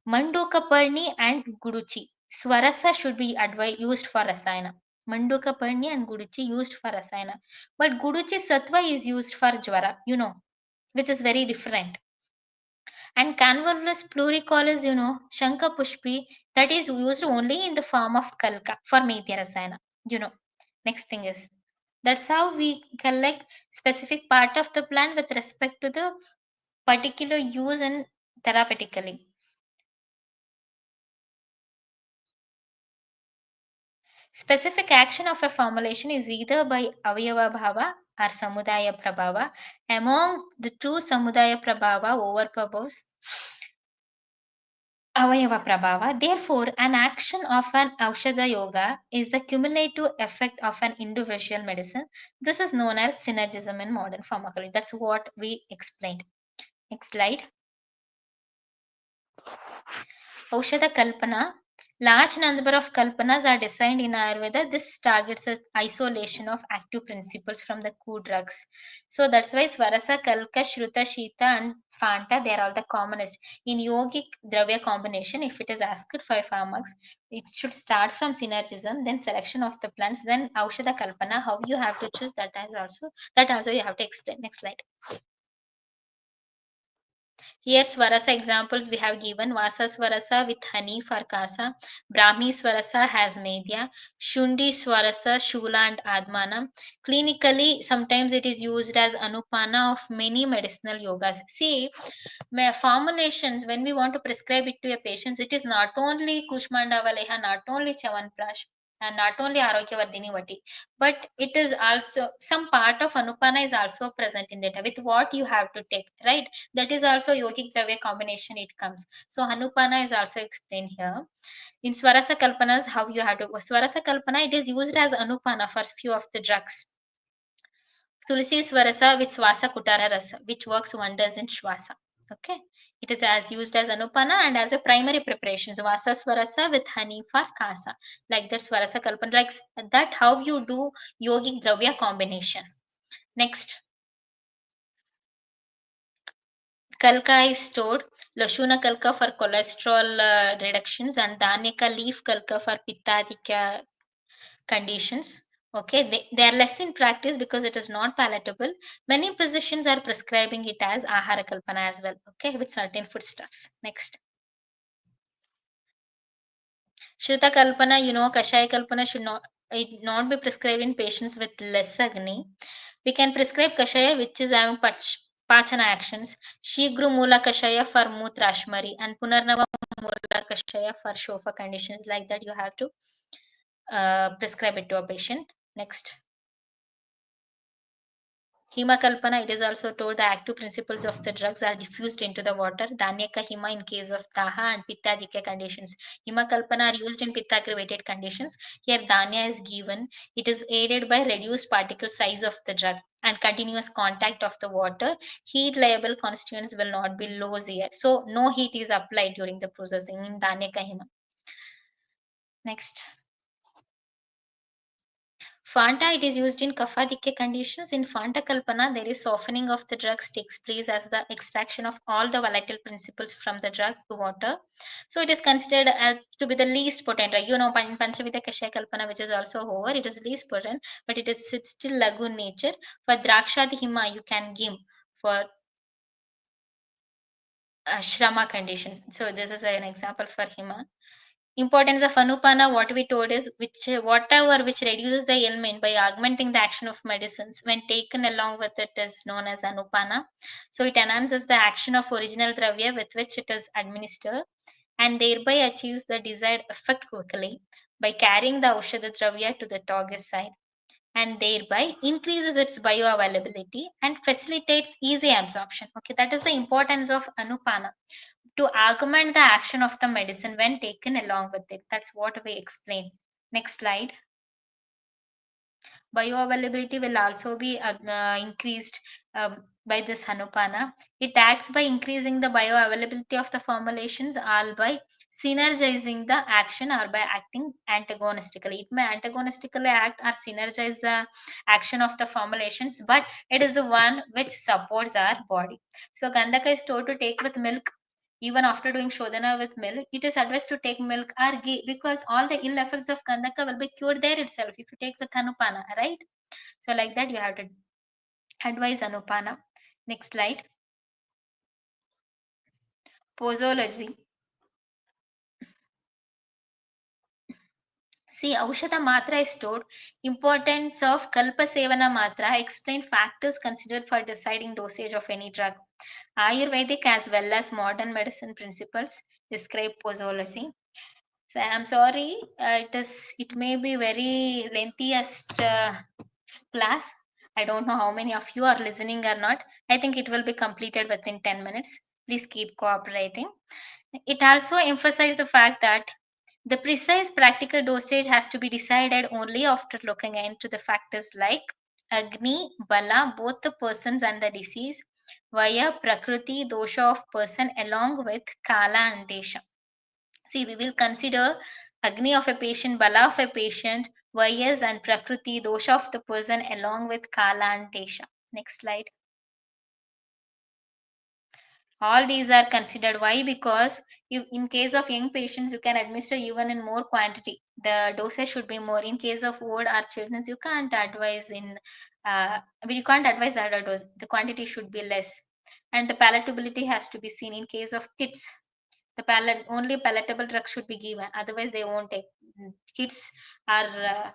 Mandokaparni and Guduchi. Swarasa should be used for Rasayana. Mandokaparni and Guduchi used for Rasayana. But Guduchi Sattva is used for Jwara, which is very different. And Canvolus pluricol is, Shanka Pushpi, that is used only in the form of Kalka for Medhya Rasayana. Next thing is, that's how we collect specific part of the plant with respect to the particular use and therapeutically. Specific action of a formulation is either by Avayava Bhava or samudaya prabhava. Among the two, samudaya prabhava overpowers avayava prabhava. Therefore, an action of an Aushadha yoga is the cumulative effect of an individual medicine. This is known as synergism in modern pharmacology. That's what we explained. Next slide. Aushadha Kalpana. Large number of kalpanas are designed in Ayurveda. This targets the isolation of active principles from the core drugs. So that's why Swarasa, Kalka, Shruta, Shita, and Fanta, they are all the commonest. In yogic dravya combination, if it is asked for pharmacs, it should start from synergism, then selection of the plants, then Aushadha Kalpana. How you have to choose that also you have to explain. Next slide. Here Swarasa examples we have given Vasa Swarasa with honey for Kasa, Brahmi Swarasa has Medya, Shundi Swarasa, Shula and Admana. Clinically, sometimes it is used as Anupana of many medicinal yogas. See, formulations, when we want to prescribe it to a patient, it is not only Kushmanda Valeha, not only Chavanprash, and not only Arogyavardhini Vati, but it is also some part of Anupana is also present in that with what you have to take, right? That is also yogic dravya combination it comes. So Anupana is also explained here. In Swarasa Kalpanas, how you have to Swarasa Kalpana, it is used as Anupana for few of the drugs. Tulsi Swarasa with Swasa Kutara Rasa, which works wonders in Shwasa. Okay, it is as used as Anupana and as a primary preparation. Vasa Swarasa with honey for Kasa, like that Swarasa Kalpana, like that how you do yogic dravya combination. Next, Kalka is stored. Lashuna Kalka for cholesterol reductions and Dhanyaka leaf Kalka for Pittadika conditions. Okay, they are less in practice because it is not palatable. Many physicians are prescribing it as Ahara Kalpana as well, okay, with certain foodstuffs. Next. Shruta Kalpana, Kashaya Kalpana should not be prescribed in patients with less Agni. We can prescribe Kashaya, which is having Pachana actions, Shigru Mula Kashaya for Mutrashmari, and Punarnava Mula Kashaya for Shofa conditions. Like that, you have to prescribe it to a patient. Next. Hemakalpana, it is also told the active principles of the drugs are diffused into the water. Dhanyaka Hema in case of Taha and Pittadika conditions. Hemakalpana are used in Pitta aggravated conditions. Here Dhanya is given. It is aided by reduced particle size of the drug and continuous contact of the water. Heat liable constituents will not be low here. So no heat is applied during the processing in Dhanyaka Hema. Next. Fanta, it is used in Kapha-Dikya conditions. In Fanta Kalpana, there is softening of the drugs takes place as the extraction of all the volatile principles from the drug to water. So it is considered as to be the least potent. In Panchavita Kashaya Kalpana, which is also over, it is least potent, but it is still lagoon nature. For Drakshadi Hima, you can give for Shrama conditions. So this is an example for Hima. Importance of Anupana, what we told is whatever which reduces the ailment by augmenting the action of medicines when taken along with it is known as Anupana. So it enhances the action of original dravya with which it is administered and thereby achieves the desired effect quickly by carrying the Aushadha dravya to the target site and thereby increases its bioavailability and facilitates easy absorption. Okay, that is the importance of Anupana to augment the action of the medicine when taken along with it. That's what we explain. Next slide. Bioavailability will also be increased by this Hanupana. It acts by increasing the bioavailability of the formulations, all by synergizing the action or by acting antagonistically. It may antagonistically act or synergize the action of the formulations, but it is the one which supports our body. So Gandhaka is told to take with milk. Even after doing Shodhana with milk, it is advised to take milk or ghee because all the ill effects of Gandhaka will be cured there itself if you take with Anupana, right? So, like that, you have to advise Anupana. Next slide. Posology. See, Aushadha Matra is stored. Importance of Kalpa Sevana Matra explain factors considered for deciding dosage of any drug. Ayurvedic as well as modern medicine principles describe posology. So I'm sorry, it may be very lengthiest class. I don't know how many of you are listening or not. I think it will be completed within 10 minutes. Please keep cooperating. It also emphasizes the fact that the precise practical dosage has to be decided only after looking into the factors like Agni, Bala, both the persons and the disease, via Prakriti, dosha of person along with Kala and Desha. See, we will consider Agni of a patient, Bala of a patient, Vayas and Prakriti, dosha of the person along with Kala and Desha. Next slide. All these are considered. Why? Because in case of young patients, you can administer even in more quantity. The dosage should be more. In case of old or children, you can't advise in. You can't advise other dose. The quantity should be less, and the palatability has to be seen. In case of kids, the only palatable drug should be given. Otherwise, they won't take. Kids are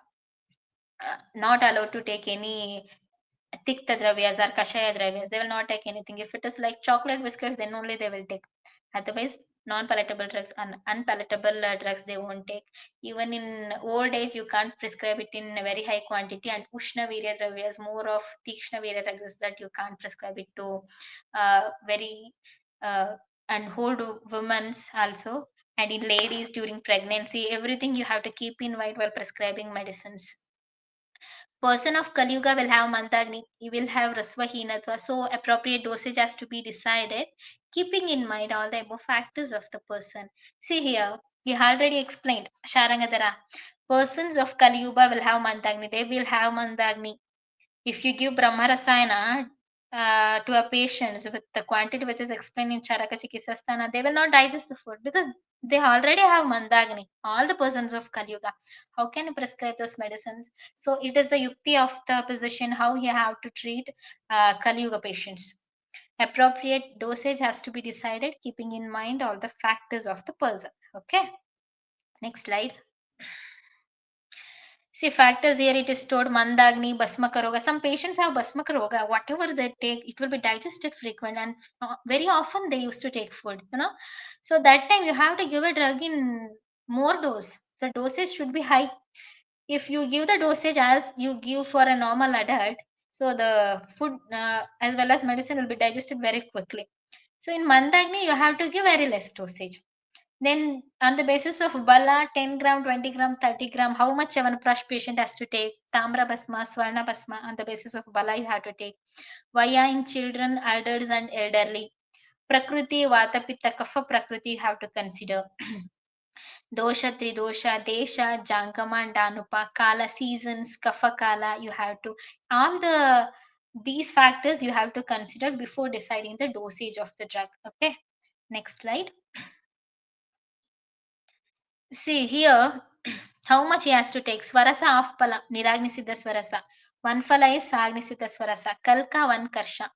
not allowed to take any tikta dravyas or kashaya dravyas. They will not take anything. If it is like chocolate biscuits, then only they will take. Otherwise, non-palatable drugs and unpalatable drugs they won't take. Even in old age, you can't prescribe it in a very high quantity. And ushna virya dravyas, more of tikshna virya drugs that you can't prescribe it to very uh, and old women's also. And in ladies during pregnancy, everything you have to keep in mind while prescribing medicines. Person of Kalyuga will have Mandagni, he will have Rasvahinatva, so appropriate dosage has to be decided, keeping in mind all the above factors of the person. See here, we already explained, Sharangadara. Persons of Kalyuga will have Mandagni, they will have Mandagni. If you give Brahma Rasayana to a patient with the quantity which is explained in Charaka Chikisasthana, they will not digest the food because they already have Mandagni, all the persons of Kali Yuga. How can you prescribe those medicines? So it is the yukti of the physician how you have to treat Kali Yuga patients. Appropriate dosage has to be decided keeping in mind all the factors of the person. Okay, next slide. See, factors here it is stored Mandagni, Basmakaroga. Some patients have Basmakaroga. Whatever they take, it will be digested frequent and very often they used to take food, you know. So that time you have to give a drug in more dose. The dosage should be high. If you give the dosage as you give for a normal adult, so the food as well as medicine will be digested very quickly. So in Mandagni, you have to give very less dosage. Then, on the basis of Bala, 10 gram, 20 gram, 30 gram, how much Chavanprash patient has to take? Tamra Basma, Swarna Basma, on the basis of Bala, you have to take. Vaya in children, adults, and elderly. Prakriti, Vata, Pitta, Kapha, Prakriti, you have to consider. Dosha, Tridosha, Desha, Jankama, and Danupa, Kala, seasons, Kapha Kala, you have to. All these factors you have to consider before deciding the dosage of the drug. Okay, next slide. See here, how much he has to take. Swarasa half pala, Niragnisida Swarasa. One phala is Sagnisida Swarasa. Kalka one karsha.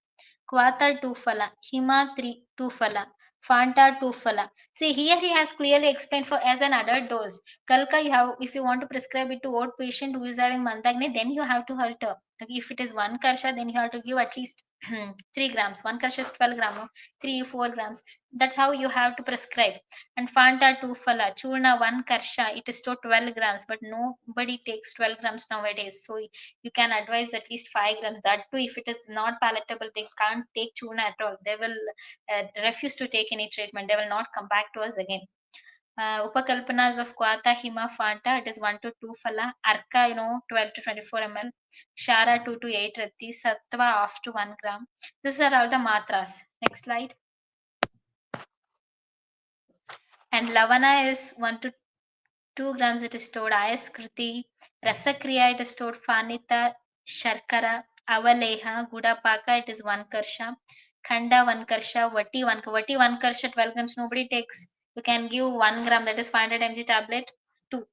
Kvata two phala. Hima three two phala. Fanta two phala. See here he has clearly explained for as an adult dose. Kalka you have if you want to prescribe it to old patient who is having Mandagni, then you have to alter. Like if it is one karsha, then you have to give at least 3 grams. One karsha is 12 grams, no? 3 4 grams. That's how you have to prescribe. And Fanta 2 Fala, Churna 1 Karsha, it is to 12 grams, but nobody takes 12 grams nowadays. So you can advise at least 5 grams. That too, if it is not palatable, they can't take Churna at all. They will refuse to take any treatment. They will not come back to us again. Upakalpanas of Kwata, Hima, Fanta, it is 1 to 2 Fala, Arka, 12 to 24 ml, Shara 2 to 8 Rati, Sattva off to 1 gram. These are all the matras. Next slide. And Lavana is 1 to 2 grams it is stored. Ayaskriti, Rasakriya it is stored. Fanita, Sharkara, Avaleha, Gudapaka it is 1 karsha. Khanda 1 karsha, Vati 1 karsha, 12 grams nobody takes. You can give 1 gram that is 500 mg tablet, 2.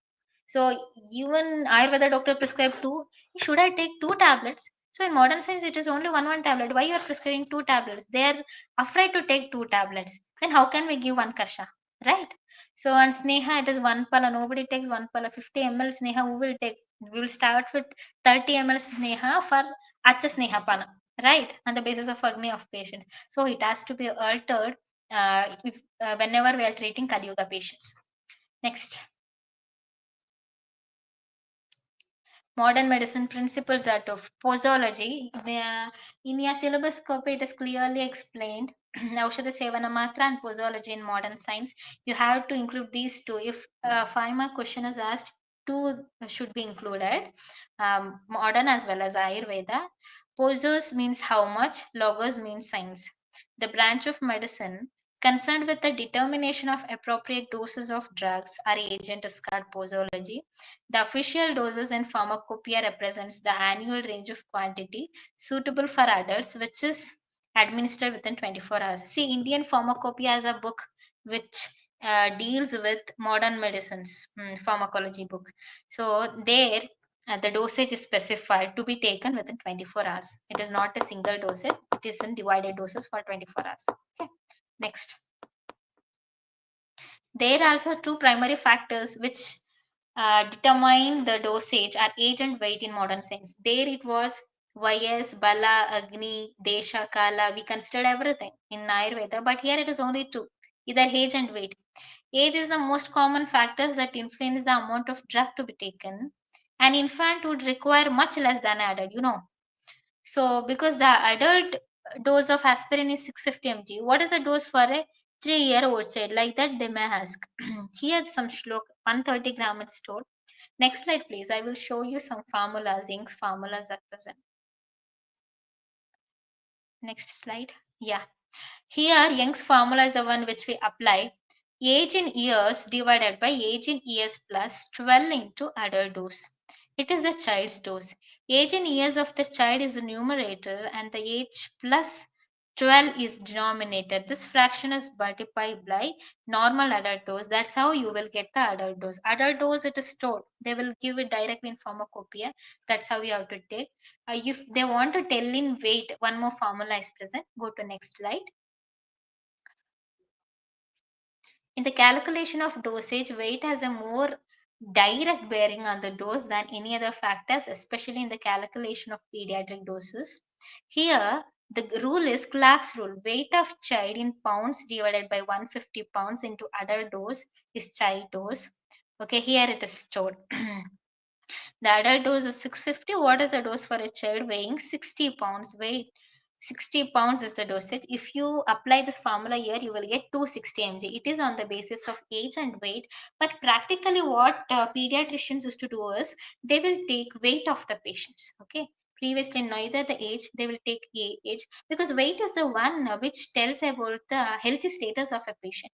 So even Ayurveda doctor prescribed 2. Should I take 2 tablets? So in modern science it is only one tablet. Why you are prescribing 2 tablets? They are afraid to take 2 tablets. Then how can we give 1 karsha? Right? So on Sneha, it is 1 pala. Nobody takes 1 pala. 50 ml Sneha, who will take? We will start with 30 ml Sneha for Acha Sneha Pana. Right? On the basis of Agni of patients. So it has to be altered whenever we are treating Kali Yuga patients. Next. Modern medicine principles are of posology. In your syllabus copy, it is clearly explained. Aushadha, sevana, matra, and posology in modern science. You have to include these two. If a 5 mark question is asked, two should be included. Modern as well as Ayurveda. Posos means how much. Logos means science. The branch of medicine concerned with the determination of appropriate doses of drugs or agent is called posology. The official doses in pharmacopoeia represents the annual range of quantity suitable for adults, which is administered within 24 hours. See, Indian Pharmacopoeia has a book which deals with modern medicines, pharmacology books. So there, the dosage is specified to be taken within 24 hours. It is not a single dosage; it is in divided doses for 24 hours. Okay, next. There are also two primary factors which determine the dosage are age and weight in modern science. There it was Vayas, Bala, Agni, Desha, Kala. We considered everything in Ayurveda, but here it is only two, either age and weight. Age is the most common factors that influence the amount of drug to be taken. An infant would require much less than adult, So because the adult dose of aspirin is 650 mg, what is the dose for a 3-year-old child? Like that they may ask. Here some shlok 130 gram is stored. Next slide, please. I will show you some formulas, Young's formulas at present. Next slide. Yeah. Here, Young's formula is the one which we apply. Age in years divided by age in years plus 12 into adult dose. It is the child's dose. Age in years of the child is the numerator and the age plus 12 is denominator. This fraction is multiplied by normal adult dose. That's how you will get the adult dose. Adult dose it is stored. They will give it directly in pharmacopoeia. That's how you have to take. If they want to tell in weight, one more formula is present. Go to next slide. In the calculation of dosage, weight has a more direct bearing on the dose than any other factors, especially in the calculation of pediatric doses. Here, the rule is Clark's rule. Weight of child in pounds divided by 150 pounds into adult dose is child dose. Okay, here it is stored. The adult dose is 650. What is the dose for a child weighing 60 pounds? Weight 60 pounds is the dosage. If you apply this formula here, you will get 260 mg. It is on the basis of age and weight. But practically, what pediatricians used to do is they will take weight of the patients. Okay. Previously, neither the age, they will take age because weight is the one which tells about the healthy status of a patient.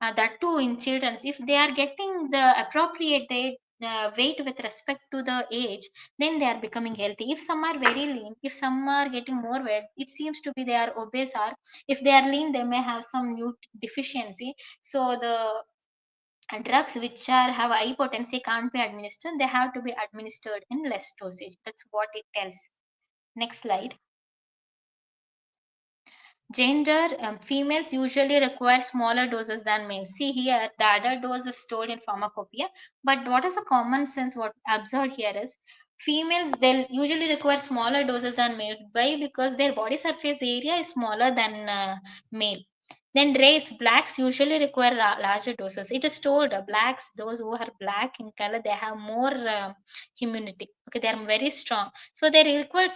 That too in children, if they are getting the appropriate weight with respect to the age, then they are becoming healthy. If some are very lean, if some are getting more weight, it seems to be they are obese, or if they are lean they may have some deficiency. So the drugs which are have high potency can't be administered, they have to be administered in less dosage. That's what it tells. Next slide. Gender, females usually require smaller doses than males. See here, the adult dose is stored in pharmacopoeia. But what is the common sense? What observed here is females they'll usually require smaller doses than males. Why? Because their body surface area is smaller than male. Then race, blacks usually require larger doses. It is told blacks, those who are black in color, they have more immunity. Okay, they are very strong. So they require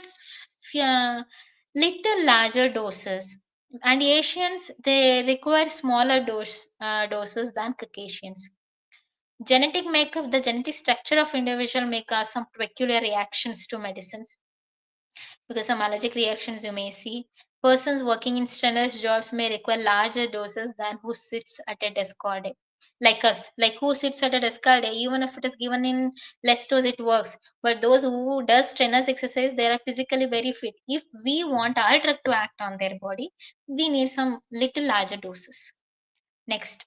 little larger doses. And Asians, they require smaller doses than Caucasians. Genetic makeup, the genetic structure of individual may cause some peculiar reactions to medicines. Because some allergic reactions you may see. Persons working in strenuous jobs may require larger doses than who sits at a desk all day. Like us, like who sits at a desk all day, even if it is given in less dose, it works. But those who does strenuous exercise, they are physically very fit. If we want our drug to act on their body, we need some little larger doses. Next.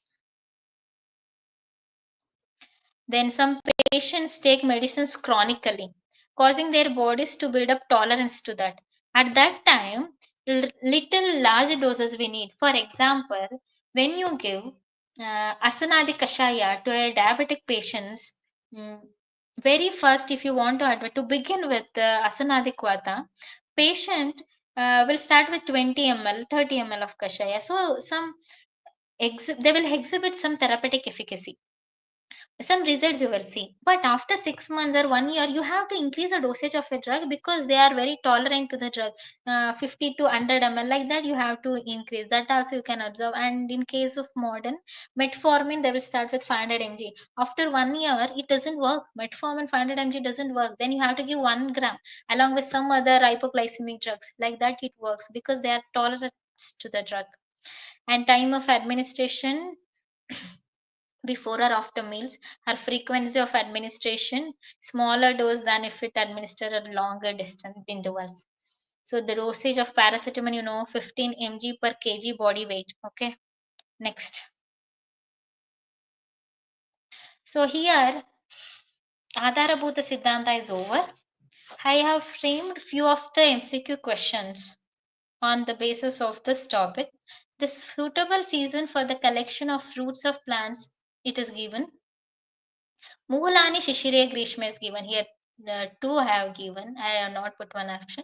Then some patients take medicines chronically, causing their bodies to build up tolerance to that. At that time, little large doses we need. For example, when you give asanadi kashaya to a diabetic patients, mm, very first, if you want to to begin with asanadi kvata, patient will start with 20 ml, 30 ml of kashaya. So some they will exhibit some therapeutic efficacy. some results you will see. But after 6 months or 1 year, you have to increase the dosage of a drug because they are very tolerant to the drug. 50 to 100 ml, like that you have to increase. That also you can observe. And in case of modern metformin, they will start with 500 mg. After 1 year, it doesn't work. Metformin 500 mg doesn't work. Then you have to give 1 gram along with some other hypoglycemic drugs. Like that it works because they are tolerant to the drug. And time of administration, before or after meals, her frequency of administration, smaller dose than if it administered at longer distance intervals. So the dosage of paracetamol, 15 mg per kg body weight. Okay, next. So here Adharabhuta Siddhanta is over. I have framed few of the MCQ questions on the basis of this topic. This suitable season for the collection of fruits of plants, it is given. Mulani Shishire Grishma is given here. Two I have given. I have not put one option.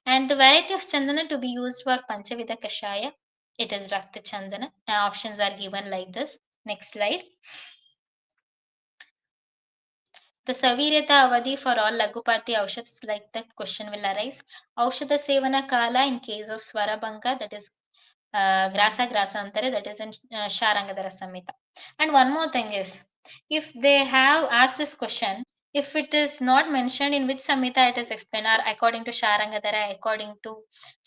And the variety of Chandana to be used for Panchavidha Kashaya, it is Rakta Chandana. Options are given like this. Next slide. The Saviryata avadhi for all Lagupati Aushadhas, like that question will arise. Aushadha Sevana Kala in case of Swarabhanga, that is Grasa Grasantare, that is in Sharangadara Samhita. And one more thing is, if they have asked this question, if it is not mentioned in which Samhita it is explained, or according to Sharangadara, according to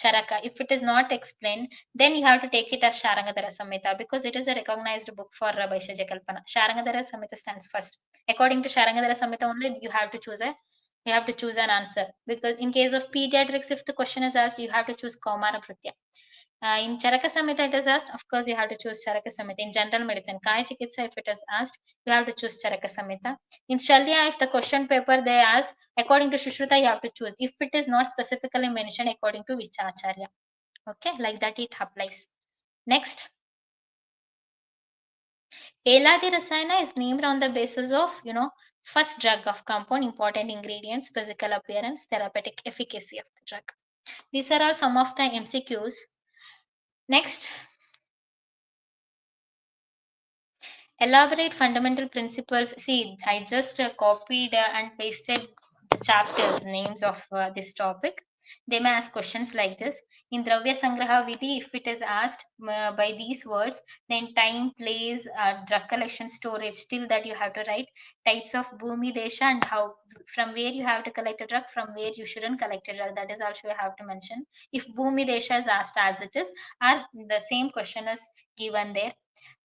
Charaka, if it is not explained, then you have to take it as Sharangadara Samhita because it is a recognized book for Vaishyaja Kalpana. Sharangadara Samhita stands first. According to Sharangadara Samhita only, you have to choose an answer, because in case of pediatrics, if the question is asked, you have to choose Kaumara Pritya. In Charaka Samhita, it is asked, of course, you have to choose Charaka Samhita. In general medicine, Kaya Chikitsa, if it is asked, you have to choose Charaka Samhita. In Shalya, if the question paper they ask, according to Shushruta, you have to choose. If it is not specifically mentioned, according to Vichacharya. Okay, like that it applies. Next. Eladi Rasayana is named on the basis of, first drug of compound, important ingredients, physical appearance, therapeutic efficacy of the drug. These are all some of the MCQs. Next. Elaborate fundamental principles. See, I just copied and pasted the chapters names of this topic. They may ask questions like this. In Dravya Sangraha Vidhi, if it is asked by these words, then time, place, drug collection, storage, still that you have to write. Types of Bhumi Desha and how, from where you have to collect a drug, from where you shouldn't collect a drug. That is also you have to mention. If Bhumi Desha is asked as it is, or the same question is given there.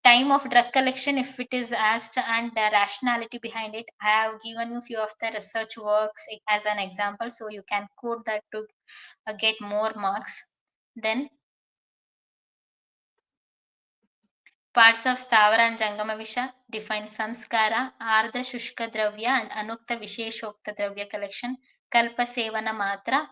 Time of drug collection, if it is asked, and the rationality behind it. I have given you few of the research works as an example, so you can quote that to get more marks. Then parts of Stavara and Jangama Visha define Samskara, Ardha Shushka Dravya and Anukta Visheshokta Dravya collection, Kalpa Sevana Matra,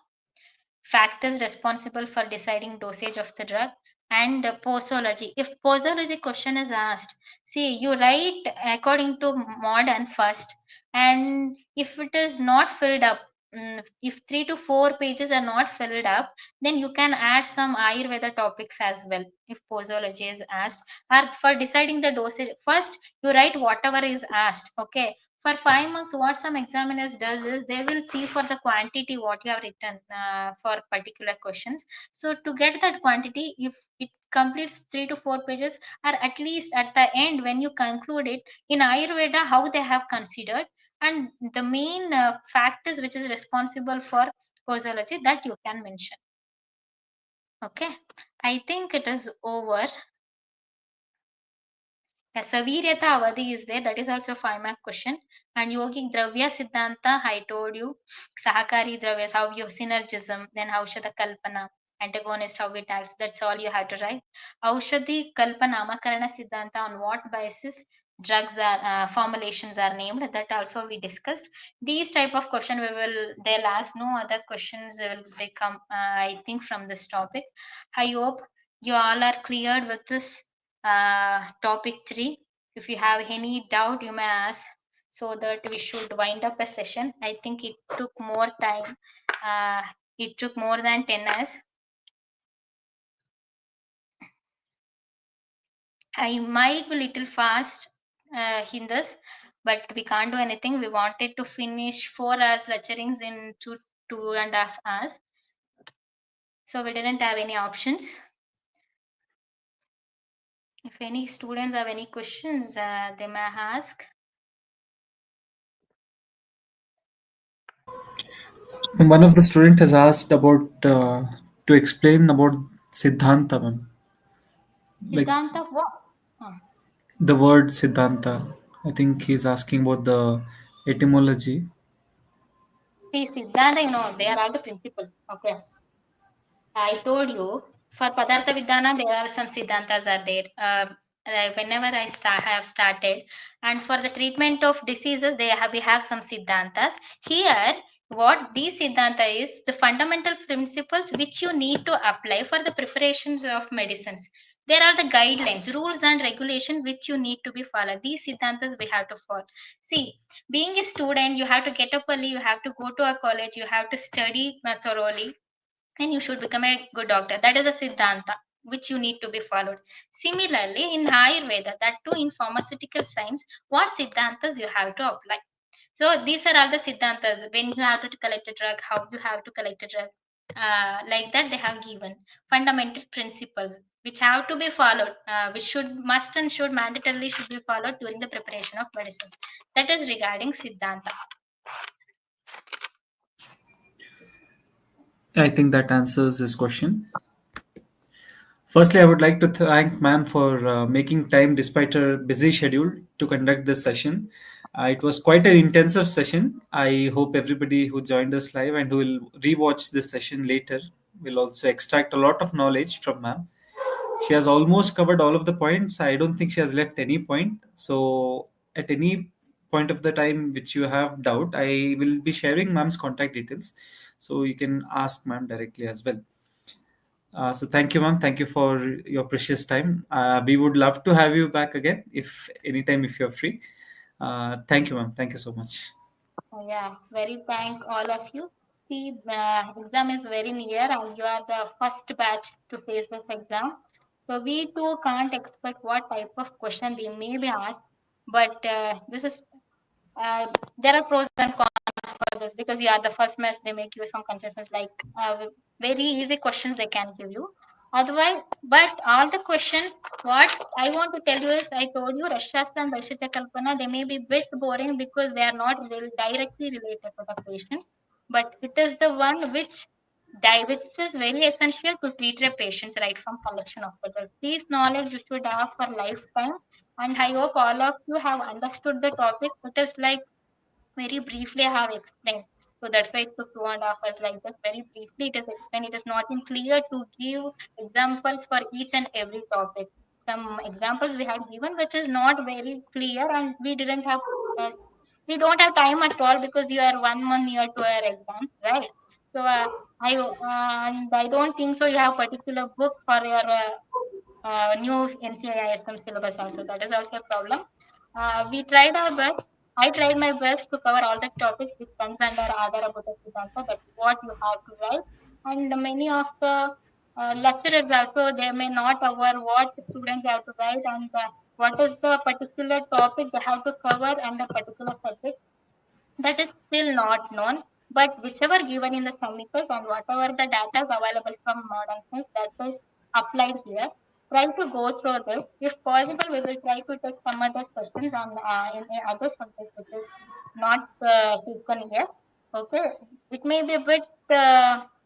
factors responsible for deciding dosage of the drug, and posology. If posology question is asked, see, you write according to modern first, and if it is not filled up, if 3 to 4 pages are not filled up, then you can add some Ayurveda topics as well. If posology is asked, or for deciding the dosage, first you write whatever is asked. Okay, for 5 months, what some examiners does is they will see for the quantity what you have written for particular questions. So to get that quantity, if it completes 3 to 4 pages, or at least at the end when you conclude it, in Ayurveda how they have considered, and the main factors which is responsible for posology, that you can mention. Okay, I think it is over. Saviryata avadhi is there. That is also a 5 mark question. And yogic dravya siddhanta, I told you. Sahakari dravyas, how you synergism, then Aushadha kalpana, antagonist, how it acts. That's all you have to write. Aushadhi kalpana namakarana siddhanta, on what basis drugs are formulations are named. That also we discussed. These type of question they'll ask. No other questions will they come. I think from this topic. I hope you all are cleared with this topic 3. If you have any doubt, you may ask, so that we should wind up a session. I think it took more time. It took more than 10 hours. I might be little fast in this, but we can't do anything. We wanted to finish 4 hours lecturings in 2.5 hours. So we didn't have any options. If any students have any questions, they may ask. One of the student has asked about to explain about Siddhanta, ma'am. Like Siddhanta what? the word Siddhanta. I think he's asking about the etymology. See, Siddhanta, they are all the principles. Okay. I told you for Padartha Vidhana, there are some Siddhantas are there. Whenever have started, and for the treatment of diseases, we have some Siddhantas. Here, what these Siddhanta is the fundamental principles which you need to apply for the preparations of medicines. There are the guidelines, rules, and regulation which you need to be followed. These Siddhantas we have to follow. See, being a student, you have to get up early, you have to go to a college, you have to study thoroughly, and you should become a good doctor. That is a siddhanta which you need to be followed. Similarly, in Ayurveda, that too in pharmaceutical science, what siddhantas you have to apply. So these are all the siddhantas. When you have to collect a drug, how you have to collect a drug, like that they have given fundamental principles which have to be followed, which should must and should mandatorily should be followed during the preparation of medicines. That is regarding siddhanta. I think that answers this question. Firstly, I would like to thank ma'am for making time despite her busy schedule to conduct this session. It was quite an intensive session. I hope everybody who joined us live and who will rewatch this session later will also extract a lot of knowledge from ma'am. She has almost covered all of the points. I don't think she has left any point. So, at any point of the time which you have doubt, I will be sharing ma'am's contact details. So, you can ask ma'am directly as well. So thank you, ma'am. Thank you for your precious time. We would love to have you back again if anytime if you're free. Thank you, ma'am. Thank you so much. Yeah, very thank all of you. See, exam is very near, and you are the first batch to face this exam. So we too can't expect what type of question they may be asked. But this is there are pros and cons for this, because you are the first match. They make you some concessions like very easy questions they can give you. Otherwise, but all the questions, what I want to tell you is, I told you Rashastra and Vaishya Kalpana, they may be bit boring because they are not directly related to the patients, but it is the one which is very essential to treat your patients right from collection of the drugs. These knowledge you should have for lifetime, and I hope all of you have understood the topic. It is like very briefly I have explained. So that's why it took 2.5 hours like this. Very briefly, it is explained. It is not in clear to give examples for each and every topic. Some examples we have given, which is not very clear, and uh, we don't have time at all because you are 1 month near to our exams, right? So and I don't think so. You have particular book for your new NCISM syllabus also. That is also a problem. We tried our best. I tried my best to cover all the topics which comes under Adharabhuta Siddhanta. That's what you have to write. And many of the lecturers also, they may not aware what students have to write, and what is the particular topic they have to cover under particular subject. That is still not known. But whichever given in the semicals and whatever the data is available from modern science, that is applied here. Try to go through this. If possible, we will try to take some other questions on in other subjects which is not taken here. Okay, it may be a bit.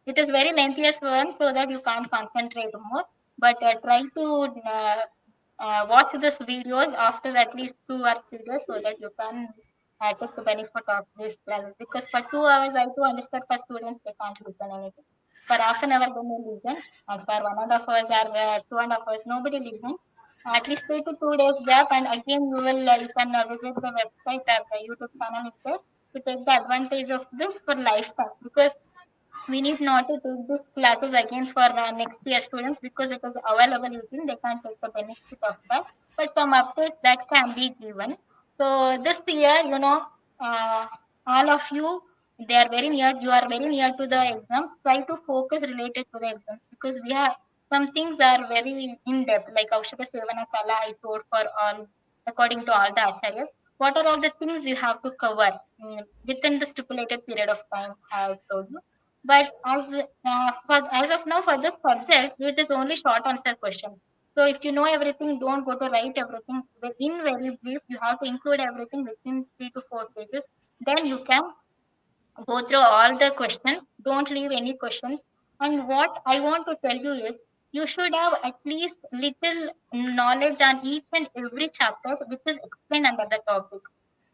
It is very lengthiest one, so that you can't concentrate more. But try to watch these videos after at least 2 or 3 days, so that you can take the benefit of these classes. Because for 2 hours, I do understand for students they can't listen anything. For half an hour they may listen, and for 1.5 hours or 2.5 hours nobody listens. At least 3 to 2 days gap, and again you can visit the website or the YouTube channel is there to take the advantage of this for lifetime. Because we need not to take these classes again for next year students, because it is available within, they can take the benefit of that. But some updates that can be given. So this year, uh, all of you, they are very near, you are very near to the exams. Try to focus related to the exams, because we have some things are very in depth, like Aushadha Sevana Kala I told for all, according to all the acharyas. what are all the things you have to cover within the stipulated period of time I have told you. But as of now, for this subject, it is only short answer questions. So if you know everything, don't go to write everything in very brief. You have to include everything within 3 to 4 pages. Then you can go through all the questions. Don't leave any questions. And what I want to tell you is, you should have at least little knowledge on each and every chapter which is explained under the topic,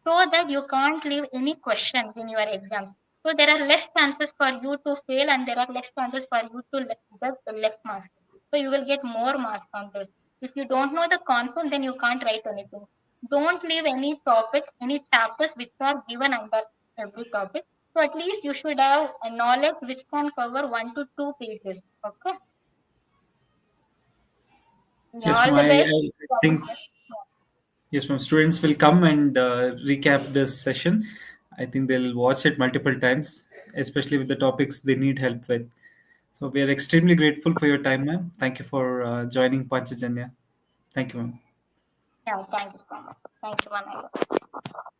so that you can't leave any questions in your exams. So there are less chances for you to fail, and there are less chances for you to get less marks. So you will get more marks on this. If you don't know the concept, then you can't write anything. Don't leave any topic, any chapters which are given under every topic. So at least you should have a knowledge which can cover 1 to 2 pages. Okay. Yeah, Yes, all ma'am. the best. I think yes, ma'am. Students will come and recap this session. I think they'll watch it multiple times, especially with the topics they need help with. So we are extremely grateful for your time, ma'am. Thank you for joining Panchajanya. Thank you, ma'am. Yeah, thank you so much. Thank you, Manoj.